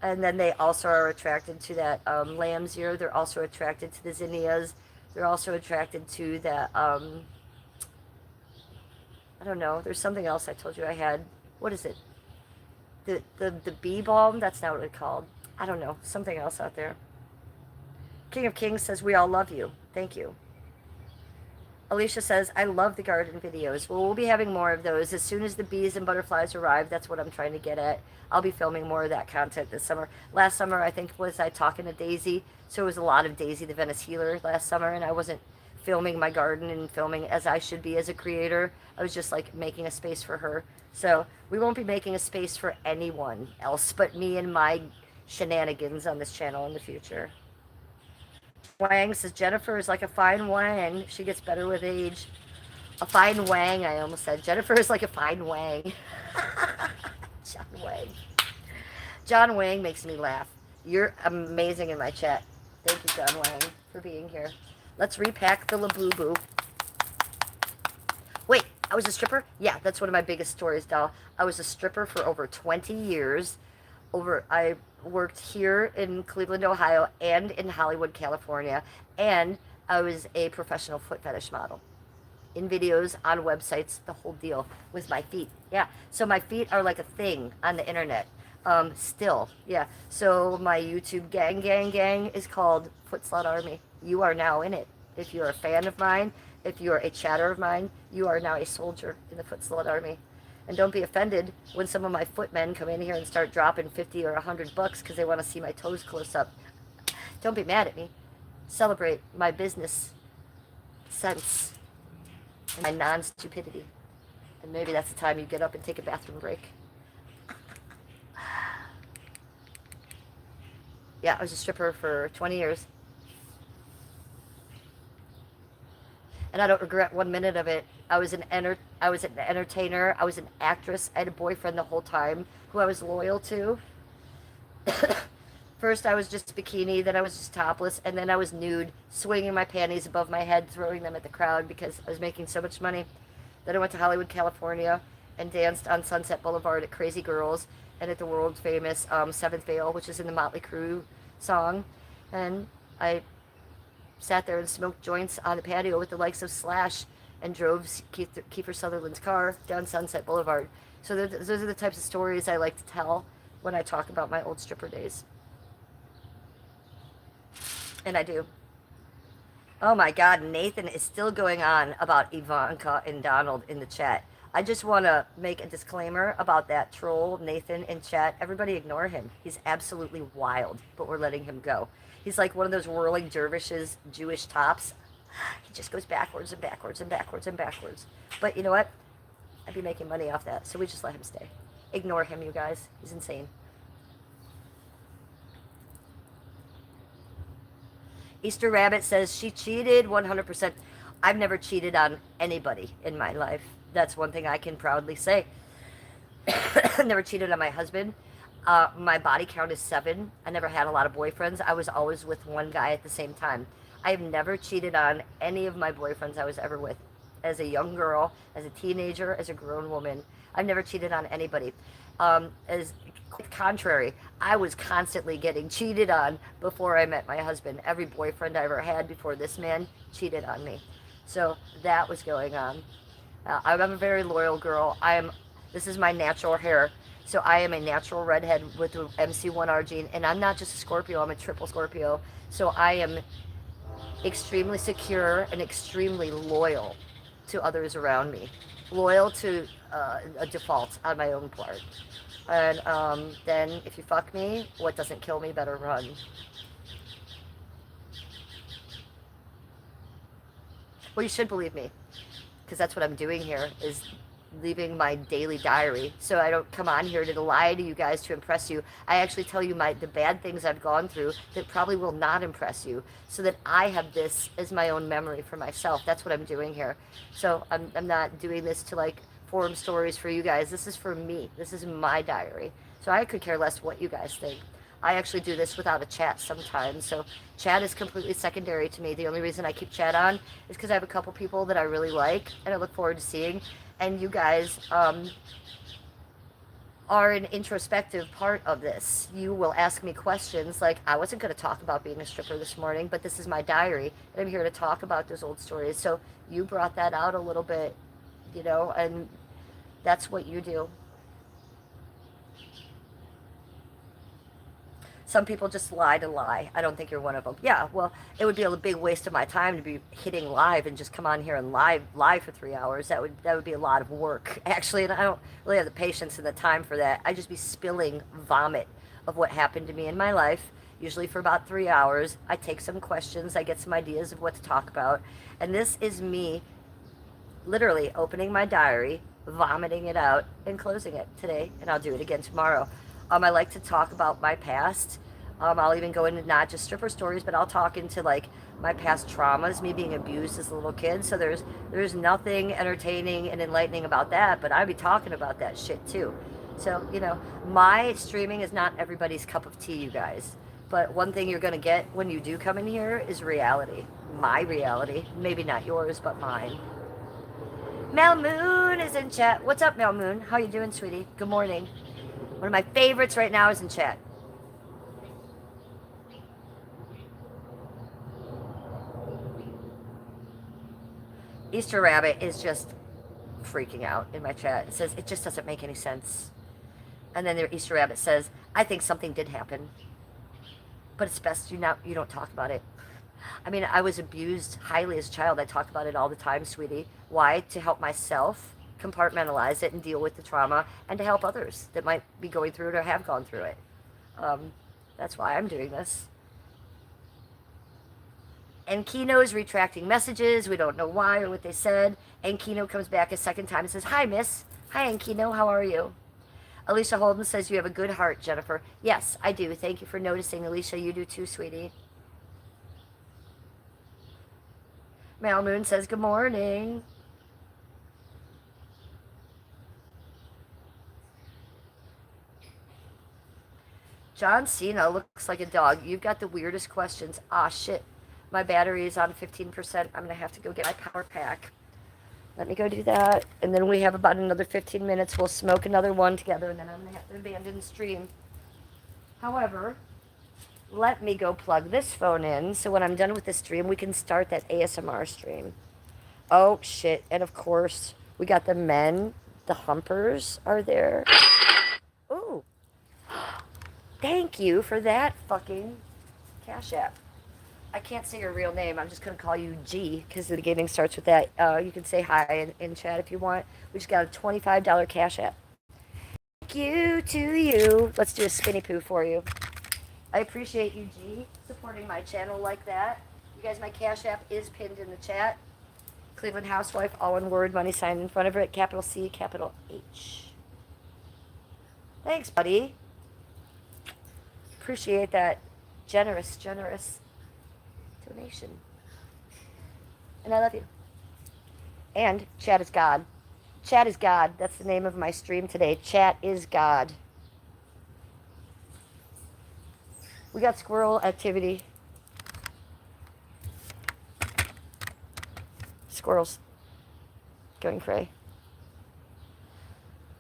And then they also are attracted to that lamb's ear. They're also attracted to the zinnias. They're also attracted to that, I don't know, there's something else I told you I had. What is it? The bee balm? That's not what it's called. I don't know, something else out there. King of Kings says, we all love you. Thank you. Alicia says, I love the garden videos. Well, we'll be having more of those. As soon as the bees and butterflies arrive, that's what I'm trying to get at. I'll be filming more of that content this summer. Last summer, I think, was I talking to Daisy. So it was a lot of Daisy the Venice Healer last summer, and I wasn't filming my garden and filming as I should be as a creator. I was just like making a space for her. So we won't be making a space for anyone else but me and my shenanigans on this channel in the future. Wang says, Jennifer is like a fine wang. She gets better with age. A fine wang, I almost said. Jennifer is like a fine wang. John Wang. John Wang makes me laugh. You're amazing in my chat. Thank you, John Wang, for being here. Let's repack the Labubu. Wait, I was a stripper? Yeah, that's one of my biggest stories, doll. I was a stripper for over 20 years. I worked here in Cleveland, Ohio, and in Hollywood, California, and I was a professional foot fetish model. In videos, on websites, the whole deal with my feet. Yeah, so my feet are like a thing on the internet. Still, yeah. So my YouTube gang is called Foot Slut Army. You are now in it. If you're a fan of mine, if you're a chatter of mine, you are now a soldier in the Foot Slut Army. And don't be offended when some of my footmen come in here and start dropping 50 or $100 because they want to see my toes close up. Don't be mad at me. Celebrate my business sense and my non-stupidity. And maybe that's the time you get up and take a bathroom break. Yeah, I was a stripper for 20 years. And I don't regret 1 minute of it. I was an entertainer. I was an actress. I had a boyfriend the whole time who I was loyal to. First, I was just bikini, then I was just topless, and then I was nude, swinging my panties above my head, throwing them at the crowd because I was making so much money. Then I went to Hollywood, California, and danced on Sunset Boulevard at Crazy Girls and at the world famous Seventh Veil, which is in the Motley Crue song. And I sat there and smoked joints on the patio with the likes of Slash and drove Kiefer Sutherland's car down Sunset Boulevard. So those are the types of stories I like to tell when I talk about my old stripper days. And I do. Oh my God, Nathan is still going on about Ivanka and Donald in the chat. I just want to make a disclaimer about that troll, Nathan, in chat. Everybody ignore him. He's absolutely wild, but we're letting him go. He's like one of those whirling dervishes, Jewish tops. He just goes backwards and backwards and backwards and backwards. But you know what? I'd be making money off that, so we just let him stay. Ignore him, you guys. He's insane. Easter Rabbit says she cheated 100%. I've never cheated on anybody in my life. That's one thing I can proudly say. Never cheated on my husband. My body count is 7. I never had a lot of boyfriends. I was always with one guy at the same time. I have never cheated on any of my boyfriends I was ever with. As a young girl, as a teenager, as a grown woman. I've never cheated on anybody. As contrary, I was constantly getting cheated on before I met my husband. Every boyfriend I ever had before this man cheated on me. So that was going on. I'm a very loyal girl. This is my natural hair. So I am a natural redhead with the MC1R gene. And I'm not just a Scorpio, I'm a triple Scorpio. So I am extremely secure and extremely loyal to others around me. Loyal to a default on my own part. And then if you fuck me, what doesn't kill me better run. Well, you should believe me, because that's what I'm doing here, is leaving my daily diary. So I don't come on here to lie to you guys to impress you. I actually tell you the bad things I've gone through that probably will not impress you, so that I have this as my own memory for myself. That's what I'm doing here. So I'm not doing this to like forum stories for you guys. This is for me. This is my diary. So I could care less what you guys think. I actually do this without a chat sometimes. So chat is completely secondary to me. The only reason I keep chat on is because I have a couple people that I really like and I look forward to seeing. And you guys are an introspective part of this. You will ask me questions like, I wasn't going to talk about being a stripper this morning, but this is my diary, and I'm here to talk about those old stories. So you brought that out a little bit, you know, and that's what you do. Some people just lie to lie. I don't think you're one of them. Yeah, well, it would be a big waste of my time to be hitting live and just come on here and live for 3 hours. That would be a lot of work, actually, and I don't really have the patience and the time for that. I'd just be spilling vomit of what happened to me in my life, usually for about 3 hours. I take some questions, I get some ideas of what to talk about, and this is me literally opening my diary, vomiting it out, and closing it today, and I'll do it again tomorrow. I like to talk about my past. I'll even go into not just stripper stories, but I'll talk into like my past traumas, me being abused as a little kid. So there's nothing entertaining and enlightening about that, but I'll be talking about that shit too. So, you know, my streaming is not everybody's cup of tea, you guys. But one thing you're going to get when you do come in here is reality. My reality. Maybe not yours, but mine. Mel Moon is in chat. What's up, Mel Moon? How you doing, sweetie? Good morning. One of my favorites right now is in chat. Easter Rabbit is just freaking out in my chat. It says, it just doesn't make any sense. And then the Easter Rabbit says, I think something did happen. But it's best you don't talk about it. I mean, I was abused highly as a child. I talk about it all the time, sweetie. Why? To help myself compartmentalize it and deal with the trauma, and to help others that might be going through it or have gone through it. That's why I'm doing this. And Kino is retracting messages. We don't know why or what they said. And Kino comes back a second time and says, hi, miss. Hi, Kino. How are you? Alicia Holden says, you have a good heart, Jennifer. Yes, I do. Thank you for noticing, Alicia. You do too, sweetie. Mal Moon says, good morning. John Cena looks like a dog. You've got the weirdest questions. Ah, shit. My battery is on 15%. I'm going to have to go get my power pack. Let me go do that. And then we have about another 15 minutes. We'll smoke another one together, and then I'm going to have to abandon the stream. However, let me go plug this phone in, so when I'm done with the stream, we can start that ASMR stream. Oh, shit. And, of course, we got the men. The humpers are there. Ooh. Thank you for that fucking Cash App. I can't say your real name. I'm just going to call you G because the beginning starts with that. You can say hi in chat if you want. We just got a $25 Cash App. Thank you to you. Let's do a spinny poo for you. I appreciate you, G, supporting my channel like that. You guys, my Cash App is pinned in the chat. Cleveland Housewife, all one word, money sign in front of it, capital C, capital H. Thanks, buddy. Appreciate that generous donation. And I love you. And chat is God. Chat is God. That's the name of my stream today. Chat is God. We got squirrel activity. Squirrels. Going cray.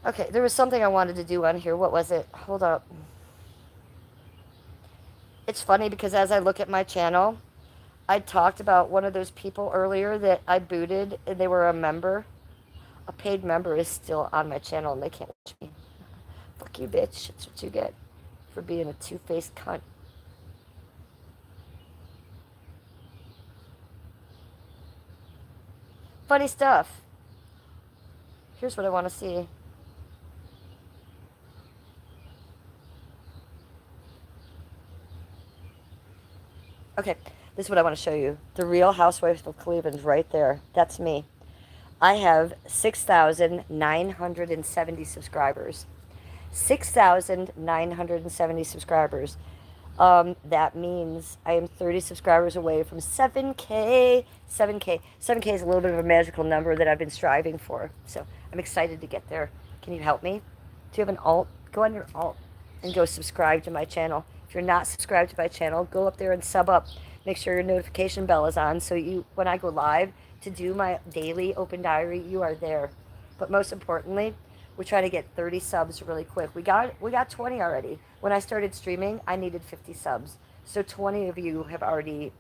Okay, there was something I wanted to do on here. What was it? Hold up. It's funny because as I look at my channel, I talked about one of those people earlier that I booted and they were a member. A paid member is still on my channel and they can't reach me. Fuck you, bitch. That's what you get for being a two-faced cunt. Funny stuff. Here's what I want to see. Okay, this is what I want to show you. The Real Housewife of Cleveland right there. That's me. I have 6,970 subscribers. 6,970 subscribers. That means I am 30 subscribers away from 7K. 7K. 7K is a little bit of a magical number that I've been striving for. So I'm excited to get there. Can you help me? Do you have an alt? Go on your alt and go subscribe to my channel. If you're not subscribed to my channel, go up there and sub up. Make sure your notification bell is on so you, when I go live to do my daily open diary, you are there. But most importantly, we're trying to get 30 subs really quick. We got 20 already. When I started streaming, I needed 50 subs. So 20 of you have already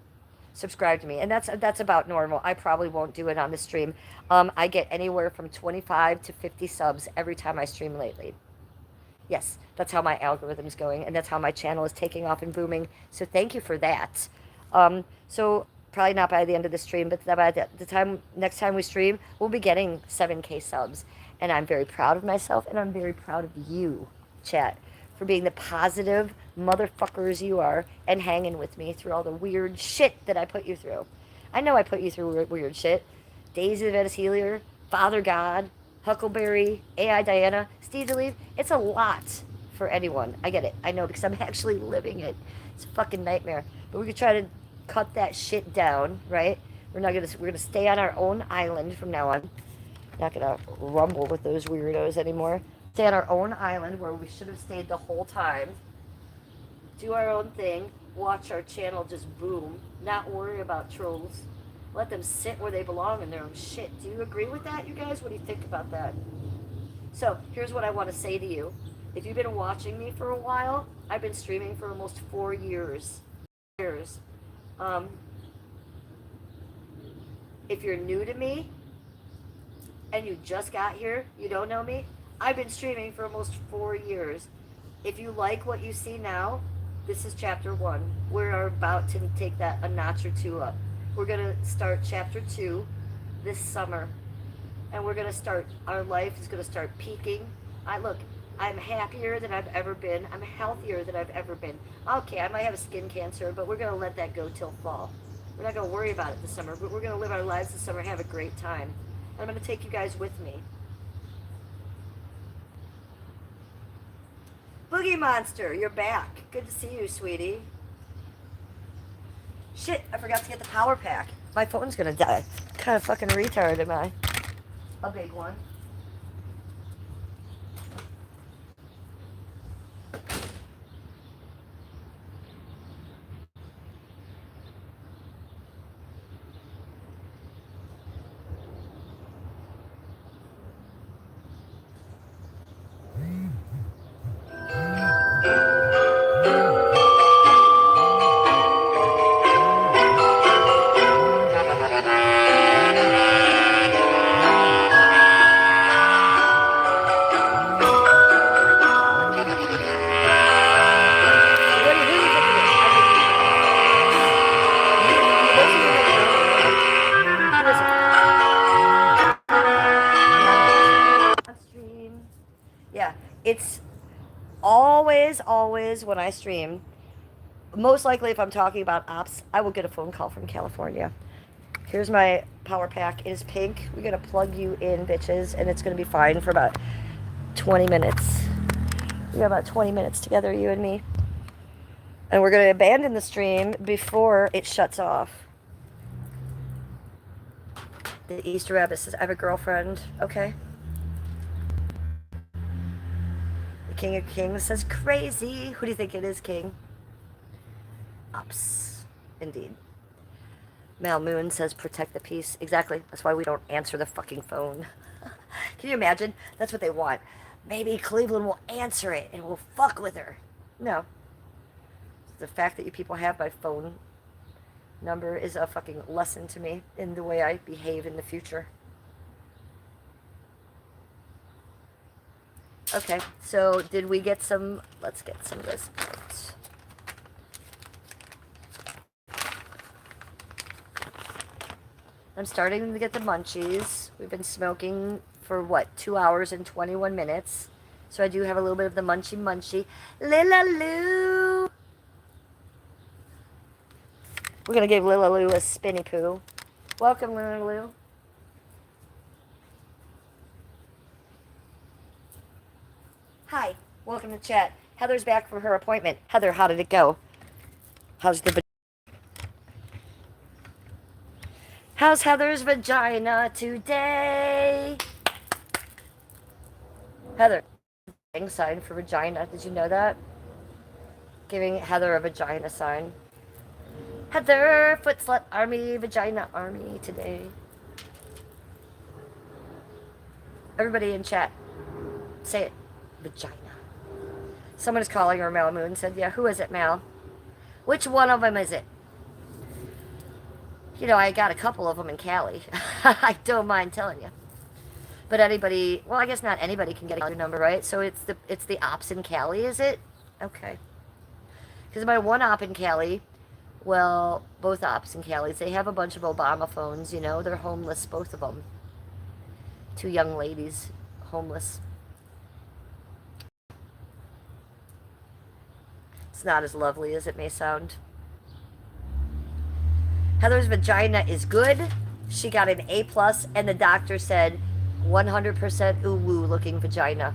subscribe to me, and that's about normal. I probably won't do it on the stream. I get anywhere from 25 to 50 subs every time I stream lately. Yes, that's how my algorithm's going, and that's how my channel is taking off and booming. So thank you for that. So probably not by the end of the stream, but by the time next time we stream, we'll be getting 7K subs, and I'm very proud of myself, and I'm very proud of you, chat, for being the positive motherfuckers you are and hanging with me through all the weird shit that I put you through. I know I put you through weird shit. Daisy the Venus Healer, Father God, Huckleberry, AI Diana, Steve DeLeve. It's a lot for anyone. I get it. I know because I'm actually living it. It's a fucking nightmare. But we could try to cut that shit down, right? We're gonna stay on our own island from now on. Not gonna rumble with those weirdos anymore. Stay on our own island where we should have stayed the whole time. Do our own thing. Watch our channel just boom. Not worry about trolls. Let them sit where they belong in their own shit. Do you agree with that, you guys? What do you think about that? So, here's what I want to say to you. If you've been watching me for a while, I've been streaming for almost 4 years. If you're new to me and you just got here, you don't know me, I've been streaming for almost 4 years. If you like what you see now, this is chapter 1. We're about to take that a notch or 2 up. We're going to start chapter 2 this summer. And we're going to start, our life is going to start peaking. I'm happier than I've ever been. I'm healthier than I've ever been. Okay, I might have a skin cancer, but we're going to let that go till fall. We're not going to worry about it this summer, but we're going to live our lives this summer and have a great time. And I'm going to take you guys with me. Boogie Monster, you're back. Good to see you, sweetie. Shit, I forgot to get the power pack. My phone's gonna die. What kind of fucking retard am I? A big one. Yeah, it's always when I stream, most likely if I'm talking about ops, I will get a phone call from California. Here's my power pack. It is pink. We're going to plug you in, bitches, and it's going to be fine for about 20 minutes. We got about 20 minutes together, you and me. And we're going to abandon the stream before it shuts off. The Easter Rabbit says, I have a girlfriend. Okay. The King of Kings says, crazy. Who do you think it is, King? Ups. Indeed. Mal Moon says, protect the peace. Exactly. That's why we don't answer the fucking phone. Can you imagine? That's what they want. Maybe Cleveland will answer it and we'll fuck with her. No. The fact that you people have my phone number is a fucking lesson to me in the way I behave in the future. Okay, so did we get some? Let's get some of this. I'm starting to get the munchies. We've been smoking for what, 2 hours and 21 minutes. So I do have a little bit of the munchy. Lila Lou. We're going to give Lulu a spinny poo. Welcome, Lulu. Hi. Welcome to chat. Heather's back from her appointment. Heather, how did it go? How's the... How's Heather's vagina today? Heather, sign for vagina. Did you know that? Giving Heather a vagina sign. Heather, foot slut army, vagina army today. Everybody in chat, say it. Vagina. Someone is calling her Mal Moon. Said, yeah, who is it, Mal? Which one of them is it? You know, I got a couple of them in Cali. I don't mind telling you. But anybody, well, I guess not anybody can get a number, right? So it's the ops in Cali, is it? Okay. Because my one op in Cali, well, both ops in Cali, they have a bunch of Obama phones, you know. They're homeless, both of them. Two young ladies, homeless. It's not as lovely as it may sound. Heather's vagina is good. She got an A+, and the doctor said 100% ooh-woo looking vagina.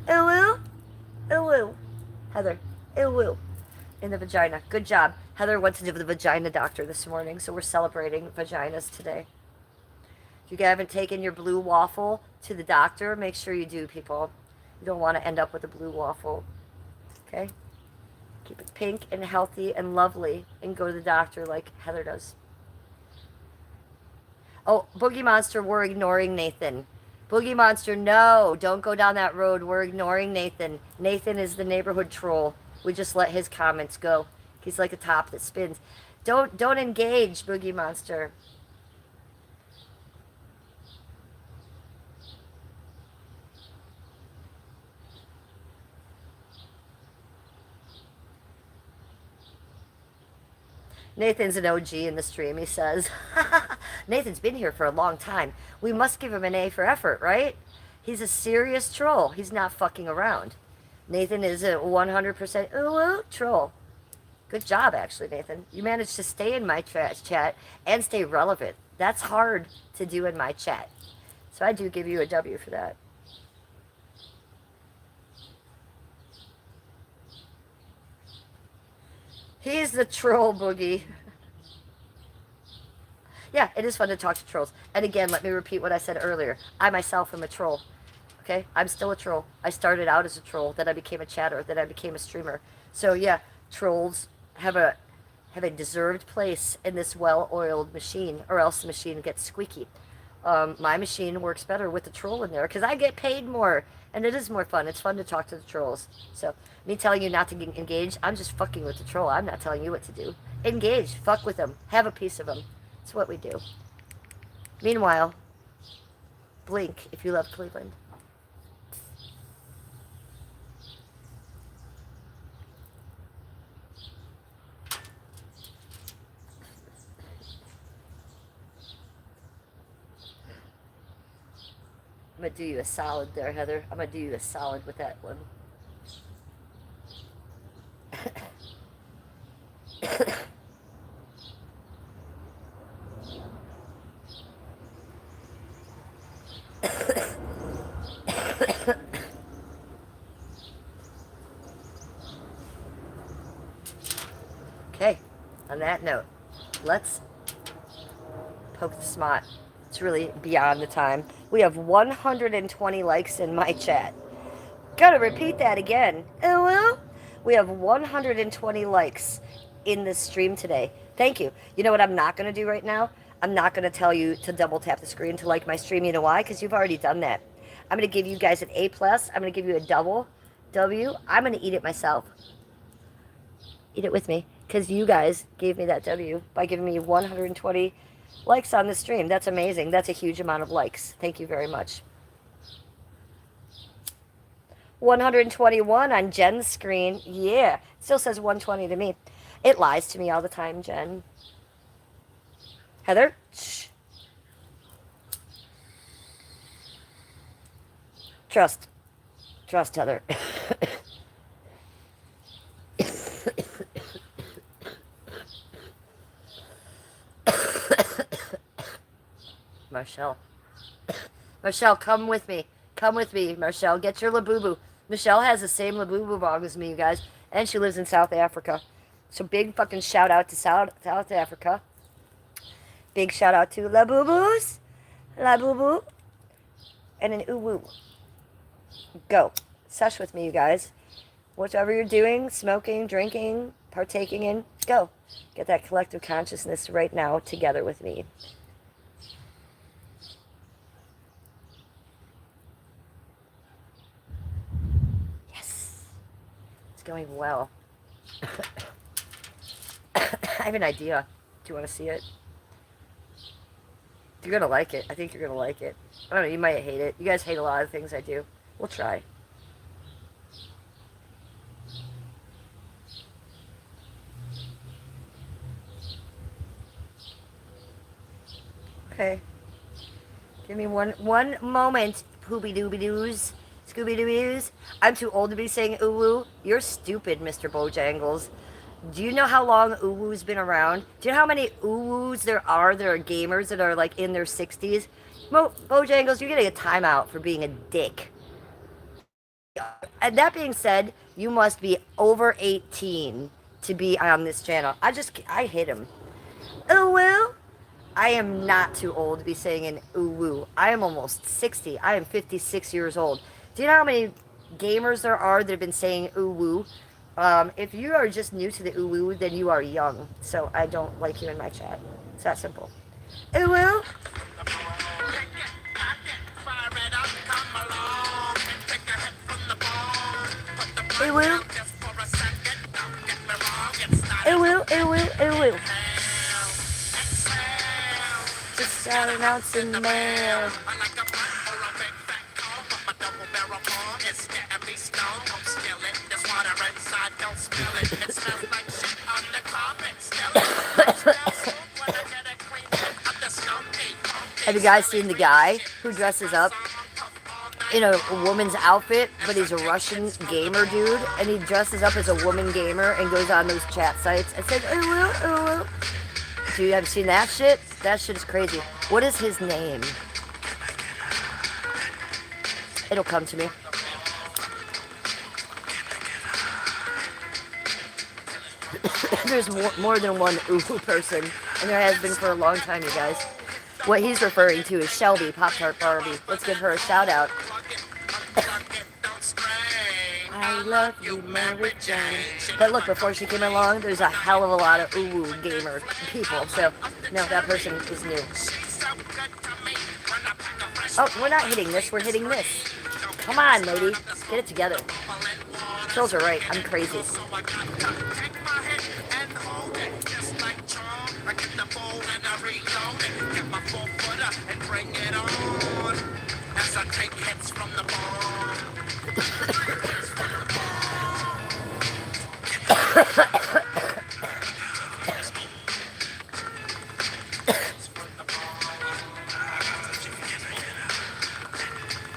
Ooh-woo? Ooh-woo. Heather, ooh-woo. In the vagina. Good job. Heather went to the vagina doctor this morning, so we're celebrating vaginas today. If you haven't taken your blue waffle to the doctor, make sure you do, people. You don't want to end up with a blue waffle. Okay? Keep it pink and healthy and lovely and go to the doctor like Heather does. Oh, Boogie Monster, we're ignoring Nathan. Boogie Monster, no, don't go down that road. We're ignoring Nathan. Nathan is the neighborhood troll. We just let his comments go. He's like a top that spins. Don't engage, Boogie Monster. Nathan's an OG in the stream, he says. Nathan's been here for a long time. We must give him an A for effort, right? He's a serious troll. He's not fucking around. Nathan is a 100% ooh troll. Good job, actually, Nathan. You managed to stay in my chat and stay relevant. That's hard to do in my chat. So I do give you a W for that. He's the troll, Boogie. Yeah, it is fun to talk to trolls. And again, let me repeat what I said earlier. I myself am a troll. Okay? I'm still a troll. I started out as a troll, then I became a chatter, then I became a streamer. So yeah, trolls have a deserved place in this well-oiled machine, or else the machine gets squeaky. My machine works better with the troll in there because I get paid more, and it is more fun. It's fun to talk to the trolls. So me telling you not to engage, I'm just fucking with the troll. I'm not telling you what to do. Engage, fuck with them, have a piece of them. That's what we do. Meanwhile, blink if you love Cleveland. I'm going to do you a solid there, Heather. I'm going to do you a solid with that one. Okay, on that note, let's poke the smot. It's really beyond the time. We have 120 likes in my chat. Gotta repeat that again. Oh well. We have 120 likes in this stream today. Thank you. You know what I'm not going to do right now? I'm not going to tell you to double tap the screen to like my stream. You know why? Because you've already done that. I'm going to give you guys an A+. I'm going to give you a double W. I'm going to eat it myself. Eat it with me. Because you guys gave me that W by giving me 120 likes on the stream. That's amazing. That's a huge amount of likes. Thank you very much. 121 on Jen's screen. Yeah. It still says 120 to me. It lies to me all the time, Jen. Heather? Shh. Trust. Trust, Heather. Marshall. Marshall, come with me. Come with me, Marshall. Get your Labubu. Michelle has the same Labubu bog as me, you guys. And she lives in South Africa. So big fucking shout out to South Africa. Big shout out to Labubus. Labubu. And an uwu. Go. Sesh with me, you guys. Whatever you're doing, smoking, drinking, partaking in, go. Get that collective consciousness right now together with me. Yes. It's going well. I have an idea. Do you want to see it? You're going to like it. I think you're going to like it. I don't know. You might hate it. You guys hate a lot of things I do. We'll try. Okay. Give me one moment, poopy-dooby-doos. Scooby-Doobies. I'm too old to be saying uwu. You're stupid, Mr. Bojangles. Do you know how long uwu's been around? Do you know how many uwus there are gamers that are like in their 60s? Bojangles, you're getting a timeout for being a dick. And that being said, you must be over 18 to be on this channel. I hit him. Uwu? I am not too old to be saying an uwu. I am almost 60. I am 56 years old. Do you know how many gamers there are that have been saying uwu? If you are just new to the uwu, then you are young. So I don't like you in my chat. It's that simple. Uwu? Uwu? Uwu, uwu, uwu. Just got an ounce in the mail. Have you guys seen the guy who dresses up in a woman's outfit, but he's a Russian gamer dude, and he dresses up as a woman gamer and goes on those chat sites and says, ooh, ooh. Do you have seen that shit? That shit is crazy. What is his name? It'll come to me. There's more than one ooh person, and there has been for a long time, you guys. What he's referring to is Shelby, Pop-Tart Barbie. Let's give her a shout out. I love you, Mary Jane. But look, before she came along, there's a hell of a lot of ooh gamer people. So, no, that person is new. Oh, we're not hitting this, we're hitting this. Come on, lady. Get it together. Trolls are right, I'm crazy.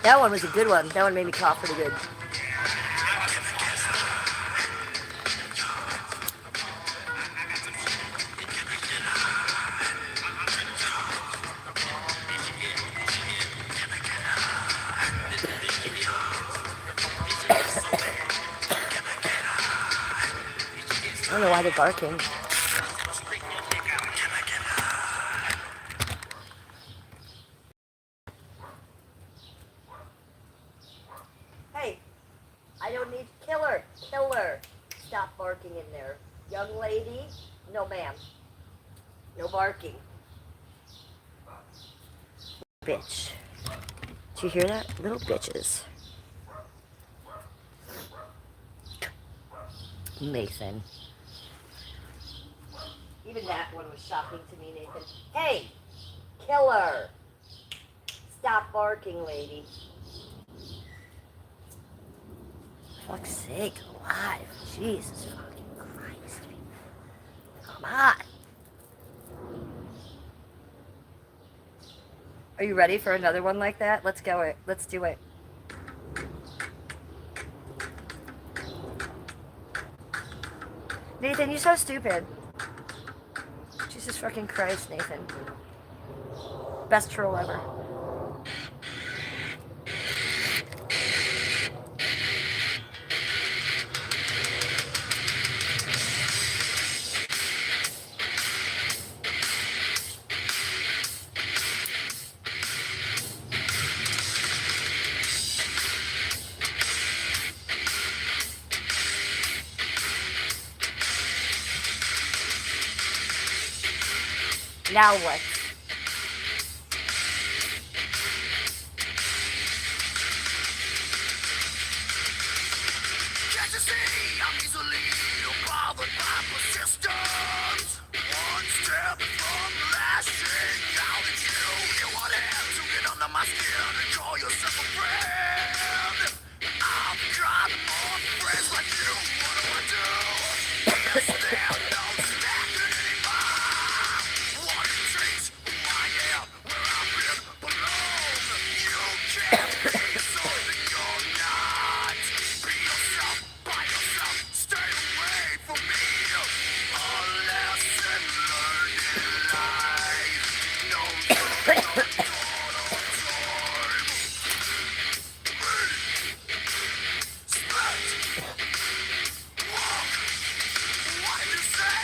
That one was a good one. That one made me cough pretty good. I don't know why they're barking. Hey, I don't need killer. Stop barking in there. Young lady, no ma'am. No barking. Bitch. Did you hear that? Little bitches. Nathan. Even that one was shocking to me, Nathan. Hey! Killer! Stop barking, lady. For fuck's sake, alive. Jesus fucking Christ. Come on. Are you ready for another one like that? Let's go. Let's do it. Nathan, you're so stupid. Jesus fucking Christ, Nathan. Best troll ever. Now what? Can't you see I'm easily bothered by persistence? One step from lashing out at you. You want to get under my skin and call yourself a friend. I've got more friends like you. What do I do? Stand no stacking anymore. What it takes, who I am, where I've been belong. You can't be something you're not. Be yourself, by yourself, stay away from me. A lesson learned in life. No time. What did you say?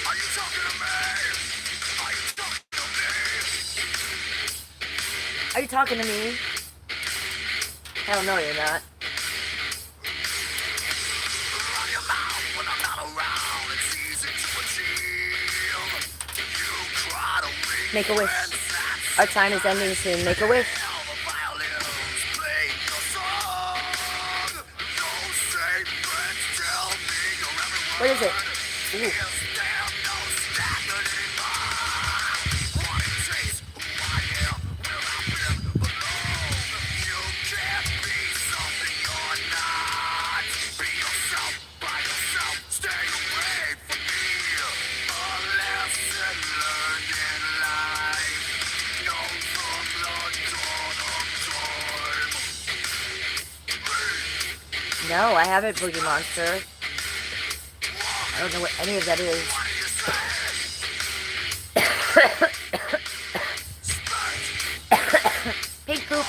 Are you talking to me? Are you talking to me? Are you talking to me? Hell no, you're not. Run your mouth when I'm not around. It's easy to achieve. You cry to me. Make a wish. Our time is ending soon. Make a wish. All the violins play your song. Don't say friends, tell me you're everyone. What is it? Ooh. Is there no standard anymore? What it takes, who I am, where I've been belong. You can't be something you're not. Be yourself, by yourself, stay away from me. A lesson learned in life. Known from the dawn of time. No, I haven't, Boogie Monster. I don't know what any of that is. What do you say? Pink poop.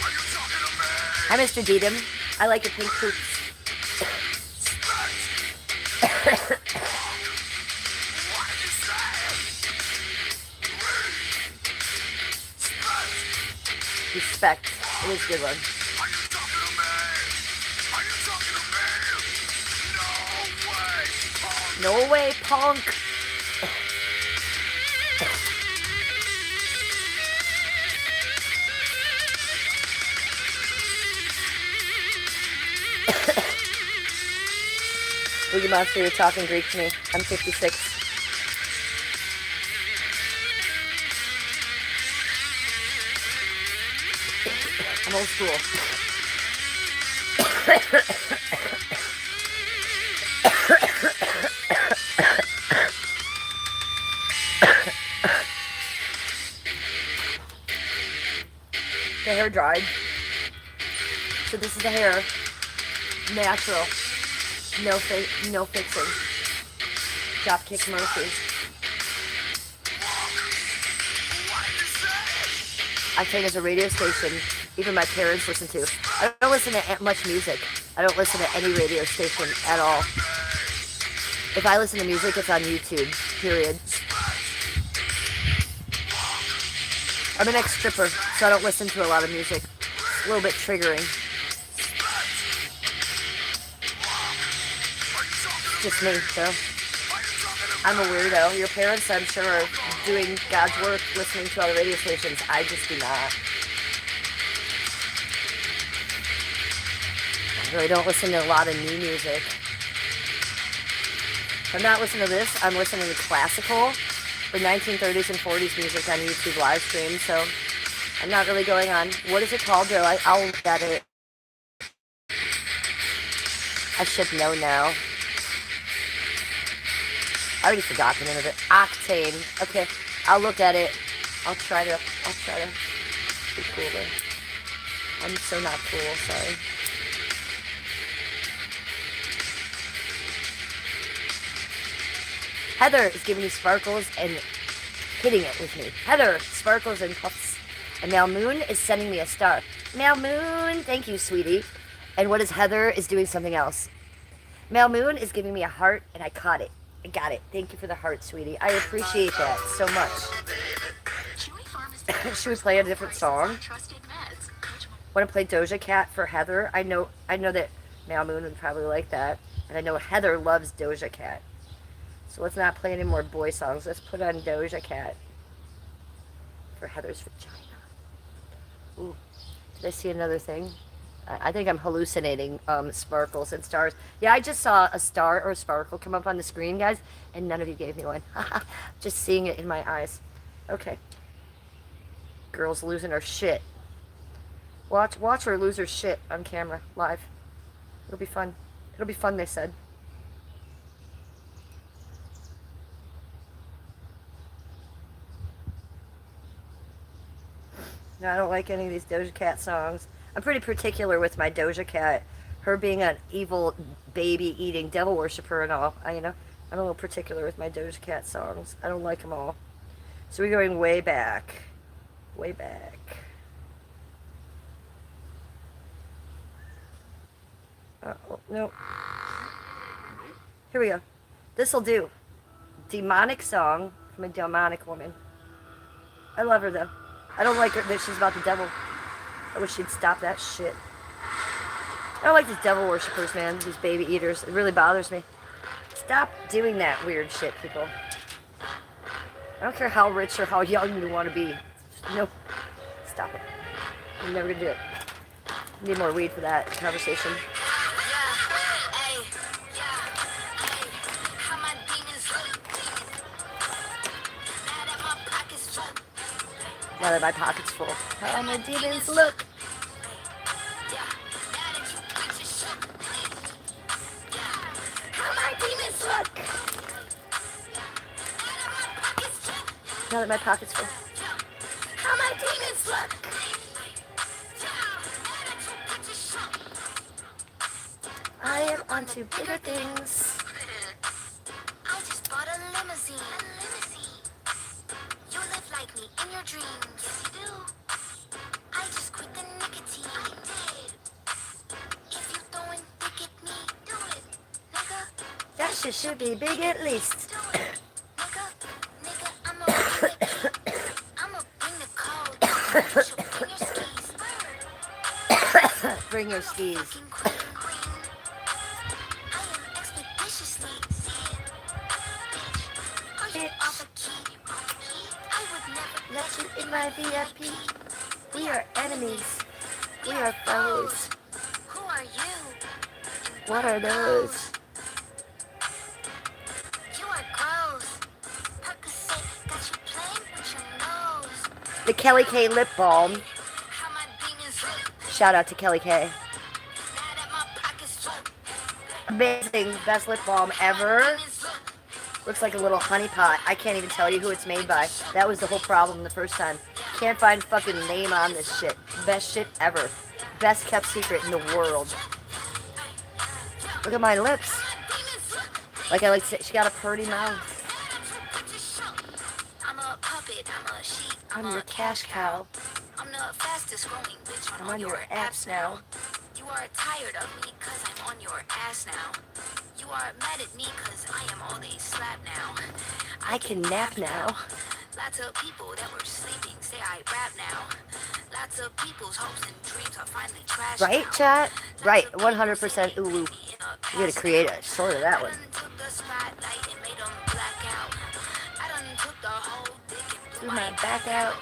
Are you talking to me? Hi, Mr. Deedham. I like your pink poops. What did you say? Respect. It is a good one. Are you talking to me? Are you talking to me? No way, punk. No way, punk. Boogie Monster, you're talking Greek to me. I'm 56. I'm old school. The hair dried. So this is the hair. Natural. No fixing. Dropkick Murphy. I think as a radio station, even my parents listen to. I don't listen to much music. I don't listen to any radio station at all. If I listen to music, it's on YouTube, period. I'm an ex-stripper, so I don't listen to a lot of music. It's a little bit triggering. It's just me, so. I'm a weirdo. Your parents, I'm sure, are doing God's work listening to all the radio stations. I just do not. I really don't listen to a lot of new music. If I'm not listening to this, I'm listening to classical or 1930s and 40s music on YouTube live stream, so I'm not really going on. What is it called, Joe? I'll look at it. I should know now. I already forgot the name of it. Octane. Okay, I'll look at it. I'll try to be cooler. I'm so not cool, sorry. Heather is giving me sparkles and hitting it with me. Heather, sparkles and puffs. And Mal Moon is sending me a star. Mal Moon, thank you, sweetie. And what is Heather is doing something else. Mal Moon is giving me a heart, and I caught it. I got it. Thank you for the heart, sweetie. I appreciate that so much. Should we play a different song? Want to play Doja Cat for Heather? I know that Mal Moon would probably like that. And I know Heather loves Doja Cat. So let's not play any more boy songs. Let's put on Doja Cat for Heather's vagina. Ooh, did I see another thing? I think I'm hallucinating sparkles and stars. Yeah, I just saw a star or a sparkle come up on the screen, guys, and none of you gave me one. Just seeing it in my eyes. Okay. Girl's losing her shit. Watch her lose her shit on camera, live. It'll be fun. It'll be fun, they said. No, I don't like any of these Doja Cat songs. I'm pretty particular with my Doja Cat. Her being an evil baby-eating devil worshiper and all. I'm a little particular with my Doja Cat songs. I don't like them all. So we're going way back. Way back. Oh, no. Here we go. This'll do. Demonic song from a demonic woman. I love her, though. I don't like her that she's about the devil. I wish she'd stop that shit. I don't like these devil worshippers, man. These baby eaters. It really bothers me. Stop doing that weird shit, people. I don't care how rich or how young you want to be. No. Stop it. I'm never gonna do it. Need more weed for that conversation. Now that my pocket's full. How my demons look. How my demons look. Now that my pocket's full. How my demons look. I am onto bigger things. I just bought a limousine. You live like me in your dreams. Yes, you do. I just quit the nicotine. If you throwing dick at me, do it, nigga. That shit should be big at least. Do it, nigga. I'ma bring the code. Bring your skis. Fucking queen. I am expeditiously. Are you off a key? I would never Let you in my VIP. We are enemies. We are foes. Who are you? What are those? You are gross. Percocet got you playing with your nose. The Kelly K lip balm. How my demons look. Shout out to Kelly K. Now that my pockets full. Amazing. Best lip balm ever. Looks like a little honey pot. I can't even tell you who it's made by. That was the whole problem the first time. Can't find fucking name on this shit. Best shit ever. Best kept secret in the world. Look at my lips. Like I like to say, she got a pretty mouth. I'm a puppet, I'm a sheep, I'm your cash cow. I'm the fastest growing bitch I'm on your apps now. You are tired of me cause I'm on your ass now. You are mad at me cause I am all they slap now. I can nap now. Lots of people that were sleeping say I rap now. Lots of people's hopes and dreams are finally trashed Right, now. chat? Lots Right, of people 100% say Ulu. me in a We gotta past create now. a sort of that I one. done took the spotlight and made them black out. I done took the whole dick and Do blew my back out.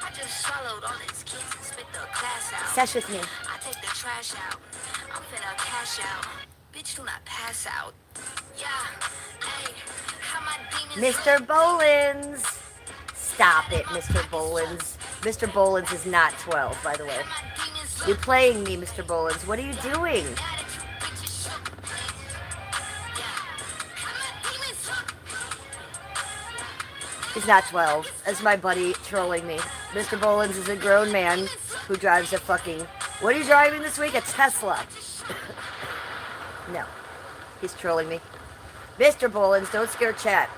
I just swallowed all his kids and spit the class out. Sesh with me. I take the trash out. I'm finna cash out. Bitch, do not pass out. Yeah, hey, how my demons Mr. Bolins. Stop it, Mr. Bolins. Mr. Bolins is not 12, by the way. You're playing me, Mr. Bolins. What are you doing? He's not 12. That's my buddy trolling me. Mr. Bolins is a grown man who drives a fucking... What are you driving this week? A Tesla. No. He's trolling me. Mr. Bolins, don't scare chat.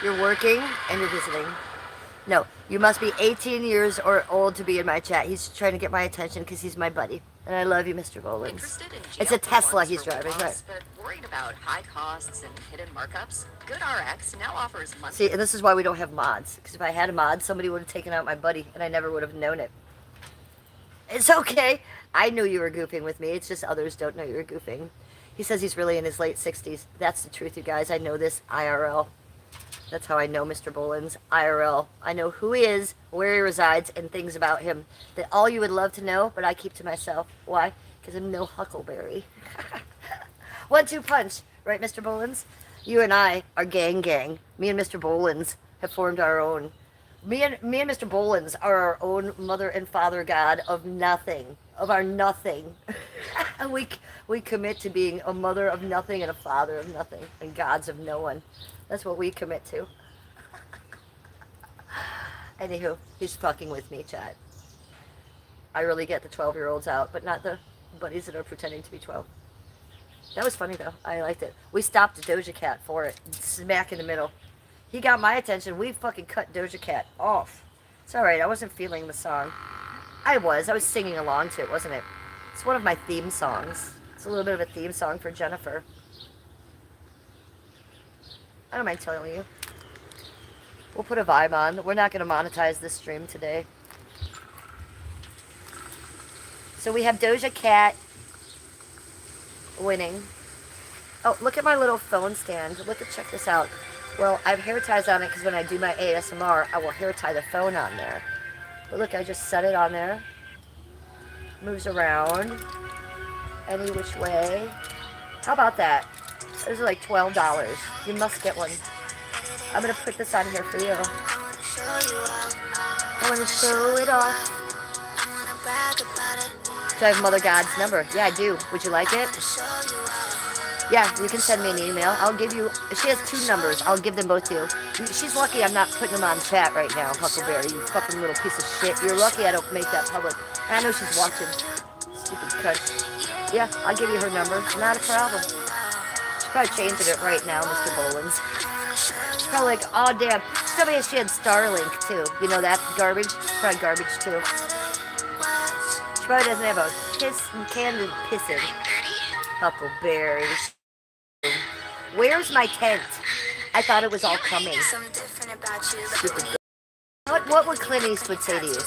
You're working and you're visiting. No, you must be 18 years or old to be in my chat. He's trying to get my attention because he's my buddy. And I love you, Mr. Bolins. It's a Tesla he's driving, right? But worried about high costs and hidden markups? GoodRx now offers monthly. See, and this is why we don't have mods. Because if I had a mod, somebody would have taken out my buddy, and I never would have known it. It's okay. I knew you were goofing with me. It's just others don't know you're goofing. He says he's really in his late 60s. That's the truth, you guys. I know this IRL. That's how I know Mr. Bolins, IRL. I know who he is, where he resides, and things about him that all you would love to know, but I keep to myself. Why? Because I'm no Huckleberry. 1-2 punch. Right, Mr. Bolins? You and I are gang. Me and Mr. Bolins have formed our own. Me and Mr. Bolins are our own mother and father god of nothing. Of our nothing. And we commit to being a mother of nothing and a father of nothing. And gods of no one. That's what we commit to. Anywho, he's fucking with me, chat. I really get the 12-year-olds out, but not the buddies that are pretending to be 12. That was funny, though. I liked it. We stopped Doja Cat for it. Smack in the middle. He got my attention. We fucking cut Doja Cat off. It's alright. I wasn't feeling the song. I was singing along to it, wasn't it? It's one of my theme songs. It's a little bit of a theme song for Jennifer. I don't mind telling you. We'll put a vibe on. We're not going to monetize this stream today. So we have Doja Cat winning. Oh, look at my little phone stand. Check this out. Well, I have hair ties on it because when I do my ASMR, I will hair tie the phone on there. But look, I just set it on there. Moves around. Any which way. How about that? Those are like $12. You must get one. I'm going to put this on here for you. I want to show it off. Do I have Mother God's number? Yeah, I do. Would you like it? Yeah, you can send me an email. I'll give you... She has 2 numbers. I'll give them both to you. She's lucky I'm not putting them on chat right now, Huckleberry. You fucking little piece of shit. You're lucky I don't make that public. And I know she's watching. Stupid cunt. Yeah, I'll give you her number. Not a problem. Probably changing it right now, Mr. Bolins. She's probably like, oh damn. Somebody she had Starlink too. You know that garbage? Probably garbage too. She probably doesn't have a piss and candid pissing. Huckleberry. Where's my tent? I thought it was all coming. Stupid. What would Clint Eastwood say to you?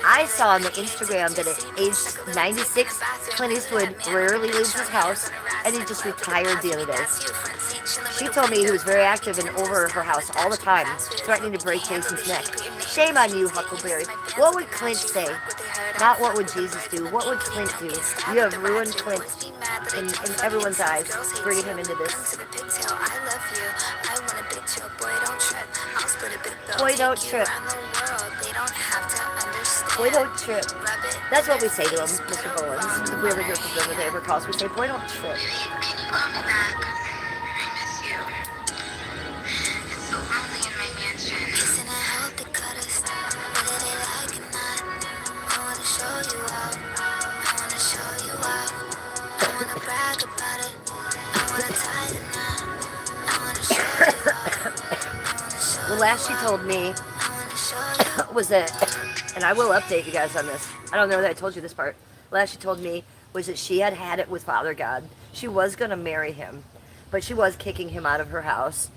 I saw on the Instagram that at age 96, Clint Eastwood rarely leaves his house, and he just retired the other day. She told me he was very active and over her house all the time, threatening to break Jason's neck. Shame on you, Huckleberry. What would Clint say? Not what would Jesus do. What would Clint do? You have ruined Clint in everyone's eyes, bringing him into this. Boy, don't trip. Boy, don't trip. That's what we say to him, Mr. Bolins. If we ever hear from him, if they ever call us, we say, boy, don't trip. The last she told me was that, and I will update you guys on this. I don't know that I told you this part. Last she told me was that she had had it with Father God. She was going to marry him, but she was kicking him out of her house.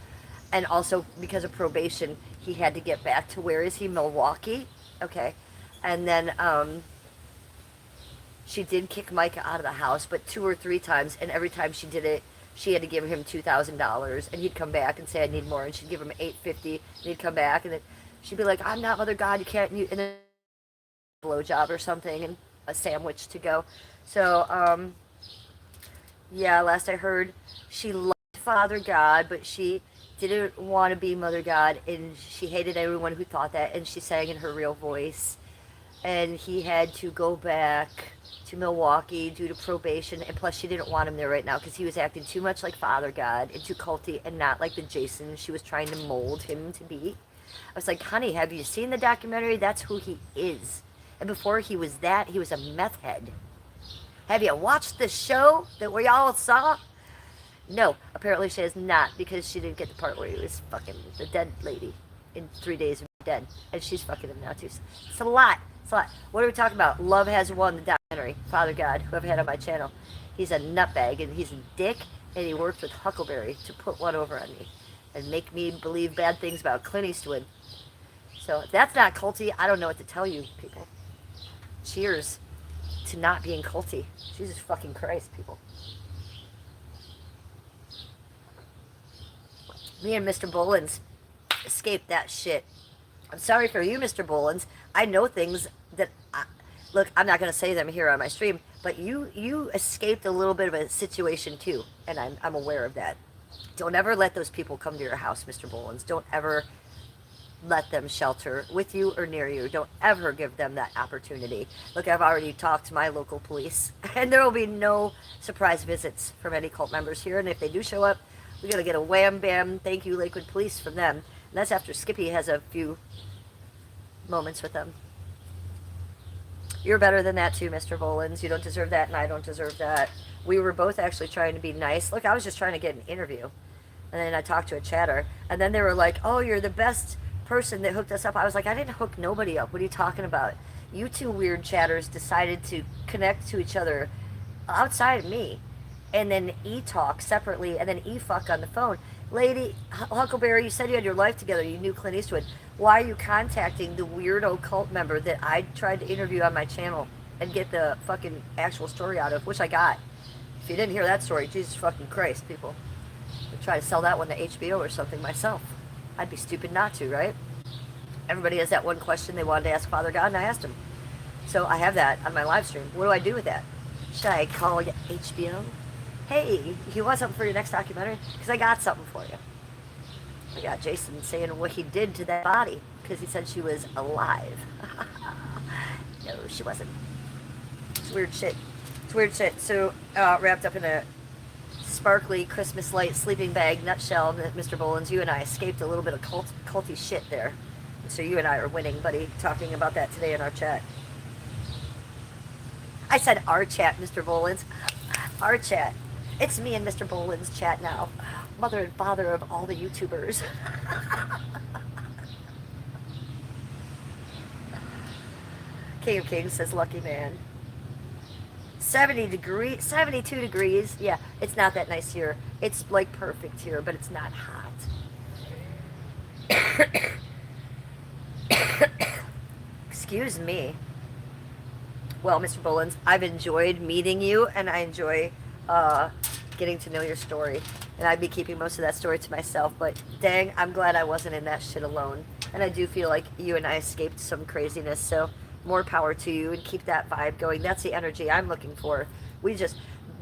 And also because of probation, he had to get back to, where is he, Milwaukee? Okay. And then she did kick Micah out of the house, but 2 or 3 times, and every time she did it, she had to give him $2,000, and he'd come back and say, I need more, and she'd give him $850, and he'd come back, and then she'd be like, I'm not Mother God, you can't, and then a blowjob or something, and a sandwich to go. So, yeah, last I heard, she loved Father God, but she didn't want to be Mother God, and she hated everyone who thought that, and she sang in her real voice, and he had to go back to Milwaukee due to probation, and plus she didn't want him there right now because he was acting too much like Father God and too culty and not like the Jason she was trying to mold him to be. I was like, honey, have you seen the documentary? That's who he is. And before he was that, he was a meth head. Have you watched the show that we all saw? No, apparently she has not, because she didn't get the part where he was fucking the dead lady in 3 days of dead. And she's fucking him now, too. It's a lot. It's a lot. What are we talking about? Love Has Won, the documentary. Father God, who I've had on my channel. He's a nutbag, and he's a dick, and he worked with Huckleberry to put one over on me and make me believe bad things about Clint Eastwood. So if that's not culty, I don't know what to tell you, people. Cheers to not being culty. Jesus fucking Christ, people. Me and Mr. Bolins escaped that shit. I'm sorry for you, Mr. Bolins. I know things that... look, I'm not going to say them here on my stream, but you escaped a little bit of a situation, too, and I'm aware of that. Don't ever let those people come to your house, Mr. Bolins. Don't ever let them shelter with you or near you. Don't ever give them that opportunity. Look, I've already talked to my local police, and there will be no surprise visits from any cult members here, and if they do show up, we gotta get a wham bam thank you Lakewood Police from them. And that's after Skippy has a few moments with them. You're better than that too, Mr. Bolins. You don't deserve that, and I don't deserve that. We were both actually trying to be nice. Look, I was just trying to get an interview. And then I talked to a chatter. And then they were like, oh, you're the best person that hooked us up. I was like, I didn't hook nobody up. What are you talking about? You two weird chatters decided to connect to each other outside of me. And then e-talk separately, and then e-fuck on the phone. Lady, Huckleberry, you said you had your life together. You knew Clint Eastwood. Why are you contacting the weirdo cult member that I tried to interview on my channel and get the fucking actual story out of, which I got? If you didn't hear that story, Jesus fucking Christ, people. I'd try to sell that one to HBO or something myself. I'd be stupid not to, right? Everybody has that one question they wanted to ask Father God, and I asked him. So I have that on my live stream. What do I do with that? Should I call you HBO? Hey, you want something for your next documentary? Because I got something for you. I got Jason saying what he did to that body because he said she was alive. No, she wasn't. It's weird shit. It's weird shit. So, wrapped up in a sparkly Christmas light sleeping bag nutshell, Mr. Bolins, you and I escaped a little bit of culty shit there. So you and I are winning, buddy, talking about that today in our chat. I said our chat, Mr. Bolins. Our chat. It's me and Mr. Bolin's chat now. Mother and father of all the YouTubers. King of Kings says, lucky man. 72 degrees. Yeah, it's not that nice here. It's like perfect here, but it's not hot. Excuse me. Well, Mr. Bolins, I've enjoyed meeting you, and I enjoy getting to know your story. And I'd be keeping most of that story to myself, but dang, I'm glad I wasn't in that shit alone. And I do feel like you and I escaped some craziness, so more power to you, and keep that vibe going. That's the energy I'm looking for.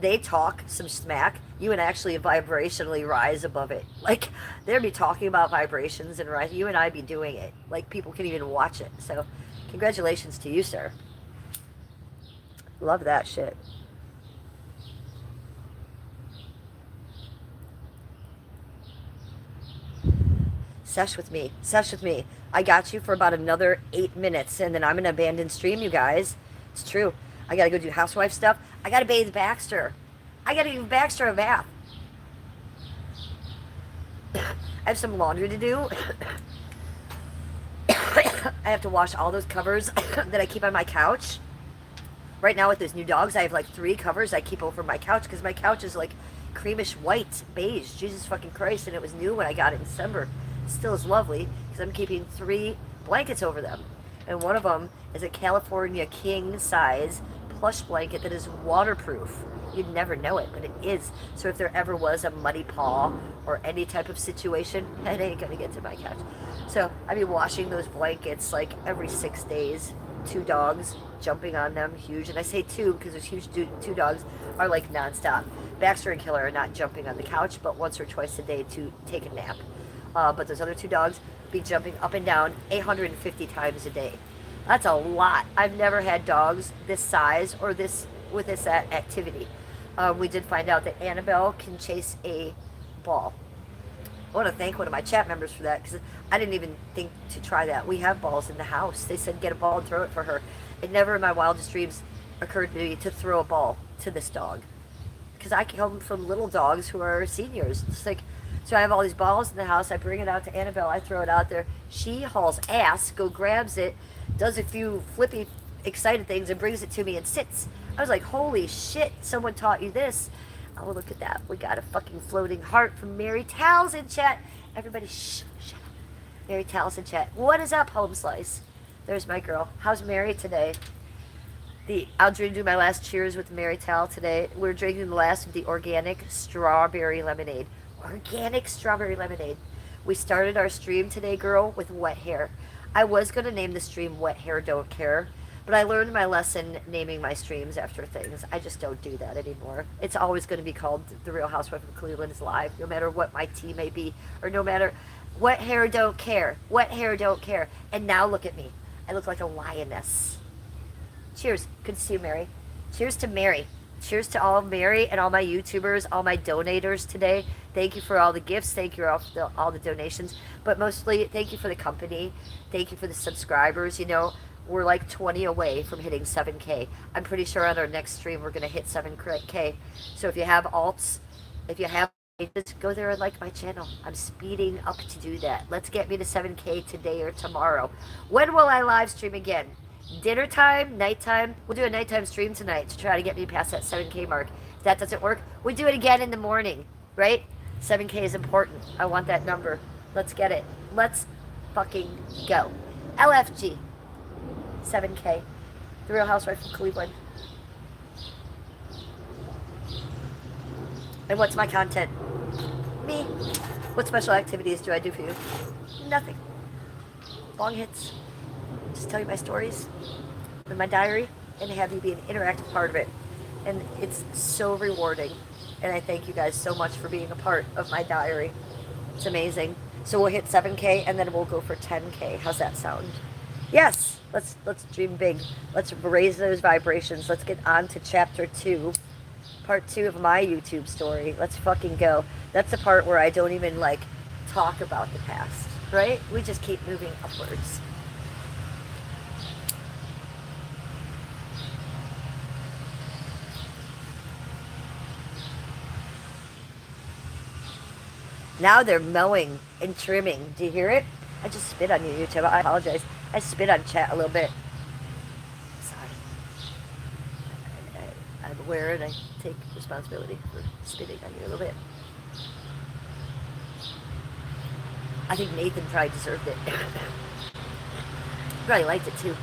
They talk some smack, you and I actually vibrationally rise above it. Like, they'd be talking about vibrations and rise, you and I be doing it. Like, people can even watch it. So, congratulations to you, sir. Love that shit. Sesh with me. Sesh with me. I got you for about another 8 minutes, and then I'm going to abandon stream, you guys. It's true. I got to go do housewife stuff. I got to bathe Baxter. I got to give Baxter a bath. I have some laundry to do. I have to wash all those covers that I keep on my couch. Right now with those new dogs, I have like 3 covers I keep over my couch because my couch is like creamish white, beige. Jesus fucking Christ. And it was new when I got it in December. It still is lovely because I'm keeping 3 blankets over them. And one of them is a California king size plush blanket that is waterproof. You'd never know it, but it is. So if there ever was a muddy paw or any type of situation, it ain't gonna get to my couch. So I'd be washing those blankets like every 6 days. 2 dogs jumping on them, huge. And I say 2 because those huge 2 dogs are like nonstop. Baxter and Killer are not jumping on the couch, but once or twice a day to take a nap. But those other 2 dogs be jumping up and down 850 times a day. That's a lot. I've never had dogs this size or this with this activity. We did find out that Annabelle can chase a ball. I want to thank one of my chat members for that because I didn't even think to try that. We have balls in the house. They said get a ball and throw it for her. It never in my wildest dreams occurred to me to throw a ball to this dog because I come from little dogs who are seniors. It's like, so I have all these balls in the house. I bring it out to Annabelle. I throw it out there. She hauls ass, go grabs it, does a few flippy, excited things, and brings it to me and sits. I was like, holy shit, someone taught you this. Oh, look at that. We got a fucking floating heart from Mary Towels in chat. Everybody, shut up. Mary Towels in chat. What is up, Home Slice? There's my girl. How's Mary today? I'll do my last cheers with Mary Towel today. We're drinking the last of the organic strawberry lemonade. Organic strawberry lemonade. We started our stream today, girl, with wet hair. I was going to name the stream Wet Hair Don't Care, but I learned my lesson naming my streams after things. I just don't do that anymore. It's always going to be called The Real Housewife of Cleveland is Live, no matter what my tea may be, or no matter Wet Hair Don't Care. Wet Hair Don't Care. And now look at me. I look like a lioness. Cheers. Good to see you, Mary. Cheers to Mary. Cheers to all of Mary and all my YouTubers, all my donators today. Thank you for all the gifts. Thank you for all the donations. But mostly, thank you for the company. Thank you for the subscribers. You know, we're like 20 away from hitting 7K. I'm pretty sure on our next stream, we're going to hit 7K. So if you have alts, if you have just go there and like my channel. I'm speeding up to do that. Let's get me to 7K today or tomorrow. When will I live stream again? Dinner time, nighttime. We'll do a nighttime stream tonight to try to get me past that 7K mark. If that doesn't work, we do it again in the morning, right? 7K is important. I want that number. Let's get it. Let's fucking go. LFG. 7K. The Real Housewife of Cleveland. And what's my content? Me. What special activities do I do for you? Nothing. Long hits. Just tell you my stories in my diary and have you be an interactive part of it. And it's so rewarding. And I thank you guys so much for being a part of my diary. It's amazing. So we'll hit 7K and then we'll go for 10K. How's that sound? Yes. Let's dream big. Let's raise those vibrations. Let's get on to chapter 2. Part 2 of my YouTube story. Let's fucking go. That's the part where I don't even like talk about the past, right? We just keep moving upwards. Now they're mowing and trimming. Do you hear it? I just spit on you, YouTube. I apologize. I spit on chat a little bit. Sorry. I'm aware and I take responsibility for spitting on you a little bit. I think Nathan probably deserved it. Probably liked it too.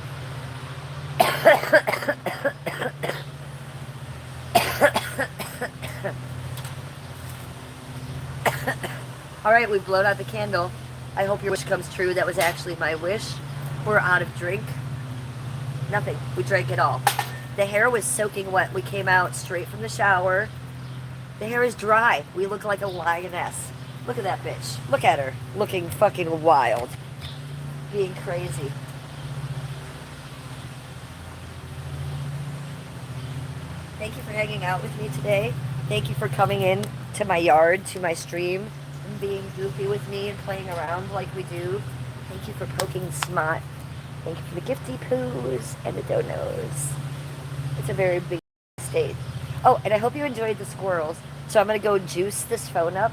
All right, we've blown out the candle. I hope your wish comes true. That was actually my wish. We're out of drink. Nothing. We drank it all. The hair was soaking wet. We came out straight from the shower. The hair is dry. We look like a lioness. Look at that bitch. Look at her. Looking fucking wild. Being crazy. Thank you for hanging out with me today. Thank you for coming in to my yard, to my stream, and being goofy with me and playing around like we do. Thank you for poking smut. Thank you for the gifty poos and the donos. It's a very big state. Oh, and I hope you enjoyed the squirrels. So I'm going to go juice this phone up.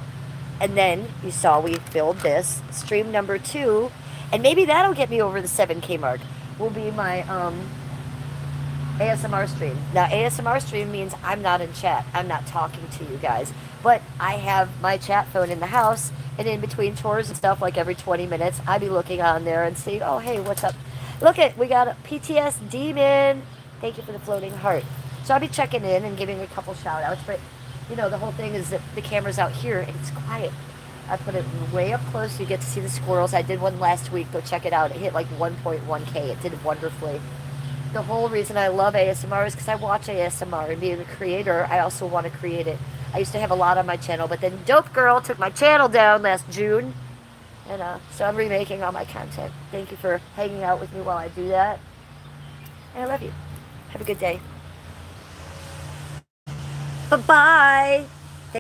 And then you saw we filled this. Stream number 2. And maybe that'll get me over the 7K mark. Will be my ASMR stream. Now, ASMR stream means I'm not in chat. I'm not talking to you guys. But I have my chat phone in the house, and in between chores and stuff, like every 20 minutes, I'd be looking on there and seeing, oh, hey, what's up? Look it, we got a PTS demon. Thank you for the floating heart. So I'll be checking in and giving a couple shout outs, but you know, the whole thing is that the camera's out here and it's quiet. I put it way up close so you get to see the squirrels. I did one last week. Go check it out. It hit like 1.1K. It did wonderfully. The whole reason I love ASMR is because I watch ASMR, and being a creator, I also want to create it. I used to have a lot on my channel, but then Dope Girl took my channel down last June, and so I'm remaking all my content. Thank you for hanging out with me while I do that, and I love you. Have a good day. Bye-bye.